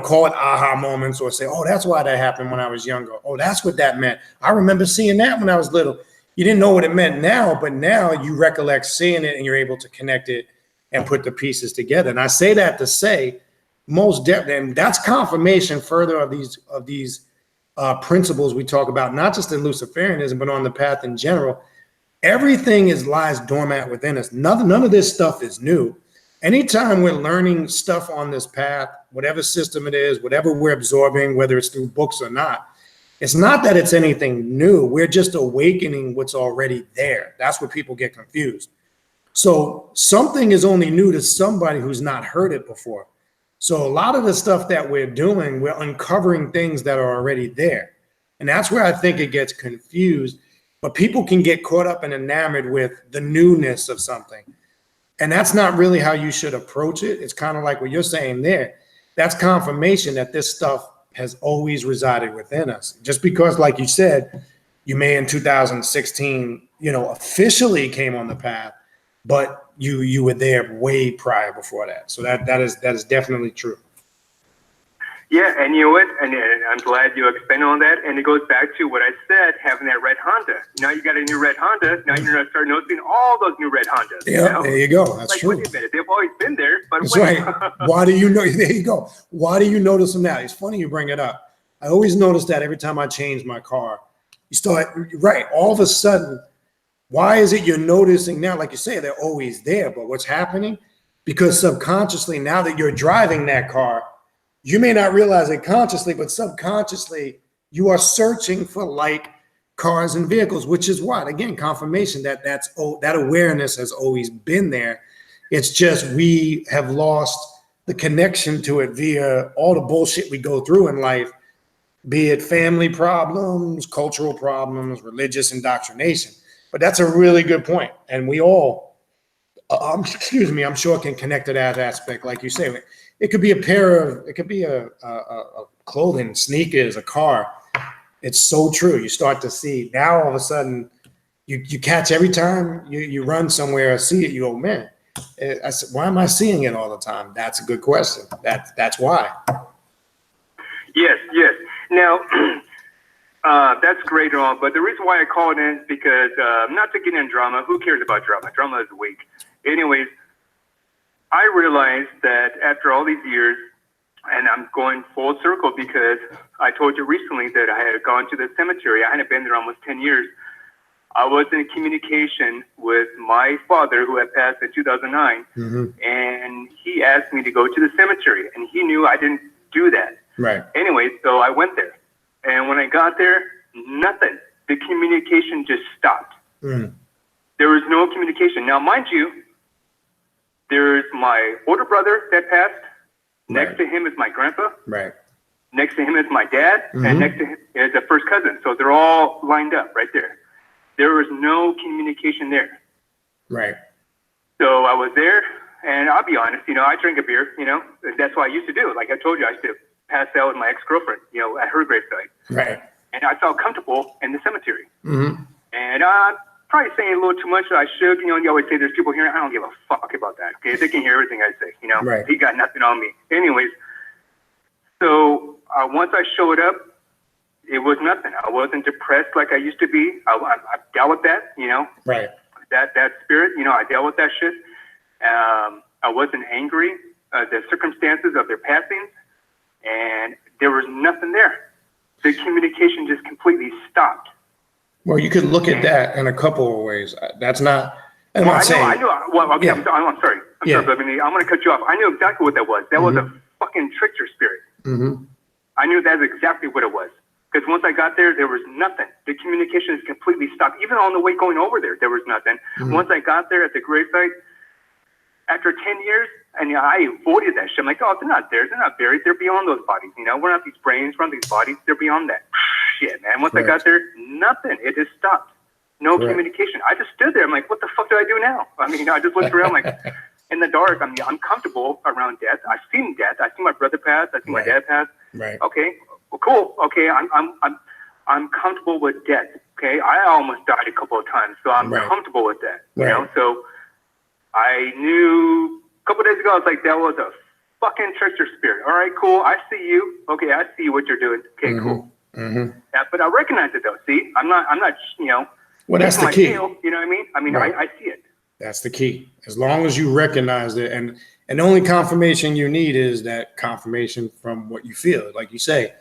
call it aha moments, or say, oh, that's why that happened when I was younger. Oh, that's what that meant. I remember seeing that when I was little. You didn't know what it meant now, but now you recollect seeing it and you're able to connect it and put the pieces together. And I say that to say most definitely, and that's confirmation further of these principles we talk about, not just in Luciferianism, but on the path in general. Everything lies dormant within us. None of this stuff is new. Anytime we're learning stuff on this path, whatever system it is, whatever we're absorbing, whether it's through books or not, it's not that it's anything new. We're just awakening what's already there. That's where people get confused. So something is only new to somebody who's not heard it before. So a lot of the stuff that we're doing, we're uncovering things that are already there. And that's where I think it gets confused. But people can get caught up and enamored with the newness of something. And that's not really how you should approach it. It's kind of like what you're saying there. That's confirmation that this stuff has always resided within us. Just because, like you said, you may in 2016, officially came on the path, but you were there way prior before that. So that is definitely true. Yeah, and you know what? And I'm glad you expanded on that. And it goes back to what I said, having that red Honda. Now you got a new red Honda. Now you're going to start noticing all those new red Hondas. Yeah, you know? There you go. That's like, true. Wait a minute. They've always been there. But that's right. Why do you know? There you go. Why do you notice them now? It's funny you bring it up. I always notice that every time I change my car. You start, right, all of a sudden, why is it you're noticing now? Like you say, they're always there. But what's happening? Because subconsciously, now that you're driving that car, you may not realize it consciously, but subconsciously, you are searching for like cars and vehicles, which is what, again, confirmation that that awareness has always been there. It's just we have lost the connection to it via all the bullshit we go through in life, be it family problems, cultural problems, religious indoctrination. But that's a really good point. And we all, excuse me, I'm sure can connect to that aspect. Like you say, it could be a pair of, it could be a clothing, sneakers, a car. It's so true. You start to see now all of a sudden you catch every time you run somewhere or see it, you go, man, I said, why am I seeing it all the time? That's a good question. That's why. Yes. Now, that's great and all, but the reason why I called in is because, not to get in drama, who cares about drama? Drama is weak. Anyways, I realized that after all these years, and I'm going full circle because I told you recently that I had gone to the cemetery. I hadn't been there almost 10 years. I was in communication with my father, who had passed in 2009, and he asked me to go to the cemetery, and he knew I didn't do that. Right. Anyway, so I went there, and when I got there, nothing. The communication just stopped. There was no communication. Now, mind you, there's my older brother that passed. Next to him is my grandpa. Right. Next to him is my dad. And next to him is a first cousin. So they're all lined up right there. There was no communication there. Right. So I was there, and I'll be honest, I drink a beer, that's what I used to do. Like I told you, I used to pass out with my ex-girlfriend, at her gravesite. Right. And I felt comfortable in the cemetery. And I'm probably saying a little too much. I should, you always say there's people here. I don't give a fuck about that. Okay, they can hear everything I say. Right. He got nothing on me. Anyways, so once I showed up, it was nothing. I wasn't depressed like I used to be. I dealt with that. Right. That spirit. I dealt with that shit. I wasn't angry. The circumstances of their passing, and there was nothing there. The communication just completely stopped. Well, you could look at that in a couple of ways. That's not. I'm not saying. I know. Well, okay, yeah. I'm sorry. I'm sorry, but I'm going to cut you off. I knew exactly what that was. That was a fucking trickster spirit. I knew that's exactly what it was. Because once I got there, there was nothing. The communication is completely stopped. Even on the way going over there, there was nothing. Once I got there at the gravesite, after 10 years, and I avoided that shit. I'm like, oh, they're not there. They're not buried. They're beyond those bodies. We're not these brains. We're not these bodies. They're beyond that. Shit, man. Once I got there, nothing. It just stopped. No communication. I just stood there. I'm like, what the fuck do I do now? I just looked around like, in the dark. I'm comfortable around death. I've seen death. I've seen my brother pass. I've seen my dad pass. Right. Okay. Well, cool. Okay. I'm comfortable with death. Okay. I almost died a couple of times, so I'm comfortable with that. So I knew a couple of days ago, I was like, that was a fucking trickster spirit. All right, cool. I see you. Okay, I see what you're doing. Okay, cool. Yeah, but I recognize it though. See, I'm not. Well, that's the key. Tail, you know what I mean? I see it. That's the key. As long as you recognize it, and the only confirmation you need is that confirmation from what you feel. Like you say,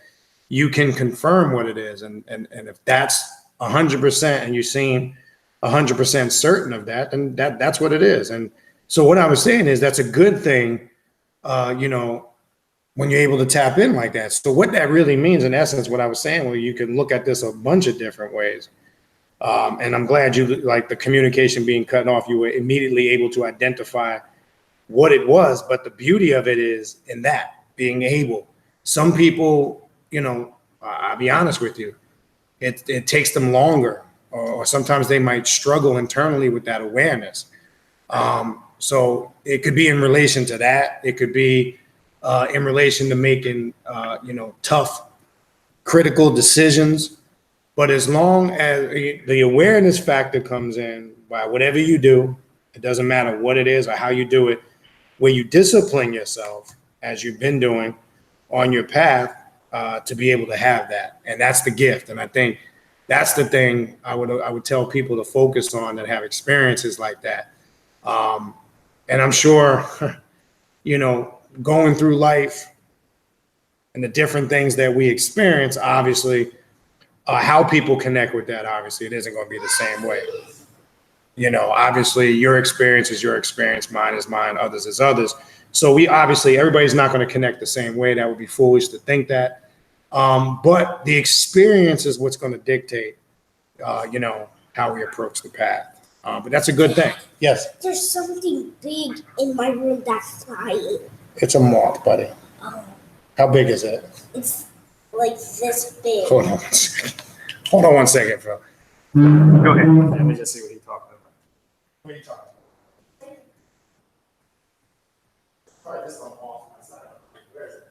you can confirm what it is, and if that's 100%, and you seem 100% certain of that, then that's what it is. And so what I was saying is that's a good thing, when you're able to tap in like that. So what that really means, in essence, what I was saying, well, you can look at this a bunch of different ways. And I'm glad you, like the communication being cut off, you were immediately able to identify what it was. But the beauty of it is in that being able, some people, I'll be honest with you, it takes them longer, or sometimes they might struggle internally with that awareness. So it could be in relation to that. It could be in relation to making, tough, critical decisions. But as long as the awareness factor comes in by whatever you do, it doesn't matter what it is or how you do it, where you discipline yourself as you've been doing, on your path to be able to have that. And that's the gift. And I think that's the thing I would tell people to focus on that have experiences like that. And I'm sure, you know, going through life and the different things that we experience, obviously, how people connect with that, obviously, it isn't going to be the same way. You know, obviously, your experience is your experience, mine is mine, others is others. So everybody's not going to connect the same way. That would be foolish to think that. But the experience is what's going to dictate, you know, how we approach the path. But that's a good thing. Yes. There's something big in my room that's flying. It's a moth, buddy. Oh, How big is it? it's like this big. Hold on 1 second. Hold on 1 second, Phil. Go ahead. Let me just see what he's talking about. What are you talking about? All right, this one off my side. Where is it?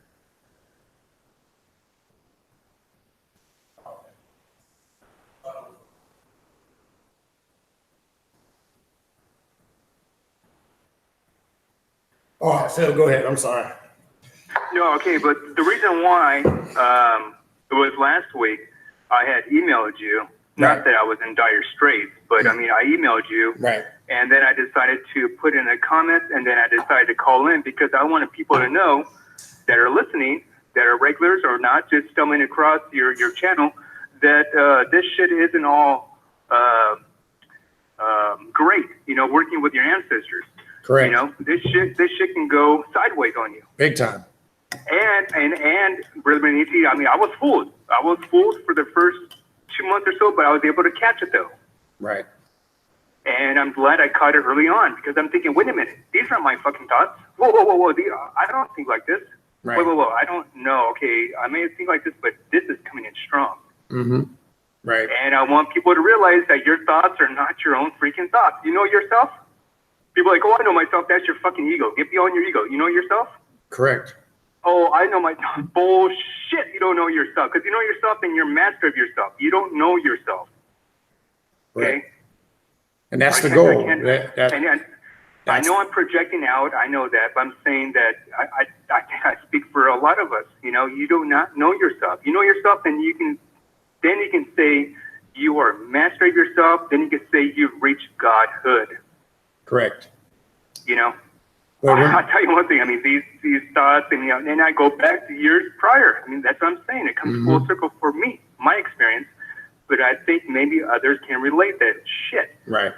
Okay. All right, Phil, go ahead. I'm sorry. No, okay, but the reason why it was last week, I had emailed you. Not Right. that I was in dire straits, but I mean, I emailed you. Right. And then I decided to put in a comment, and then I decided to call in because I wanted people to know that are listening, that are regulars or not, just stumbling across your channel, that this shit isn't all great, you know, working with your ancestors. Correct. You know, this shit can go sideways on you. Big time. And Brother Beniti, I mean, I was fooled. I was fooled for the first 2 months or so, but I was able to catch it though. Right. And I'm glad I caught it early on because I'm thinking, wait a minute, these aren't my fucking thoughts. Whoa. I don't think like this. Right. Whoa. I don't know. Okay, I may think like this, but this is coming in strong. Mm-hmm. Right. And I want people to realize that your thoughts are not your own freaking thoughts. You know yourself? People are like, oh, I know myself. That's your fucking ego. Get beyond your ego. You know yourself? Correct. Oh, I know my bullshit. You don't know yourself. Because you know yourself, then you're master of yourself. You don't know yourself. Okay? Right. And that's the I goal. can't- That- I know I'm projecting out. I know that, but I'm saying that I speak for a lot of us. You know, you do not know yourself. You know yourself, then you can say you are master of yourself. Then you can say you've reached godhood. Correct. You know. Well, I'll tell you one thing. I mean, these thoughts, and you know, and I go back to years prior. I mean, that's what I'm saying. It comes full circle for me, my experience. But I think maybe others can relate that shit. right.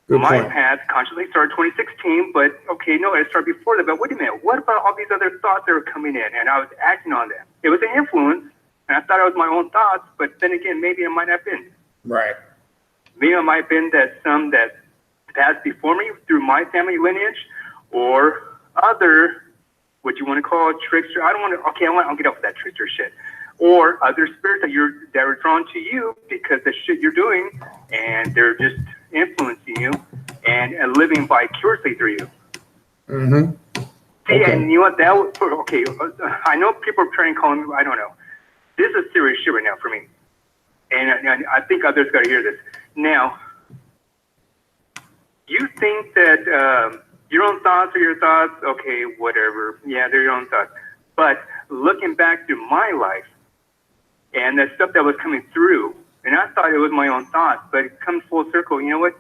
Good My point. path consciously started 2016, but okay, no, it started before that. But wait a minute, what about all these other thoughts that were coming in, and I was acting on them? It was an influence, and I thought it was my own thoughts, but then again, maybe it might have been. Right. Maybe it might have been that some that passed before me through my family lineage, or other, what you want to call trickster. I don't want to. Okay, I'll get off of that trickster shit. Or other spirits that are drawn to you because the shit you're doing, and they're just influencing you and living vicariously through you. Mm-hmm. See, Okay. and you know what? Okay, I know people are trying to call me. I don't know. This is serious shit right now for me, and I think others got to hear this. Now, you think that your own thoughts are your thoughts? Okay, whatever. Yeah, they're your own thoughts. But looking back through my life and the stuff that was coming through, and I thought it was my own thoughts, but it comes full circle. You know what?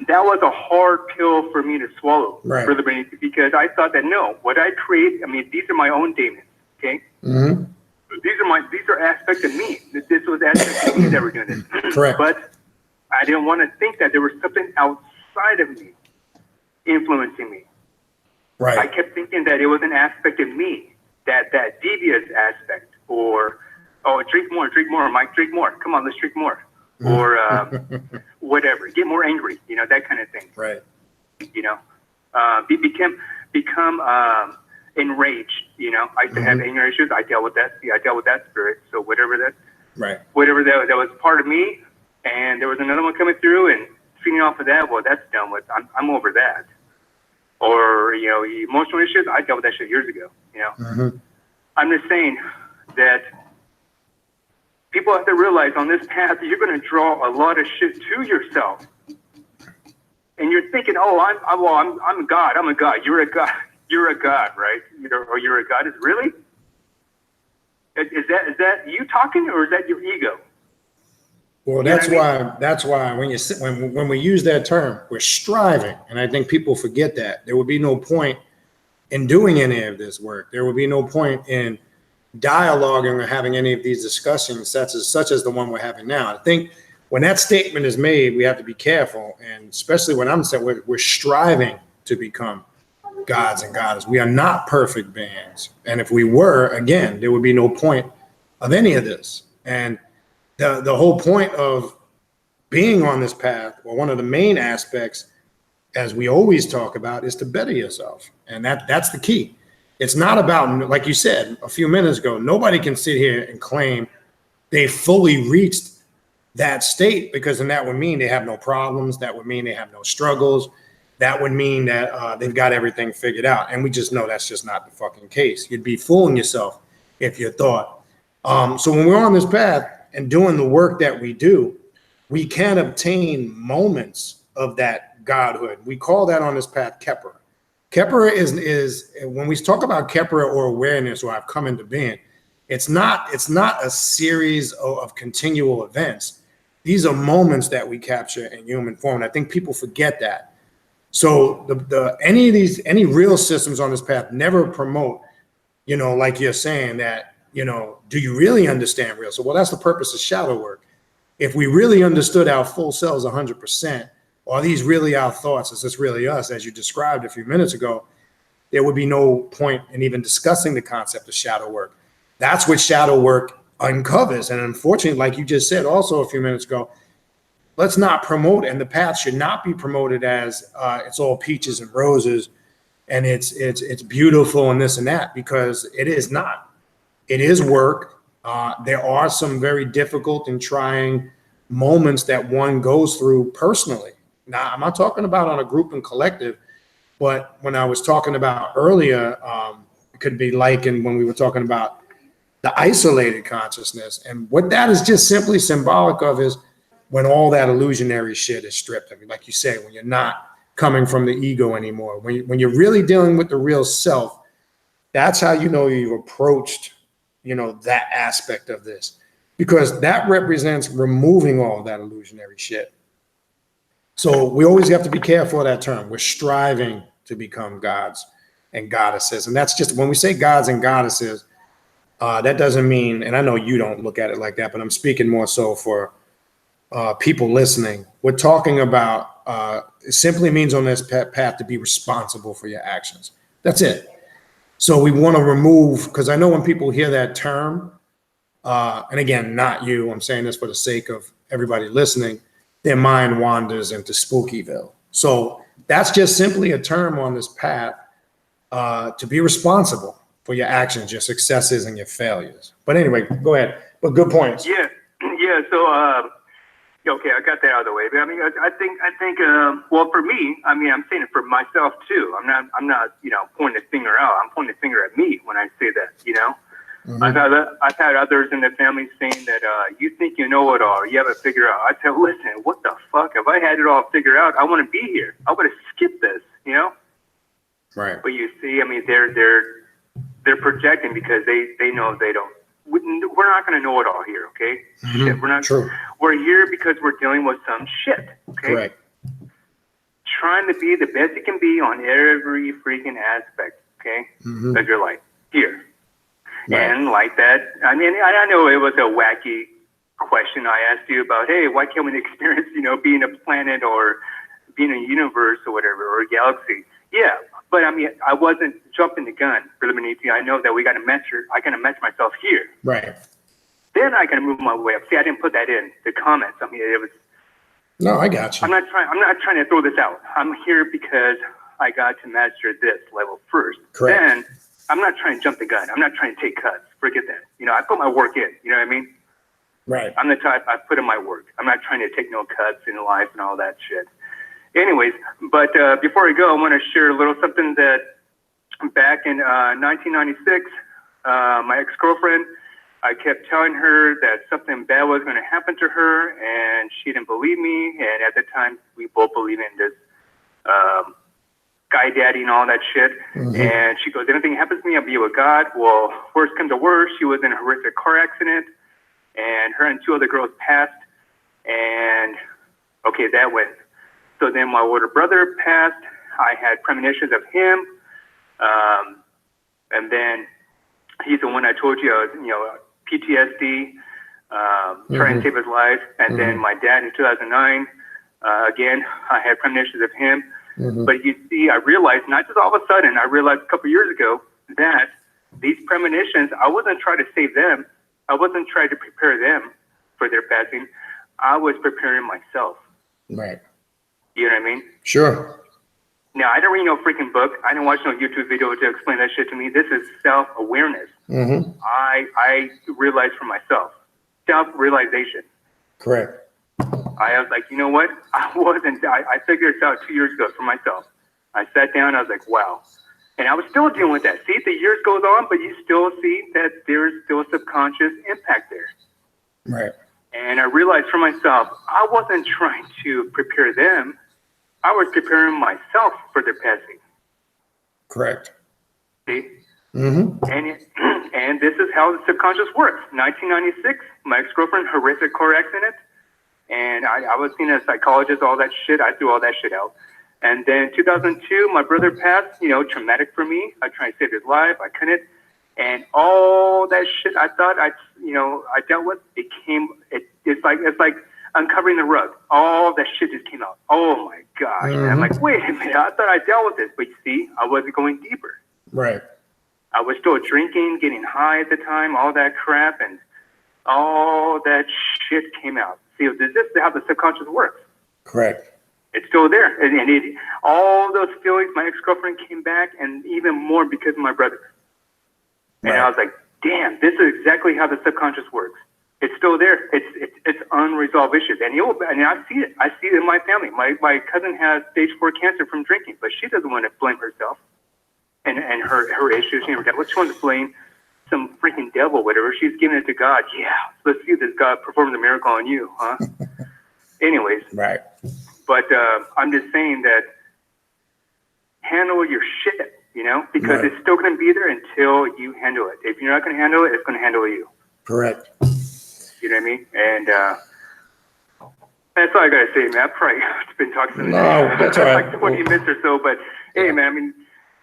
That was a hard pill for me to swallow, Right. for the brain, because I thought that no, what I create, I mean, these are my own demons. Okay, Mm-hmm. these are aspects of me. This was aspects of me that were doing this. Correct. But I didn't want to think that there was something outside of me influencing me. I Right. kept thinking that it was an aspect of me, that devious aspect, or oh, drink more, Mike, drink more. Come on, let's drink more, or whatever. Get more angry, you know, that kind of thing. Right. You know, become enraged. You know, I used to have anger issues. I dealt with that. See, I dealt with that spirit. So whatever that was part of me, and there was another one coming through and feeding off of that. Well, that's done with. I'm over that. Or, you know, emotional issues, I dealt with that shit years ago, you know. Mm-hmm. I'm just saying that people have to realize on this path, you're going to draw a lot of shit to yourself. And you're thinking, oh, I'm a God. I'm a God. You're a God. You're a God, right? Or you're a God. Is really? that you talking, or is that your ego? Well, that's why when you sit, when we use that term, we're striving, and I think people forget that there would be no point in doing any of this work. There would be no point in dialoguing or having any of these discussions, such as the one we're having now. I think when that statement is made, we have to be careful, and especially when I'm saying we're striving to become gods and goddesses. We are not perfect beings, and if we were, again, there would be no point of any of this. And the whole point of being on this path, or one of the main aspects, as we always talk about, is to better yourself. And that's the key. It's not about, like you said a few minutes ago, nobody can sit here and claim they fully reached that state, because then that would mean they have no problems. That would mean they have no struggles. That would mean that they've got everything figured out. And we just know that's just not the fucking case. You'd be fooling yourself if you thought. So when we're on this path and doing the work that we do, we can obtain moments of that godhood. We call that on this path Kepra. Kepra is when we talk about Kepra or awareness, or I've come into being, it's not a series of continual events. These are moments that we capture in human form. And I think people forget that. So any real systems on this path never promote, like you're saying, that, do you really understand real? So, well, that's the purpose of shadow work. If we really understood our full selves 100%, are these really our thoughts? Is this really us, as you described a few minutes ago? There would be no point in even discussing the concept of shadow work. That's what shadow work uncovers. And unfortunately, like you just said also a few minutes ago, let's not promote, and the path should not be promoted as it's all peaches and roses and it's beautiful and this and that, because it is not. It is work. There are some very difficult and trying moments that one goes through personally. Now, I'm not talking about on a group and collective, but when I was talking about earlier, it could be likened when we were talking about the isolated consciousness. And what that is just simply symbolic of is when all that illusionary shit is stripped. I mean, like you say, when you're not coming from the ego anymore, when you're really dealing with the real self, that's how you know you've approached, that aspect of this, because that represents removing all that illusionary shit. So we always have to be careful of that term. We're striving to become gods and goddesses. And that's just, when we say gods and goddesses, that doesn't mean, and I know you don't look at it like that, but I'm speaking more so for people listening. We're talking about, it simply means on this path to be responsible for your actions. That's it. So we want to remove, because I know when people hear that term, and again, not you, I'm saying this for the sake of everybody listening, their mind wanders into Spookyville. So that's just simply a term on this path to be responsible for your actions, your successes, and your failures. But anyway, go ahead. But good points. Yeah. So, okay, I got that out of the way. But I mean, I think, well, for me, I mean, I'm saying it for myself too. I'm not, pointing the finger out. I'm pointing the finger at me when I say that, Mm-hmm. I've had others in the family saying that you think you know it all, you have it figured out. I said, listen, what the fuck? If I had it all figured out, I want to be here. I would have skipped this, Right. But you see, I mean, they're projecting because they know they don't. We're not going to know it all here, okay? Mm-hmm. Shit, we're not. True. We're here because we're dealing with some shit, okay? Correct. Trying to be the best you can be on every freaking aspect, okay, of your life here. Right. And like that, I mean, I know it was a wacky question I asked you about, hey, why can't we experience, being a planet or being a universe or whatever, or a galaxy? Yeah, but I mean, I wasn't jumping the gun for Luminati. I know that I got to match myself here. Right. Then I got to move my way up. See, I didn't put that in the comments. I mean, it was. No, I got you. I'm not trying to throw this out. I'm here because I got to master this level first. Correct. Then I'm not trying to jump the gun. I'm not trying to take cuts. Forget that. I put my work in. You know what I mean? Right. I'm the type, I put in my work. I'm not trying to take no cuts in life and all that shit. Anyways, but before I go, I want to share a little something that back in 1996, my ex-girlfriend, I kept telling her that something bad was going to happen to her, and she didn't believe me. And at the time, we both believed in this guy daddy and all that shit. And she goes, anything happens to me, I'll be with God. Well, worst comes to worst, she was in a horrific car accident, and her and 2 other girls passed. And okay, that went. So then my older brother passed. I had premonitions of him. And then he's the one I told you, I was, PTSD, trying to save his life. And then my dad in 2009, again, I had premonitions of him. But you see, I realized, not just all of a sudden, I realized a couple years ago that these premonitions, I wasn't trying to save them. I wasn't trying to prepare them for their passing. I was preparing myself. Right. You know what I mean? Sure. Now, I don't read no freaking book. I didn't watch no YouTube video to explain that shit to me. This is self-awareness. I realized for myself. Self-realization. Correct. I was like, you know what? I figured this out 2 years ago for myself. I sat down, I was like, wow. And I was still dealing with that. See, the years goes on, but you still see that there's still subconscious impact there. Right. And I realized for myself, I wasn't trying to prepare them. I was preparing myself for their passing. Correct. See? And this is how the subconscious works. 1996, my ex-girlfriend, horrific car accident. And I was seeing a psychologist, all that shit. I threw all that shit out. And then 2002, my brother passed, traumatic for me. I tried to save his life. I couldn't. And all that shit I thought I dealt with, it's like uncovering the rug. All that shit just came out. Oh my gosh. And I'm like, wait a minute, I thought I dealt with this. But you see, I wasn't going deeper. Right. I was still drinking, getting high at the time, all that crap, and all that shit came out. See, this is how the subconscious works. Correct. It's still there. And all those feelings, my ex-girlfriend came back, and even more because of my brother. And I was like, damn, this is exactly how the subconscious works. It's still there. It's unresolved issues. And I see it. I see it in my family. My cousin has stage 4 cancer from drinking, but she doesn't want to blame herself and her issues. She wants to blame some freaking devil, whatever. She's giving it to God. Yeah, let's see this God performs a miracle on you, huh? Anyways. Right. But I'm just saying that handle your shit, because it's still going to be there until you handle it. If you're not going to handle it, it's going to handle you. Correct. You know what I mean? And that's all I got to say, man. I've probably been talking that's all right. like 20 minutes or so. But, hey, man, I mean,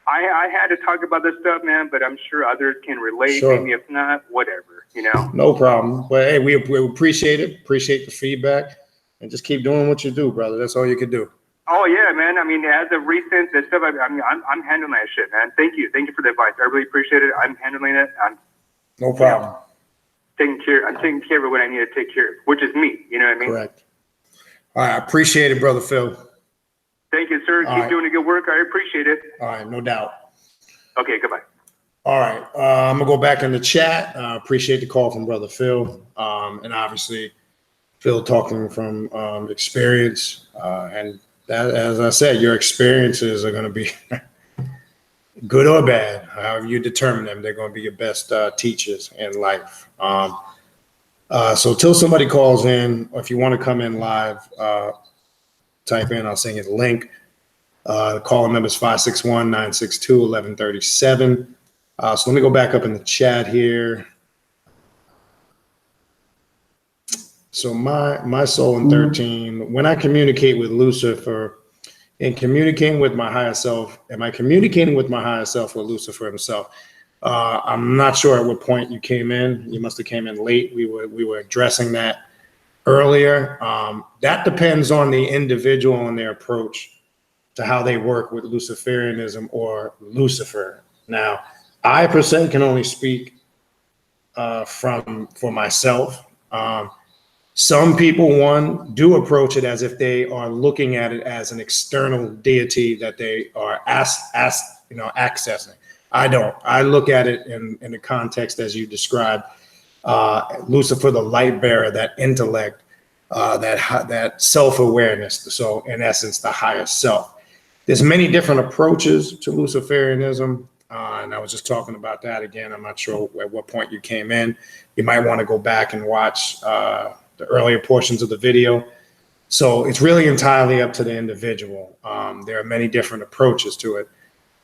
I had to talk about this stuff, man, but I'm sure others can relate. Sure. Maybe if not, whatever, No problem. But, hey, we appreciate it. Appreciate the feedback. And just keep doing what you do, brother. That's all you can do. Oh, yeah, man. I mean, as of recent, the stuff, I'm handling that shit, man. Thank you. Thank you for the advice. I really appreciate it. I'm handling it. No problem. I'm taking care of what I need to take care of, which is me. You know what I mean? Correct. All right. I appreciate it, Brother Phil. Thank you, sir. Keep doing the good work. I appreciate it. All right. No doubt. Okay. Goodbye. All right. I'm going to go back in the chat. Appreciate the call from Brother Phil. And obviously, Phil talking from experience. And that, as I said, your experiences are going to be good or bad. However you determine them, they're going to be your best teachers in life. So till somebody calls in, or if you want to come in live, type in, I'll send you the link. The call number is 561-962-1137. So let me go back up in the chat here. So my soul in 13, when I communicate with Lucifer and communicating with my higher self, am I communicating with my higher self or Lucifer himself? I'm not sure at what point you came in. You must have came in late. We were addressing that earlier. That depends on the individual and their approach to how they work with Luciferianism or Lucifer. Now, I per se can only speak for myself. Some people, do approach it as if they are looking at it as an external deity that they are accessing. I don't. I look at it in the context as you described, Lucifer, the light bearer, that intellect, that self-awareness. So in essence, the higher self. There's many different approaches to Luciferianism. And I was just talking about that again. I'm not sure at what point you came in. You might want to go back and watch the earlier portions of the video. So it's really entirely up to the individual. There are many different approaches to it.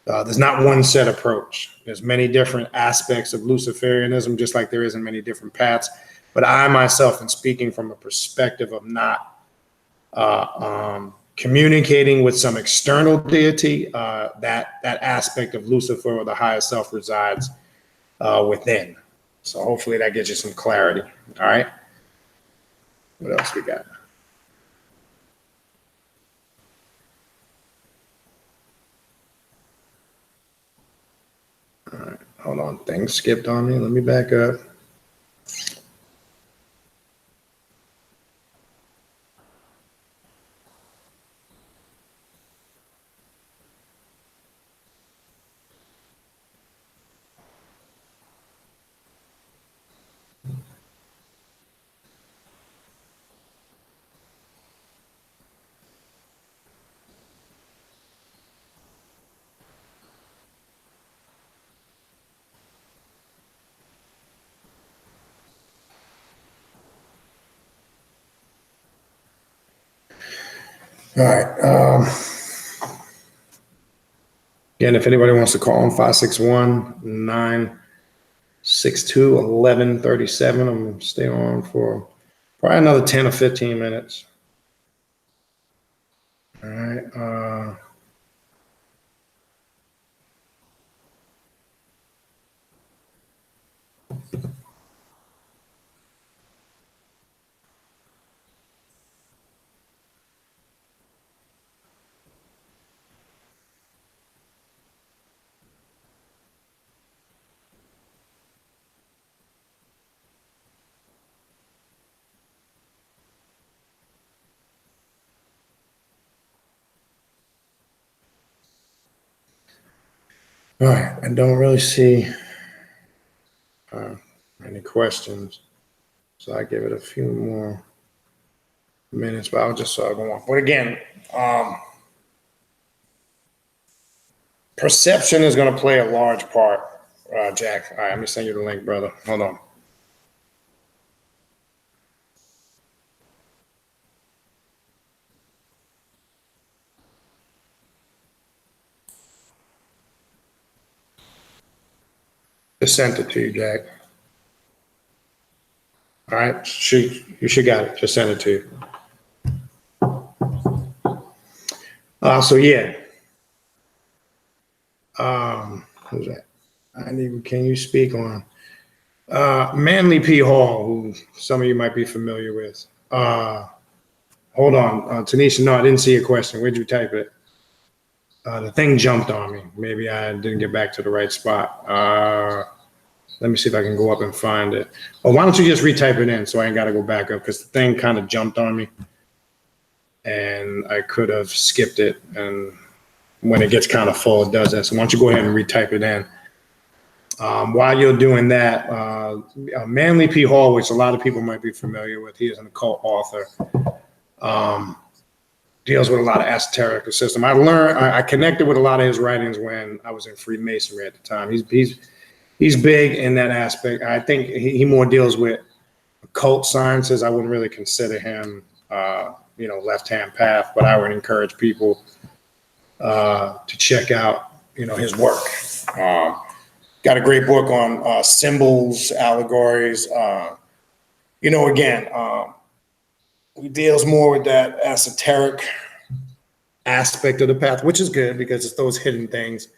There's not one set approach. There's many different aspects of Luciferianism, just like there is in many different paths. But I myself am speaking from a perspective of not communicating with some external deity. That aspect of Lucifer or the higher self resides within. So hopefully that gives you some clarity. All right. What else we got? All right, hold on. Things skipped on me. Let me back up. All right. Again, if anybody wants to call on 561-962-1137, I'm going to stay on for probably another 10 or 15 minutes. All right. All right, I don't really see any questions, so I give it a few more minutes, but I'll just go on. But again, perception is going to play a large part, Jack. All right, let me send you the link, brother. Hold on. Just sent it to you, Jack. All right, you should got it. Just send it to you. So yeah. Who's that? Can you speak on Manly P. Hall, who some of you might be familiar with? Hold on, Tanisha. No, I didn't see a question. Where'd you type it? The thing jumped on me. Maybe I didn't get back to the right spot. Let me see if I can go up and find it. Oh, why don't you just retype it in so I ain't got to go back up, because the thing kind of jumped on me and I could have skipped it. And when it gets kind of full, it does that. So why don't you go ahead and retype it in. While you're doing that, Manly P. Hall, which a lot of people might be familiar with, he is an occult author. Deals with a lot of esoteric system. I connected with a lot of his writings when I was in Freemasonry at the time. He's big in that aspect. I think he more deals with occult sciences. I wouldn't really consider him, left-hand path, but I would encourage people to check out, his work. Got a great book on symbols, allegories. He deals more with that esoteric aspect of the path, which is good because it's those hidden things.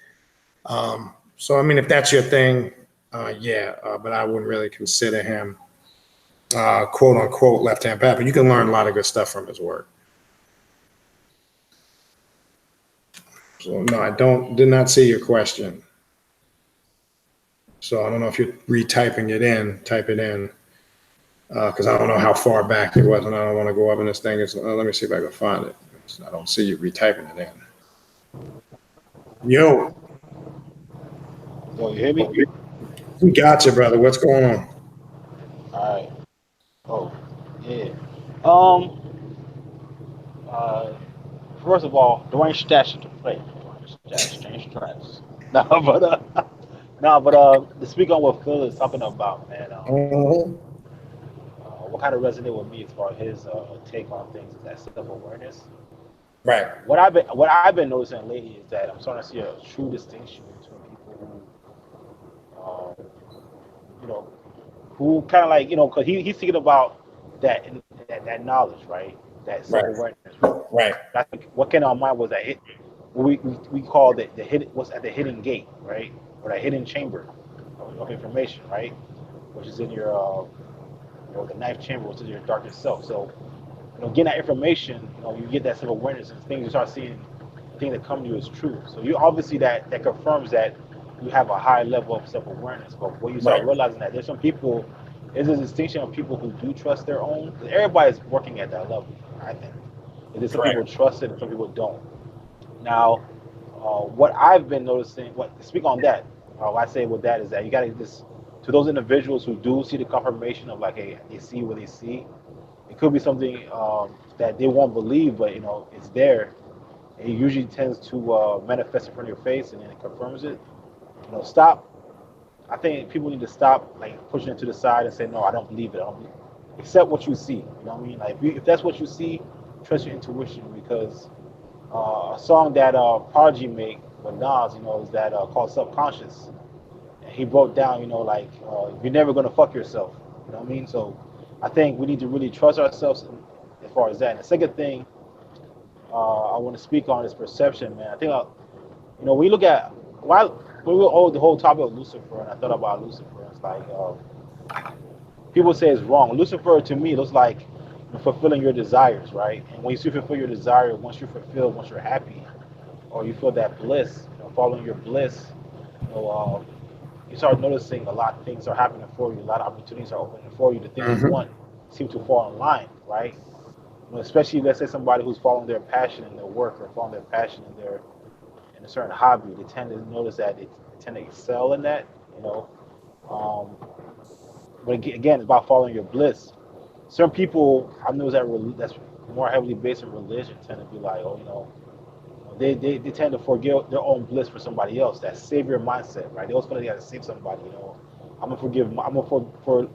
So, I mean, if that's your thing, but I wouldn't really consider him, quote unquote, left-hand path. But you can learn a lot of good stuff from his work. So, no, I did not see your question. So I don't know if you're retyping it in, type it in. Because I don't know how far back it was, and I don't want to go up in this thing. Let me see if I can find it. I don't see you retyping it in. Yo, you hear me? we got you, brother. What's going on? All right. Oh, yeah. First of all, Dwayne Stash to play. Dwayne Stash, strange tracks. To speak on what Phil is talking about, man. kind of resonate with me as far as his take on things is that self-awareness. Right. What I've been noticing lately is that I'm starting to see a true distinction between people who, who kind of like, because he's thinking about that knowledge, right? That self-awareness. Right. I think what came to my mind was that we call the hidden, what's at the hidden gate, right? Or that hidden chamber of information, right? Which is in your the ninth chamber, which is your darkest self. So, getting that information, you get that self-awareness and things you start seeing, things that come to you is true. So you obviously that confirms that you have a high level of self-awareness. But when you start realizing that there's some people, there's a distinction of people who do trust their own. Because everybody's working at that level, I think. And there's some people trust it and some people don't. Now, what I've been noticing, speak on that, what I say with that is that you got to just, to those individuals who do see the confirmation of like, hey, they see what they see, it could be something that they won't believe, but it's there. It usually tends to manifest in front of your face, and then it confirms it. Stop. I think people need to stop like pushing it to the side and say, no, I don't believe it. I don't believe it. Accept what you see. You know what I mean? Like if that's what you see, trust your intuition, because a song that Prodigy made with Nas, is that called Subconscious. And he broke down, you're never gonna fuck yourself. You know what I mean? So I think we need to really trust ourselves as far as that. And the second thing I want to speak on is perception, man. I think we look at when we were the whole topic of Lucifer, and I thought about Lucifer. It's like people say it's wrong. Lucifer to me looks like fulfilling your desires, right? And when you fulfill your desire, once you're fulfilled, once you're happy, or you feel that bliss, following your bliss, you start noticing a lot of things are happening for you. A lot of opportunities are opening for you. The things you want seem to fall in line, right? Especially let's say somebody who's following their passion in their work or following their passion in a certain hobby. They tend to notice that they tend to excel in that, But again, it's about following your bliss. Certain people, I know that's more heavily based in religion, tend to be like, they tend to forget their own bliss for somebody else. That savior mindset, right? They always feel like they got to save somebody. I'm gonna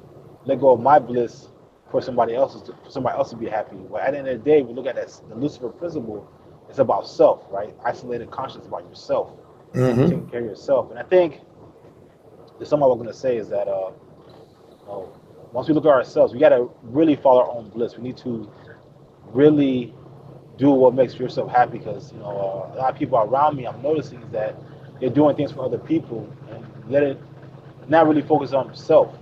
let go of my bliss for somebody else to be happy. But at the end of the day, we look at that the Lucifer principle. It's about self, right? Isolated consciousness about yourself, taking care of yourself. And I think there's something I'm gonna say is that once we look at ourselves, we gotta really follow our own bliss. We need to really do what makes yourself happy, because a lot of people around me, I'm noticing is that they're doing things for other people and not really focus on self,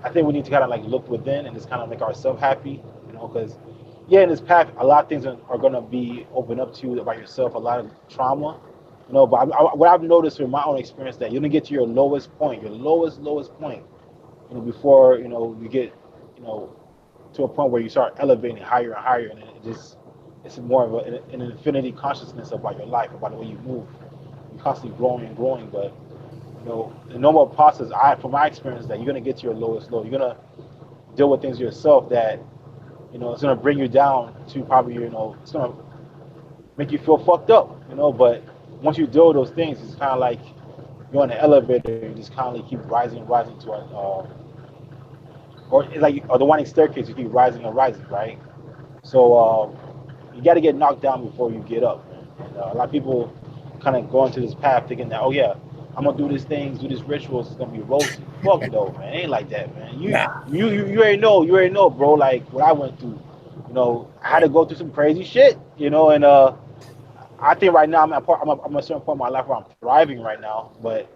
I think we need to kind of like look within and just kind of make ourselves happy, because in this path, a lot of things are going to be open up to you about yourself, a lot of trauma, but what I've noticed from my own experience, that you're going to get to your lowest point, lowest point, before, you get, to a point where you start elevating higher and higher, and it's more of an infinity consciousness about your life, about the way you move. You're constantly growing and growing, but the normal process, from my experience, that you're gonna get to your lowest low. You're gonna deal with things yourself that, it's gonna bring you down to probably, it's gonna make you feel fucked up, But once you deal with those things, it's kind of like you're on an elevator. You just kind of keep rising to or the winding staircase. You keep rising and rising, right? So you got to get knocked down before you get up. And a lot of people kind of go into this path thinking that, I'm gonna do these things, do these rituals, it's gonna be rosy. Fuck no, man. It ain't like that, man. You already know, bro. Like what I went through. I had to go through some crazy shit. And I think right now I'm at a certain point in my life where I'm thriving right now. But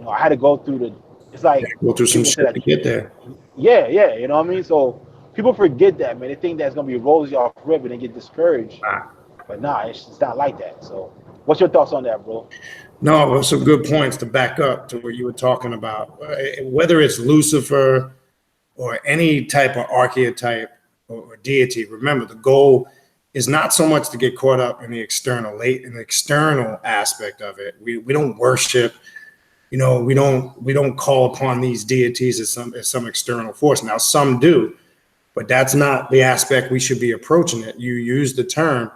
I had to go through it's like Go through some shit to get there. Yeah, you know what I mean? So people forget that, man. They think that's gonna be rosy off rip and they get discouraged. But nah, it's not like that. So what's your thoughts on that, bro? No, some good points to back up to what you were talking about. Whether it's Lucifer or any type of archetype or deity, remember the goal is not so much to get caught up in the external aspect of it. We don't worship, we don't call upon these deities as some external force. Now some do, but that's not the aspect we should be approaching it. You use the term.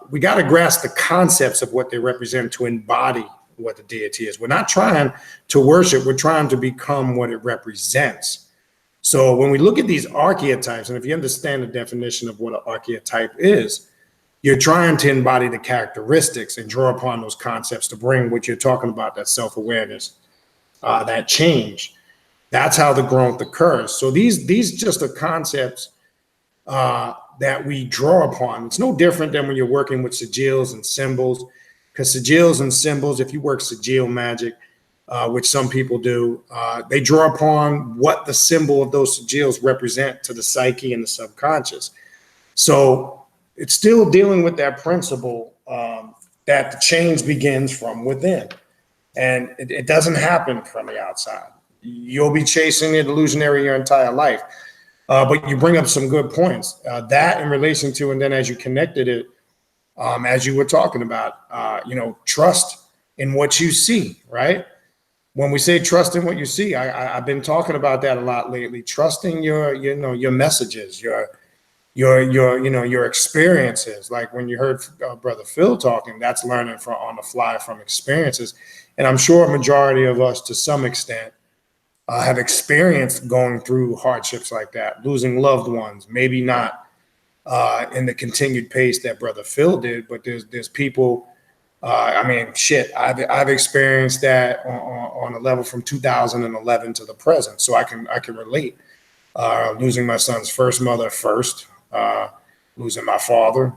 We got to grasp the concepts of what they represent to embody what the deity is. We're not trying to worship. We're trying to become what it represents. So when we look at these archetypes, and if you understand the definition of what an archetype is, you're trying to embody the characteristics and draw upon those concepts to bring what you're talking about, that self-awareness, that change. That's how the growth occurs. So these just are concepts that we draw upon. It's no different than when you're working with sigils and symbols, because sigils and symbols, if you work sigil magic, which some people do, they draw upon what the symbol of those sigils represent to the psyche and the subconscious. So it's still dealing with that principle that the change begins from within. And it doesn't happen from the outside. You'll be chasing it illusionary your entire life. But you bring up some good points. That in relation to, and then as you connected it, as you were talking about, trust in what you see, right? When we say trust in what you see, I've been talking about that a lot lately. Trusting your messages, your experiences. Like when you heard Brother Phil talking, that's learning from on the fly from experiences. And I'm sure a majority of us, to some extent, have experienced going through hardships like that, losing loved ones, maybe not in the continued pace that Brother Phil did, but there's people. I've experienced that on a level from 2011 to the present, so I can relate. Losing my son's first mother first, losing my father,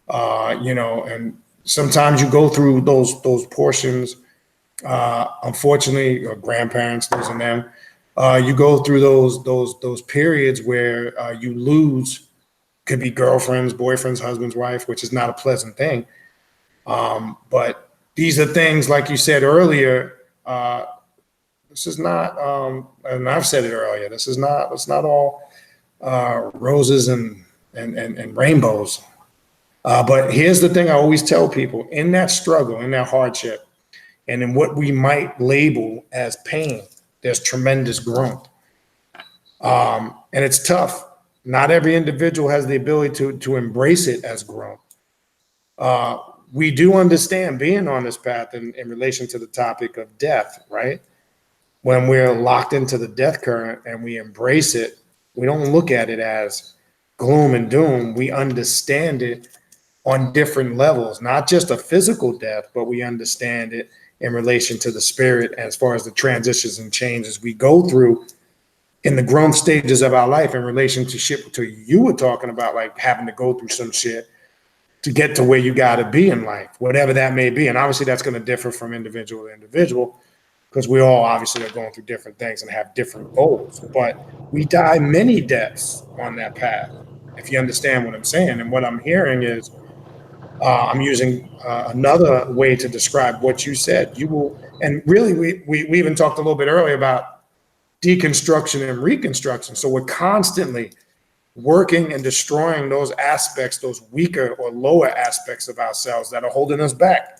and sometimes you go through those portions. Unfortunately, or grandparents, losing them, you go through those periods where you lose, could be girlfriends, boyfriends, husbands, wife, which is not a pleasant thing. But these are things, like you said earlier, this is not, and I've said it earlier, it's not all roses and rainbows. But here's the thing I always tell people: in that struggle, in that hardship, and in what we might label as pain, there's tremendous growth. And it's tough. Not every individual has the ability to embrace it as growth. We do understand being on this path in relation to the topic of death, right? When we're locked into the death current and we embrace it, we don't look at it as gloom and doom. We understand it on different levels, not just a physical death, but we understand it in relation to the spirit as far as the transitions and changes we go through in the growth stages of our life in relationship to you were talking about, like having to go through some shit to get to where you got to be in life, whatever that may be. And obviously that's going to differ from individual to individual, because we all obviously are going through different things and have different goals. But we die many deaths on that path, if you understand what I'm saying. And what I'm hearing is, I'm using another way to describe what you said. You will, and really we even talked a little bit earlier about deconstruction and reconstruction. So we're constantly working and destroying those aspects, those weaker or lower aspects of ourselves that are holding us back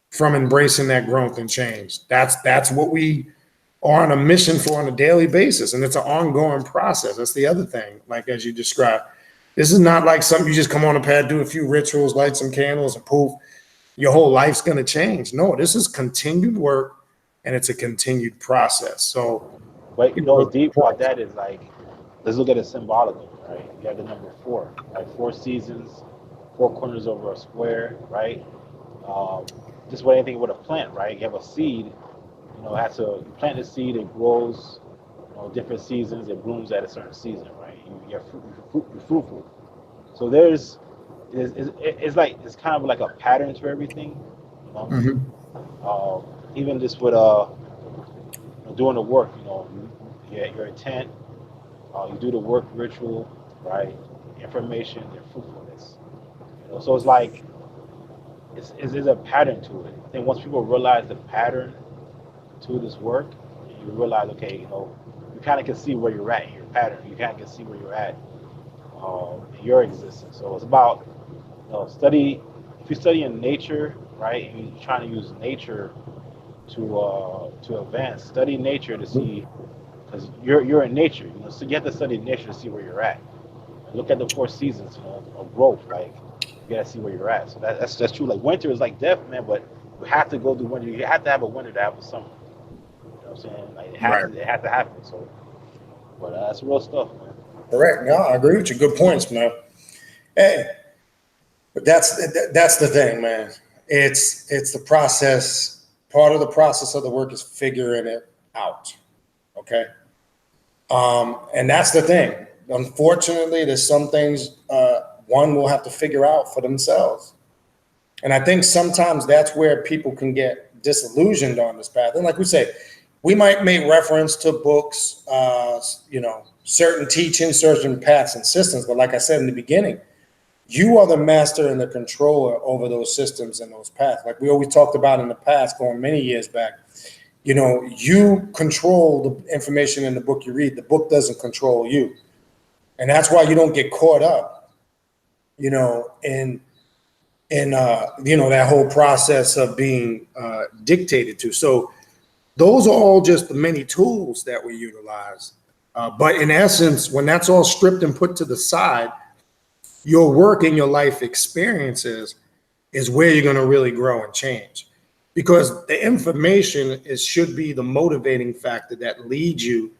from embracing that growth and change. That's what we are on a mission for on a daily basis. And it's an ongoing process. That's the other thing, like as you described. This is not like something you just come on a pad, do a few rituals, light some candles, and poof, your whole life's going to change. No, this is continued work, and it's a continued process. So, but what's deep about that is, like, let's look at it symbolically, right? You have the number 4, right? 4 seasons, 4 corners over a square, right? Just what anything with a plant, right? You have a seed, you plant a seed, it grows, different seasons, it blooms at a certain season, right? You're fruitful. So it's kind of like a pattern to everything. Even just with doing the work, your intent, you do the work ritual, right? Information and fruitfulness. So it's like it's a pattern to it. I think once people realize the pattern to this work, you realize, okay, you kind of can see where you're at in your pattern. You kind of can see where you're at in your existence. So it's about, study. If you study in nature, right, and you're trying to use nature to advance, study nature to see, because you're in nature. So you have to study nature to see where you're at. Look at the 4 seasons, of growth. Like, you gotta see where you're at. So that's true. Like winter is like death, man, but You have to go through winter. You have to have a winter to have a summer. You know what I'm saying? Like Right. it has to happen. So, but that's real stuff, man. Correct. No, I agree with you. Good points, man. Hey, but that's the thing, man. It's the process. Part of the process of the work is figuring it out. Okay. And that's the thing. Unfortunately, there's some things one will have to figure out for themselves. And I think sometimes that's where people can get disillusioned on this path. And like we say, we might make reference to books, certain teachings, certain paths and systems. But like I said in the beginning, you are the master and the controller over those systems and those paths. Like we always talked about in the past, going many years back, you control the information in the book you read. The book doesn't control you. And that's why you don't get caught up, in that whole process of being dictated to. So those are all just the many tools that we utilize. But in essence, when that's all stripped and put to the side, your work and your life experiences is where you're going to really grow and change. Because the information should be the motivating factor that leads you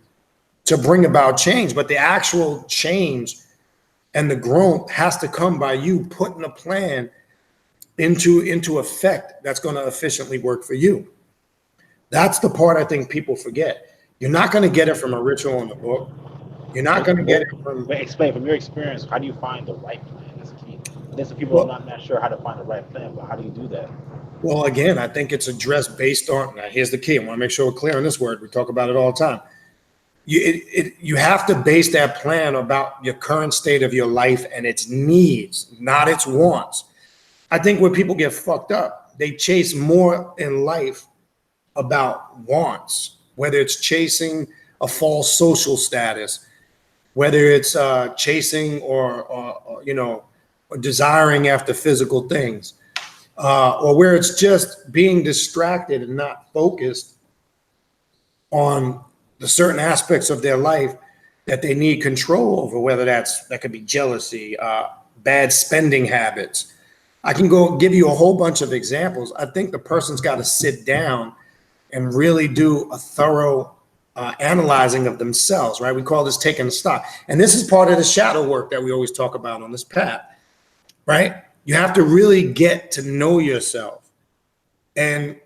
to bring about change. But the actual change and the growth has to come by you putting a plan into effect that's going to efficiently work for you. That's the part I think people forget. You're not going to get it from a ritual in the book. You're not going to get it from... Explain from your experience, how do you find the right plan? That's key. There's some people are not sure how to find the right plan, but how do you do that? Well, again, I think it's addressed based on... Now, here's the key. I want to make sure we're clear on this word. We talk about it all the time. You have to base that plan about your current state of your life and its needs, not its wants. I think where people get fucked up, they chase more in life about wants, whether it's chasing a false social status, whether it's chasing or desiring after physical things, or where it's just being distracted and not focused on the certain aspects of their life that they need control over, whether that could be jealousy, bad spending habits. I can go give you a whole bunch of examples. I think the person's got to sit down and really do a thorough analyzing of themselves, right? We call this taking stock. And this is part of the shadow work that we always talk about on this path, right? You have to really get to know yourself. And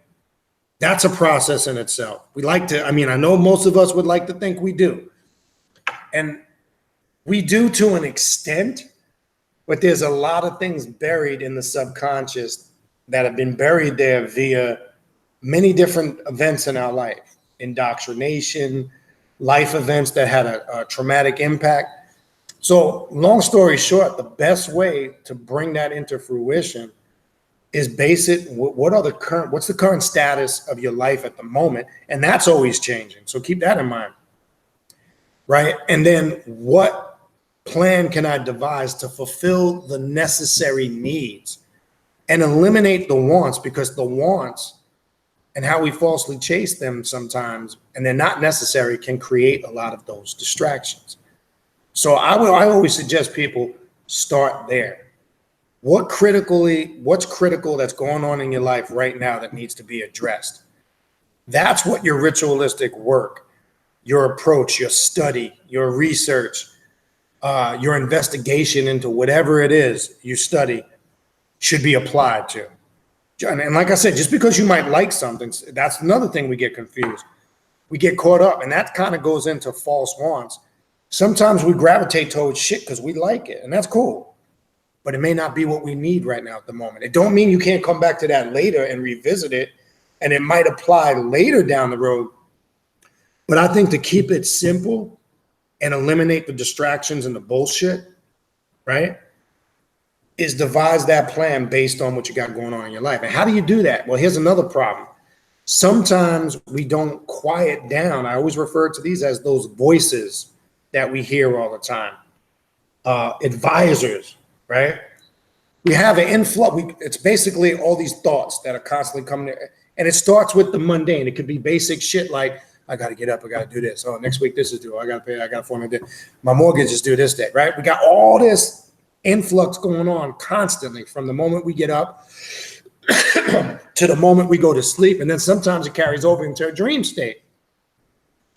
that's a process in itself. I know most of us would like to think we do. And we do to an extent, but there's a lot of things buried in the subconscious that have been buried there via many different events in our life, indoctrination, life events that had a traumatic impact. So long story short, the best way to bring that into fruition is base it. What's the current status of your life at the moment? And that's always changing. So keep that in mind, right? And then what plan can I devise to fulfill the necessary needs and eliminate the wants? Because the wants and how we falsely chase them sometimes, and they're not necessary, can create a lot of those distractions. So I always suggest people start there. What's critical that's going on in your life right now that needs to be addressed? That's what your ritualistic work, your approach, your study, your research, your investigation into whatever it is you study should be applied to. And like I said, just because you might like something, that's another thing we get confused. We get caught up, and that kind of goes into false wants. Sometimes we gravitate towards shit because we like it, and that's cool. But it may not be what we need right now at the moment. It don't mean you can't come back to that later and revisit it, and it might apply later down the road. But I think to keep it simple and eliminate the distractions and the bullshit, right, is devise that plan based on what you got going on in your life. And how do you do that? Well, here's another problem. Sometimes we don't quiet down. I always refer to these as those voices that we hear all the time. Advisors, right? We have an influx. It's basically all these thoughts that are constantly coming in. And it starts with the mundane. It could be basic shit like, I got to get up. I got to do this. Oh, next week this is due. I got to pay. I got to form my mortgage is due this day, right? We got all this influx going on constantly from the moment we get up to the moment we go to sleep. And then sometimes it carries over into a dream state.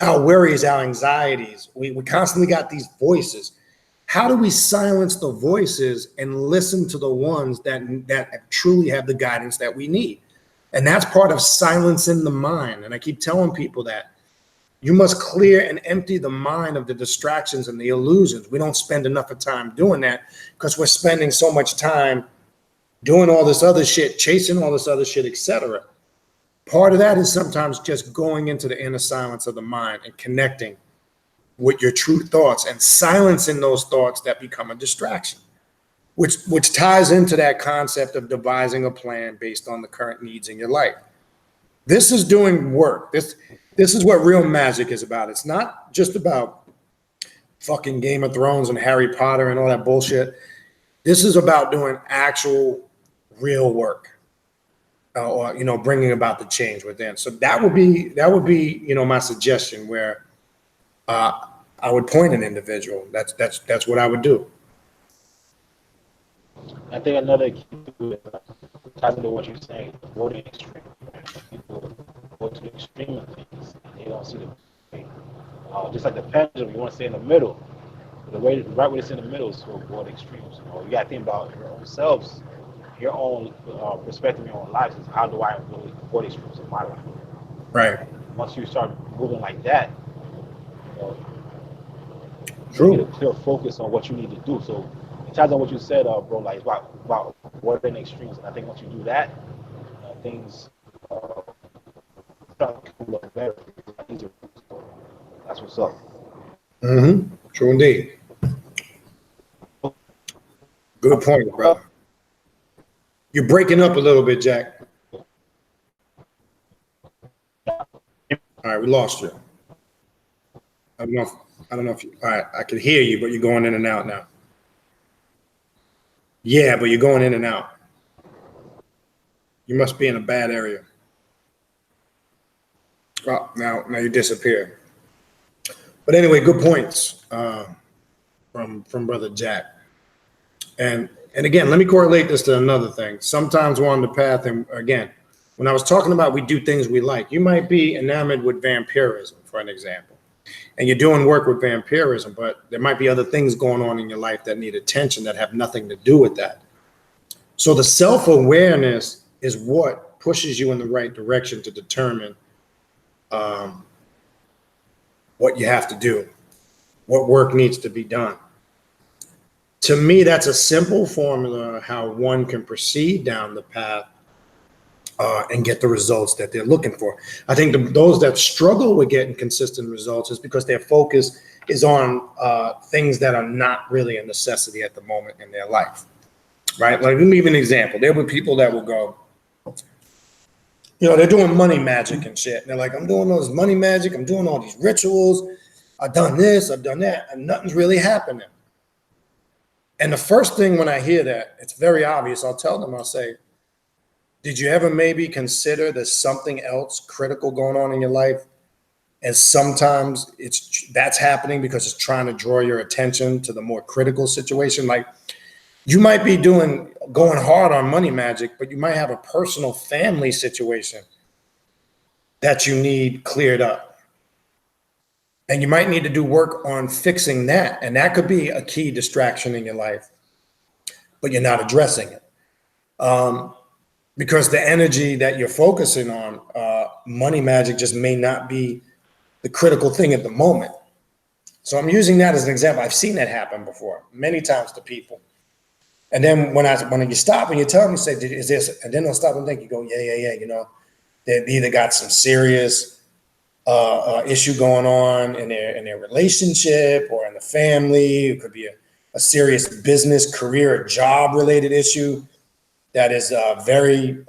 Our worries, our anxieties, we constantly got these voices. How do we silence the voices and listen to the ones that truly have the guidance that we need? And that's part of silencing the mind. And I keep telling people that you must clear and empty the mind of the distractions and the illusions. We don't spend enough of time doing that because we're spending so much time doing all this other shit, chasing all this other shit, etc. Part of that is sometimes just going into the inner silence of the mind and connecting with your true thoughts and silencing those thoughts that become a distraction, which ties into that concept of devising a plan based on the current needs in your life. This is doing work. This is what real magic is about. It's not just about fucking Game of Thrones and Harry Potter and all that bullshit. This is about doing actual real work, or bringing about the change within. So that would be my suggestion, where I would point an individual. That's what I would do. I think another key to it ties into what you're saying, avoiding extreme. People go to the extreme of things, and they don't see the way. Just like the pendulum, you want to stay in the middle. The right way to stay in the middle is to avoid extremes. You got to think about your own selves, your own perspective, your own lives. Is how do I avoid extremes in my life? Right. Once you start moving like that, True. you get a clear focus on what you need to do. So it ties on what you said, bro. Like about avoiding extremes. And I think once you do that, things start to look better. That's what's up. Mm-hmm. True indeed. Good point, brother. You're breaking up a little bit, Jack. All right, we lost you. I don't know if you, all right, I can hear you, but you're going in and out now. Yeah, but you're going in and out. You must be in a bad area. Well, now you disappear. But anyway, good points from Brother Jack. And again, let me correlate this to another thing. Sometimes we're on the path, and again, when I was talking about we do things we like, you might be enamored with vampirism, for an example, and you're doing work with vampirism, but there might be other things going on in your life that need attention that have nothing to do with that. So the self-awareness is what pushes you in the right direction to determine what you have to do, what work needs to be done. To me, that's a simple formula how one can proceed down the path and get the results that they're looking for. I think those that struggle with getting consistent results is because their focus is on things that are not really a necessity at the moment in their life, right? Like, let me give you an example. There were people that will go, they're doing money magic and shit. And they're like, I'm doing all this money magic. I'm doing all these rituals. I've done this, I've done that, and nothing's really happening. And the first thing when I hear that, it's very obvious. I'll tell them, I'll say, did you ever maybe consider there's something else critical going on in your life? And sometimes that's happening because it's trying to draw your attention to the more critical situation. Like, you might be going hard on money magic, but you might have a personal family situation that you need cleared up. And you might need to do work on fixing that. And that could be a key distraction in your life, but you're not addressing it. Because the energy that you're focusing on, money magic just may not be the critical thing at the moment. So I'm using that as an example. I've seen that happen before, many times to people. And then when you stop and you tell them, you say, is this, and then they'll stop and think, you go, yeah. They've either got some serious issue going on in their relationship or in the family. It could be a serious business, career, or job related issue that is very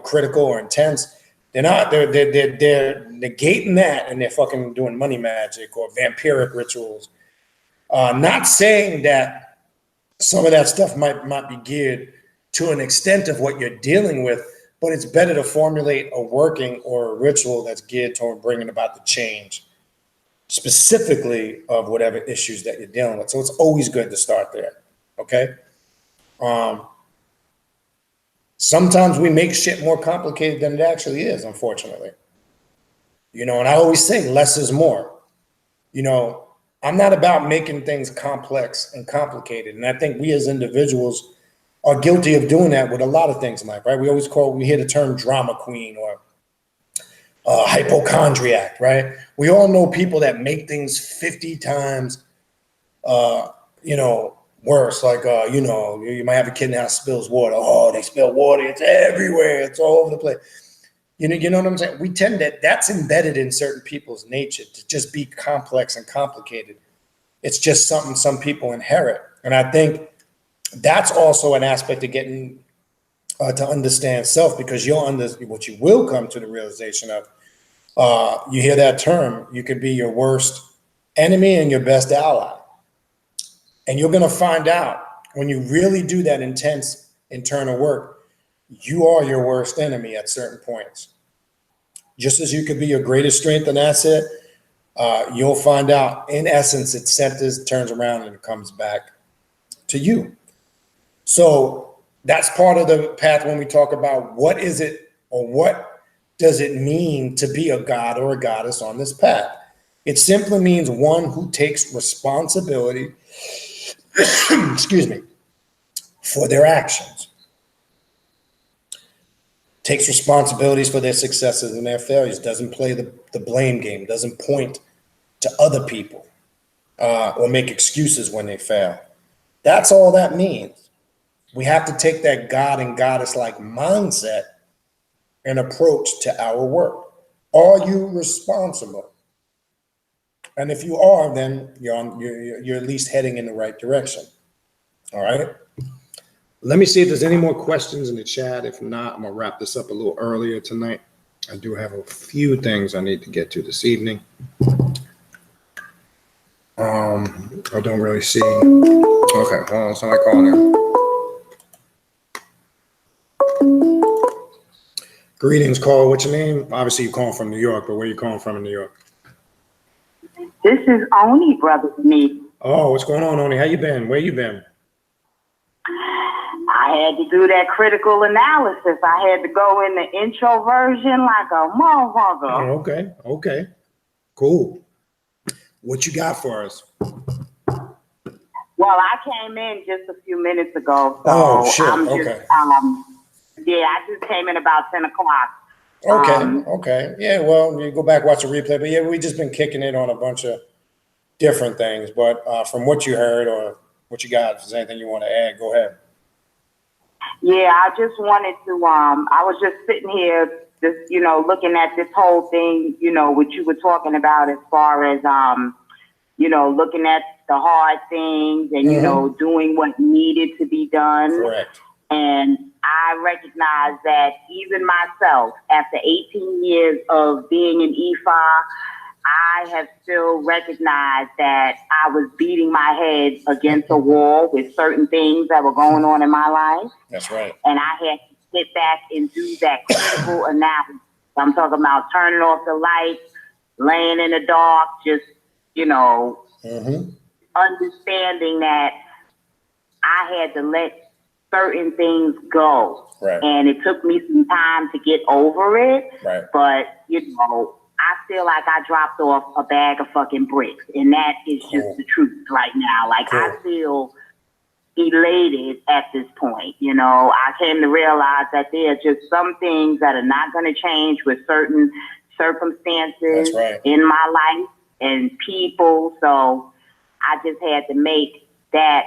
critical or intense. They're negating that, and they're fucking doing money magic or vampiric rituals. Not saying that some of that stuff might be geared to an extent of what you're dealing with, but it's better to formulate a working or a ritual that's geared toward bringing about the change, specifically of whatever issues that you're dealing with. So it's always good to start there, okay? Sometimes we make shit more complicated than it actually is, unfortunately. You know, and I always say less is more. You know, I'm not about making things complex and complicated. And I think we as individuals are guilty of doing that with a lot of things in life, right? We hear the term drama queen or hypochondriac, right? We all know people that make things 50 times, you know, worse. Like, you know, you might have a kid in the house spills water. Oh, they spill water. It's everywhere. It's all over the place. You know what I'm saying? We tend that's embedded in certain people's nature to just be complex and complicated. It's just something some people inherit. And I think that's also an aspect of getting to understand self, because what you will come to the realization of, you hear that term, you can be your worst enemy and your best ally. And you're going to find out when you really do that intense internal work, you are your worst enemy at certain points. Just as you could be your greatest strength and asset, you'll find out, in essence, it centers, turns around, and it comes back to you. So that's part of the path when we talk about what is it, or what does it mean to be a god or a goddess on this path. It simply means one who takes responsibility, excuse me, for their actions. Takes responsibilities for their successes and their failures, doesn't play the blame game, doesn't point to other people or make excuses when they fail. That's all that means. We have to take that God and goddess-like mindset and approach to our work. Are you responsible? And if you are, then you're at least heading in the right direction. All right. Let me see if there's any more questions in the chat. If not, I'm gonna wrap this up a little earlier tonight. I do have a few things I need to get to this evening. I don't really see. Okay, hold on, somebody calling in. Greetings, Carl. What's your name? Obviously, you're calling from New York, but where are you calling from in New York? This is Oni, brother, to me. Oh, what's going on, Oni? How you been? Where you been? I had to do that critical analysis. I had to go in the intro version like a motherfucker. Oh, okay. Cool. What you got for us? Well, I came in just a few minutes ago. So oh, shit. I'm just, okay. Yeah, I just came in about 10 o'clock. Okay. Yeah, well, you go back, watch the replay. But yeah, we just been kicking it on a bunch of different things. But from what you heard or what you got, if there's anything you want to add, go ahead. Yeah, I just wanted to, I was just sitting here, just, looking at this whole thing, what you were talking about as far as, looking at the hard things and, doing what needed to be done. Correct. And I recognize that even myself, after 18 years of being in EFA, I have still recognized that I was beating my head against a wall with certain things that were going on in my life. That's right. And I had to sit back and do that critical analysis. I'm talking about turning off the lights, laying in the dark, just, understanding that I had to let certain things go. Right. And it took me some time to get over it. Right. But, I feel like I dropped off a bag of fucking bricks. And that is just the truth right now. Like, I feel elated at this point. I came to realize that there are just some things that are not going to change with certain circumstances in my life and people. So I just had to make that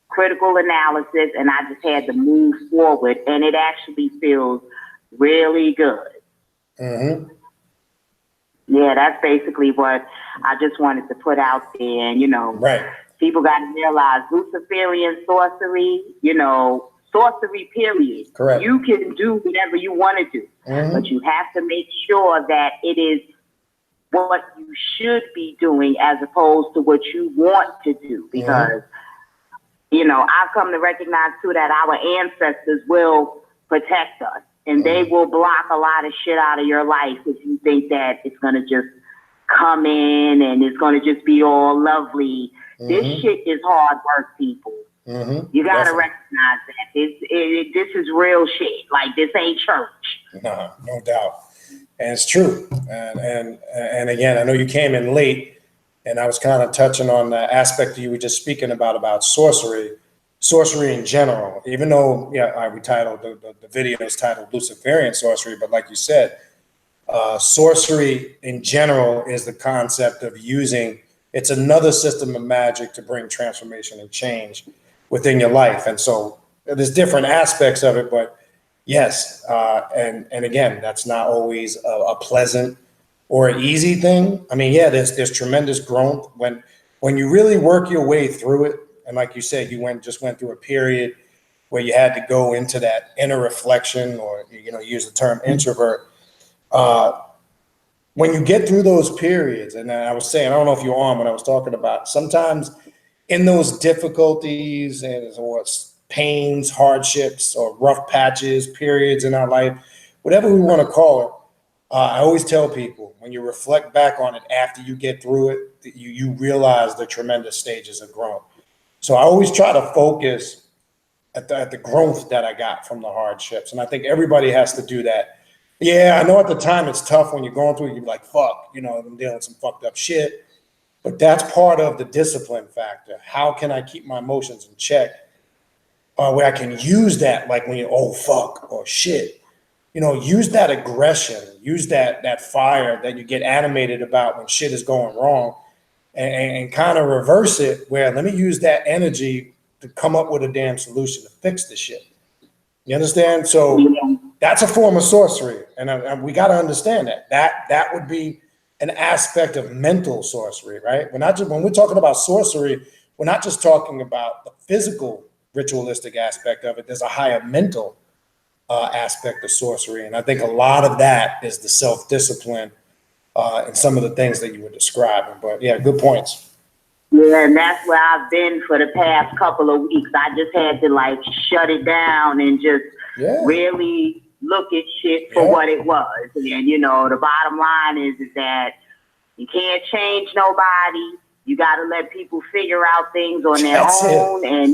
critical analysis and I just had to move forward. And it actually feels really good. Mm-hmm. Yeah, that's basically what I just wanted to put out there. And, people got to realize Luciferian sorcery, sorcery, period. Correct. You can do whatever you want to do, but you have to make sure that it is what you should be doing as opposed to what you want to do. Because, I've come to recognize, too, that our ancestors will protect us. And they will block a lot of shit out of your life if you think that it's going to just come in and it's going to just be all lovely. This shit is hard work, people. You got to recognize that. This is real shit. Like, this ain't church. No doubt. And it's true. And again, I know you came in late, and I was kind of touching on the aspect you were just speaking about sorcery in general, even though, we titled, the video is titled Luciferian Sorcery, but like you said, sorcery in general is the concept of using, it's another system of magic to bring transformation and change within your life. And so there's different aspects of it, but yes. And again, that's not always a pleasant or an easy thing. I mean, there's tremendous growth when you really work your way through it. And like you said, you just went through a period where you had to go into that inner reflection, or, use the term introvert. When you get through those periods, and I was saying, I don't know if you're on when I was talking about, sometimes in those difficulties or pains, hardships, or rough patches, periods in our life, whatever we want to call it, I always tell people, when you reflect back on it after you get through it, you realize the tremendous stages of growth. So I always try to focus at the growth that I got from the hardships. And I think everybody has to do that. Yeah, I know at the time it's tough when you're going through it, you're like, fuck, I'm dealing with some fucked up shit. But that's part of the discipline factor. How can I keep my emotions in check? Where I can use that, like when oh, fuck, or shit. Use that aggression, use that fire that you get animated about when shit is going wrong, and kind of reverse it where let me use that energy to come up with a damn solution to fix the shit. You understand? So that's a form of sorcery. And we got to understand that would be an aspect of mental sorcery, right? When we're talking about sorcery, we're not just talking about the physical ritualistic aspect of it. There's a higher mental aspect of sorcery. And I think a lot of that is the self-discipline and some of the things that you were describing. But yeah, good points. Yeah, and that's where I've been for the past couple of weeks. I just had to shut it down and just really look at shit for what it was. And the bottom line is that you can't change nobody. You got to let people figure out things on their own. And,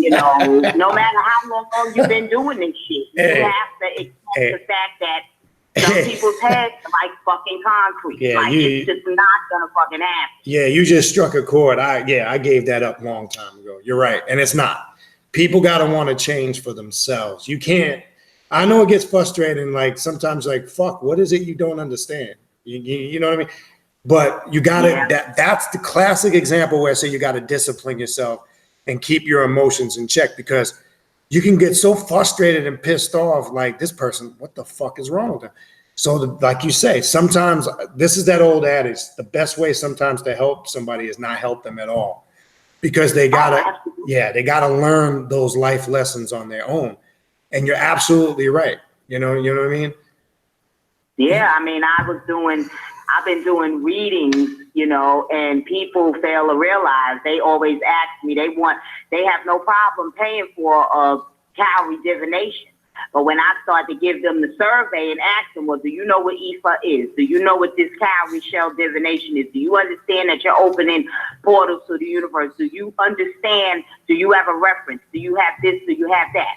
no matter how long you've been doing this shit, you have to accept the fact that some people's heads are like fucking concrete. It's just not going to fucking happen. Yeah, you just struck a chord. I gave that up a long time ago. You're right. And it's not. People got to want to change for themselves. You can't. I know it gets frustrating. Sometimes fuck, what is it you don't understand? You know what I mean? But you got to, that's the classic example where I say you got to discipline yourself and keep your emotions in check, because you can get so frustrated and pissed off, like, this person, what the fuck is wrong with them? So like you say, sometimes this is that old adage, the best way sometimes to help somebody is not help them at all, because they gotta learn those life lessons on their own. And you're absolutely right. You know what I mean? Yeah, I mean, I've been doing readings, and people fail to realize, they always ask me, they have no problem paying for a cowrie divination. But when I start to give them the survey and ask them, well, do you know what Ifa is? Do you know what this cowrie shell divination is? Do you understand that you're opening portals to the universe? Do you understand? Do you have a reference? Do you have this? Do you have that?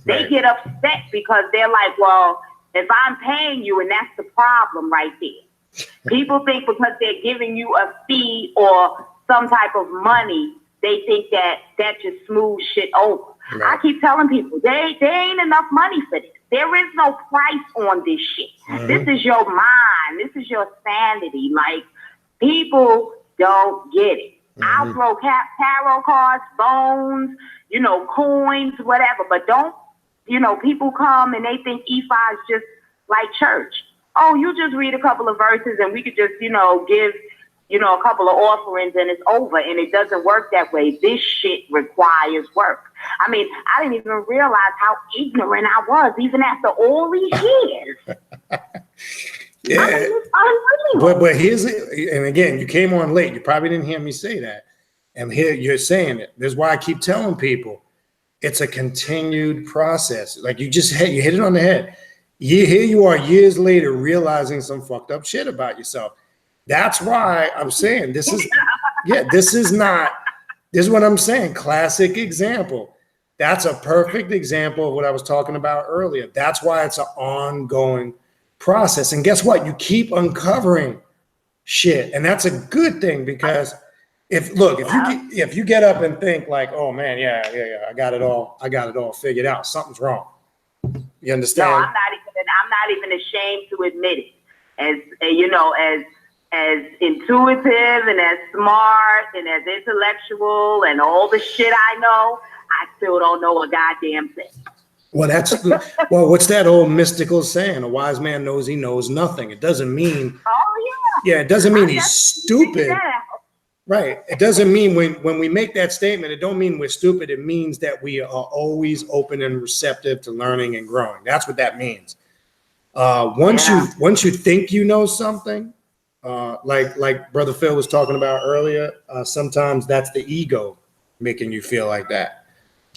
They get upset because they're like, well, if I'm paying you, and that's the problem right there. People think because they're giving you a fee or some type of money, they think that just smooths shit over. Right. I keep telling people, there ain't enough money for this. There is no price on this shit. Mm-hmm. This is your mind. This is your sanity. People don't get it. Mm-hmm. I'll throw tarot cards, bones, coins, whatever. But don't, people come and they think Ifa is just like church. Oh, you just read a couple of verses and we could just, give, a couple of offerings and it's over. And it doesn't work that way. This shit requires work. I mean, I didn't even realize how ignorant I was even after all these years. Yeah. I mean, it's unreal. But here's it. And again, you came on late. You probably didn't hear me say that. And here you're saying it. That's why I keep telling people it's a continued process. Like you hit it on the head. Here you are years later realizing some fucked up shit about yourself. That's why I'm saying this is what I'm saying. Classic example. That's a perfect example of what I was talking about earlier. That's why it's an ongoing process. And guess what? You keep uncovering shit. And that's a good thing, because if you get up and think like, oh man, yeah, I got it all figured out, something's wrong. You understand? No, I'm not even ashamed to admit it. As you know, as intuitive and as smart and as intellectual and all the shit I know, I still don't know a goddamn thing. Well, what's that old mystical saying? A wise man knows he knows nothing. It doesn't mean. Oh Yeah, it doesn't mean he's stupid. Right. It doesn't mean when we make that statement, it don't mean we're stupid. It means that we are always open and receptive to learning and growing. That's what that means. Once you think you know something, like Brother Phil was talking about earlier, sometimes that's the ego making you feel like that.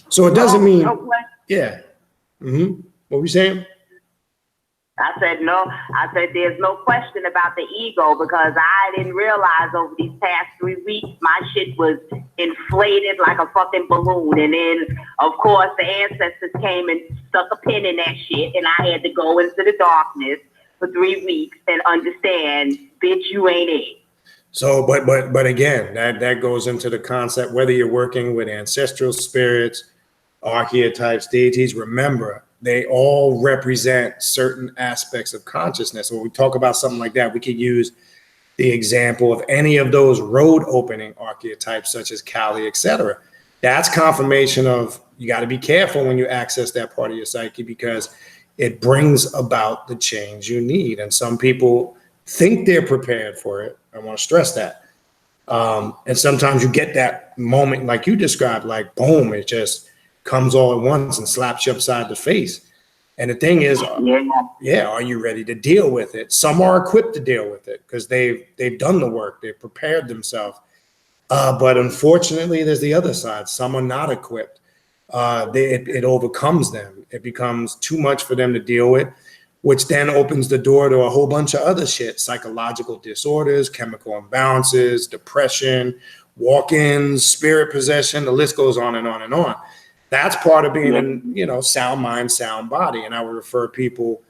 So it doesn't mean, yeah. Mm-hmm. What were you saying? I said there's no question about the ego, because I didn't realize over these past 3 weeks my shit was inflated like a fucking balloon. And then, of course, the ancestors came and stuck a pin in that shit, and I had to go into the darkness for 3 weeks and understand, bitch, you ain't it. So, but again, that goes into the concept, whether you're working with ancestral spirits, archetypes, deities, remember, they all represent certain aspects of consciousness. When we talk about something like that, we could use the example of any of those road opening archetypes, such as Kali, etc. That's confirmation of, you got to be careful when you access that part of your psyche, because it brings about the change you need. And some people think they're prepared for it. I want to stress that. And sometimes you get that moment like you described, like boom, it just comes all at once and slaps you upside the face. And the thing is, are you ready to deal with it? Some are equipped to deal with it because they've done the work, they've prepared themselves. But unfortunately, there's the other side. Some are not equipped. It overcomes them. It becomes too much for them to deal with, which then opens the door to a whole bunch of other shit: psychological disorders, chemical imbalances, depression, walk-ins, spirit possession. The list goes on and on and on. That's part of being in, sound mind, sound body. And I would refer people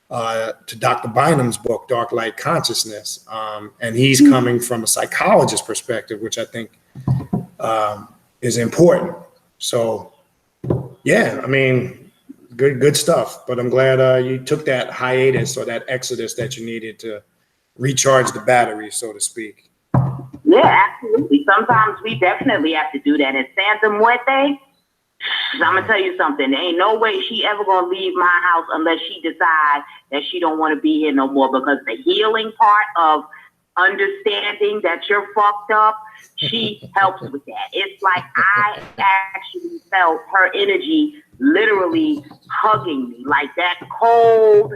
to Dr. Bynum's book, Dark Light Consciousness. And he's coming from a psychologist perspective, which I think is important. So, yeah, I mean, good stuff. But I'm glad you took that hiatus or that exodus that you needed to recharge the battery, so to speak. Yeah, absolutely. Sometimes we definitely have to do that. And Santa Muerte, I'm gonna tell you something. There ain't no way she ever gonna leave my house unless she decides that she don't want to be here no more, because the healing part of understanding that you're fucked up, she helps with that. It's like I actually felt her energy literally hugging me, like that cold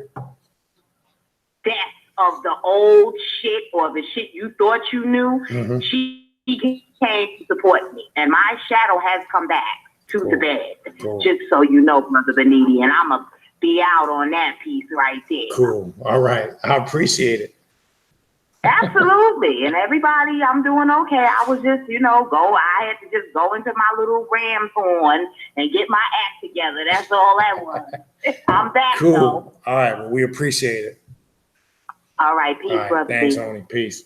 death of the old shit or the shit you thought you knew. Mm-hmm. She came to support me, and my shadow has come back to the bed. Cool. Just so you know, Brother Beniti, and I'm going to be out on that piece right there. Cool. All right. I appreciate it. Absolutely. And everybody, I'm doing okay. I was just, I had to just go into my little ram's horn and get my act together. That's all that was. I'm back, cool. Though. All right. Well, we appreciate it. All right. Peace, brother. Thanks, Oni. Peace.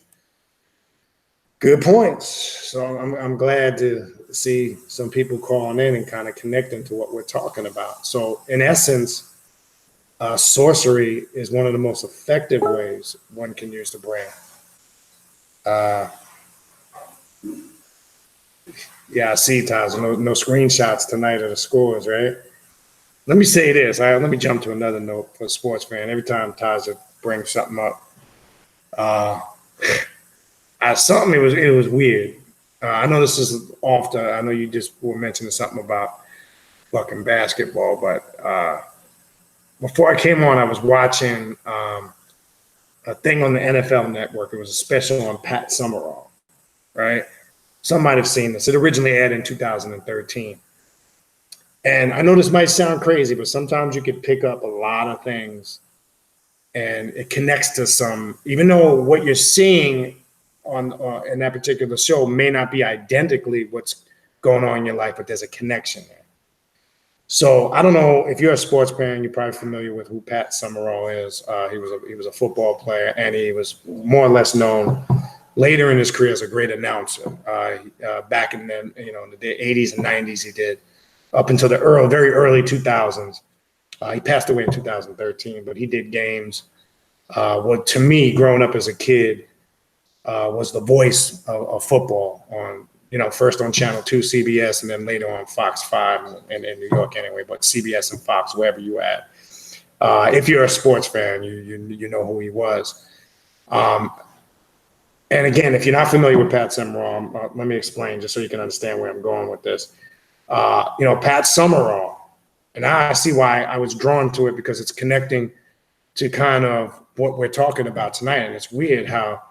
Good points. So I'm glad to see some people calling in and kind of connecting to what we're talking about. So in essence, sorcery is one of the most effective ways one can use the brain. I see, Taz, no screenshots tonight of the scores, right? Let me say this. Let me jump to another note for a sports fan. Every time Taza brings something up, it was weird. I know this is I know you just were mentioning something about fucking basketball, but before I came on, I was watching a thing on the NFL Network. It was a special on Pat Summerall, right? Some might have seen this. It originally aired in 2013. And I know this might sound crazy, but sometimes you can pick up a lot of things and it connects to some, even though what you're seeing on in that particular show may not be identically what's going on in your life, but there's a connection there. So I don't know if you're a sports fan, you're probably familiar with who Pat Summerall is. He was a football player, and he was more or less known later in his career as a great announcer. Back in the in the 80s and 90s, he did up until the very early 2000s. He passed away in 2013, but he did games. What to me, growing up as a kid, was the voice of football on. First on Channel 2, CBS, and then later on Fox 5 in New York anyway, but CBS and Fox, wherever you at. If you're a sports fan, you know who he was. And again, if you're not familiar with Pat Summerall, let me explain just so you can understand where I'm going with this. Pat Summerall, and I see why I was drawn to it because it's connecting to kind of what we're talking about tonight. And it's weird how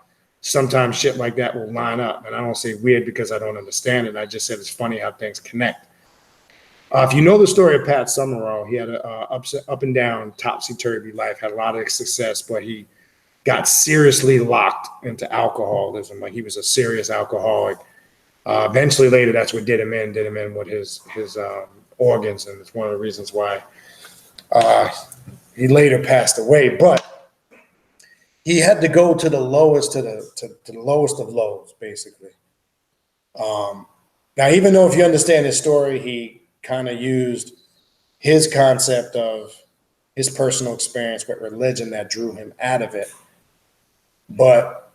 sometimes shit like that will line up. And I don't say weird because I don't understand it. I just said it's funny how things connect. If you know the story of Pat Summerall, he had a up and down, topsy-turvy life, had a lot of success, but he got seriously locked into alcoholism. Like he was a serious alcoholic. Eventually later, that's what did him in with his organs. And it's one of the reasons why he later passed away. But he had to go to the lowest, to the lowest of lows, basically. Now, even though if you understand his story, he kind of used his concept of his personal experience with religion that drew him out of it. But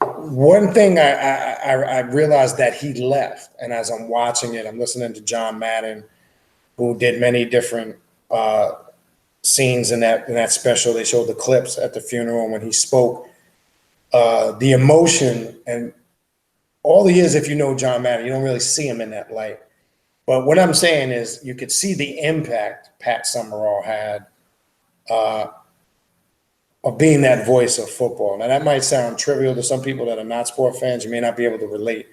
one thing I realized that he left, and as I'm watching it, I'm listening to John Madden, who did many different scenes in that special. They showed the clips at the funeral when he spoke. The emotion, and all the years, if you know John Madden, you don't really see him in that light. But what I'm saying is you could see the impact Pat Summerall had of being that voice of football. Now, that might sound trivial to some people that are not sport fans. You may not be able to relate.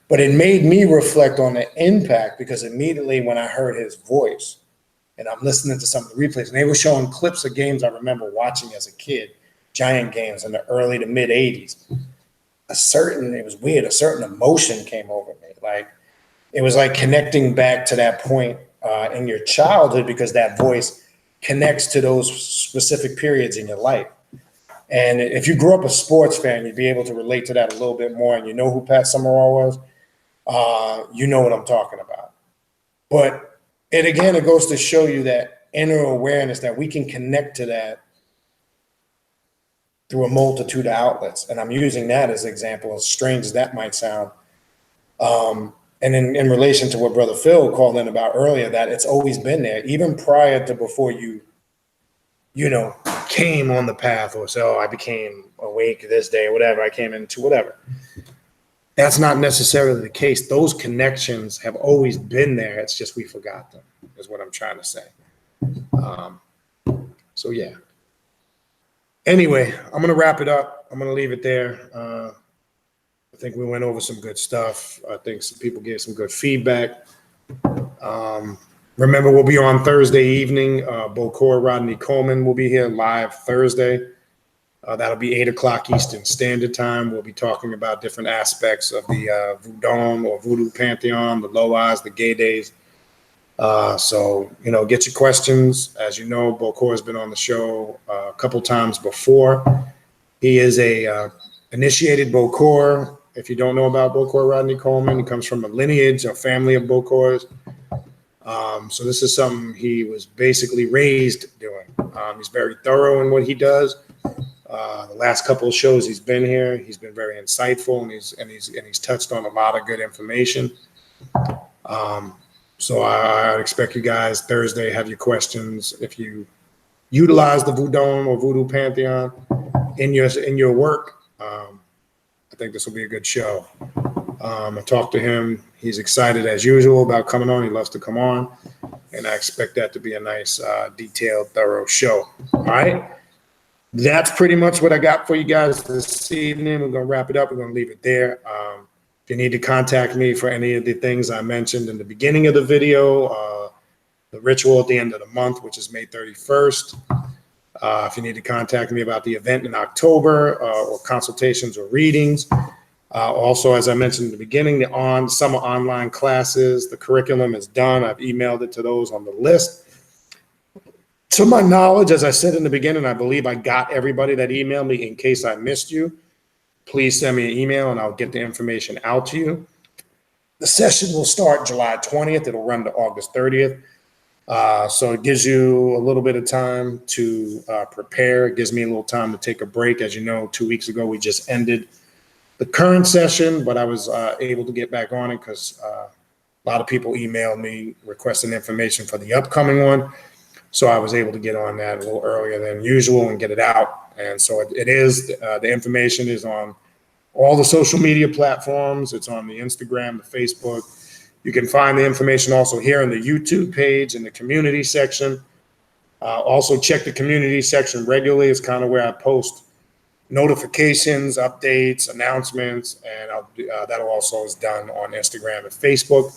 But it made me reflect on the impact because immediately when I heard his voice, and I'm listening to some of the replays, and they were showing clips of games I remember watching as a kid, Giant games in the early to mid 80s. It was weird, a certain emotion came over me. Like, it was like connecting back to that point in your childhood because that voice connects to those specific periods in your life. And if you grew up a sports fan, you'd be able to relate to that a little bit more, and you know who Pat Summerall was, you know what I'm talking about. But it goes to show you that inner awareness that we can connect to that through a multitude of outlets. And I'm using that as an example, as strange as that might sound. And in relation to what Brother Phil called in about earlier, that it's always been there, even prior to before you came on the path or say, oh, I became awake this day or whatever, I came into whatever. That's not necessarily the case. Those connections have always been there. It's just we forgot them, is what I'm trying to say. So, yeah. Anyway, I'm going to wrap it up. I'm going to leave it there. I think we went over some good stuff. I think some people gave some good feedback. Remember, we'll be on Thursday evening. Bokor Rodney Coleman will be here live Thursday. That'll be 8 o'clock Eastern Standard Time. We'll be talking about different aspects of the Voodoo or Voodoo Pantheon, the Loas, the Gay Days. So, get your questions. As you know, Bokor has been on the show a couple times before. He is a initiated Bokor. If you don't know about Bokor Rodney Coleman, he comes from a lineage, a family of Bokors. So this is something he was basically raised doing. He's very thorough in what he does. The last couple of shows he's been here, he's been very insightful, and he's touched on a lot of good information. So I expect you guys Thursday have your questions. If you utilize the Voodoo or Voodoo Pantheon in your work, I think this will be a good show. I talked to him. He's excited as usual about coming on. He loves to come on, and I expect that to be a nice, detailed, thorough show. All right. That's pretty much what I got for you guys this evening. We're going to wrap it up. We're going to leave it there. If you need to contact me for any of the things I mentioned in the beginning of the video, the ritual at the end of the month, which is May 31st. If you need to contact me about the event in October or consultations or readings, Also, as I mentioned in the beginning, the summer online classes, the curriculum is done. I've emailed it to those on the list. To my knowledge, as I said in the beginning, I believe I got everybody that emailed me. In case I missed you, please send me an email and I'll get the information out to you. The session will start July 20th. It'll run to August 30th. So it gives you a little bit of time to prepare. It gives me a little time to take a break. As you know, 2 weeks ago, we just ended the current session, but I was able to get back on it because a lot of people emailed me requesting information for the upcoming one. So I was able to get on that a little earlier than usual and get it out. And so it is, the information is on all the social media platforms. It's on the Instagram, the Facebook. You can find the information also here in the YouTube page in the community section. Also check the community section regularly. It's kind of where I post notifications, updates, announcements, and that'll also is done on Instagram and Facebook.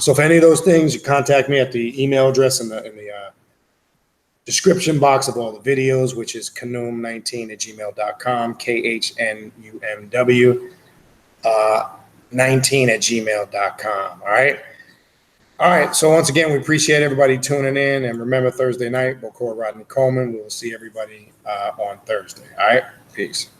So for any of those things, you contact me at the email address in the description box of all the videos, which is knum19@gmail.com, KHNUMW 19@gmail.com. All right. So once again, we appreciate everybody tuning in, and remember Thursday night, Bokor Rodney Coleman. We'll see everybody on Thursday. All right. Peace.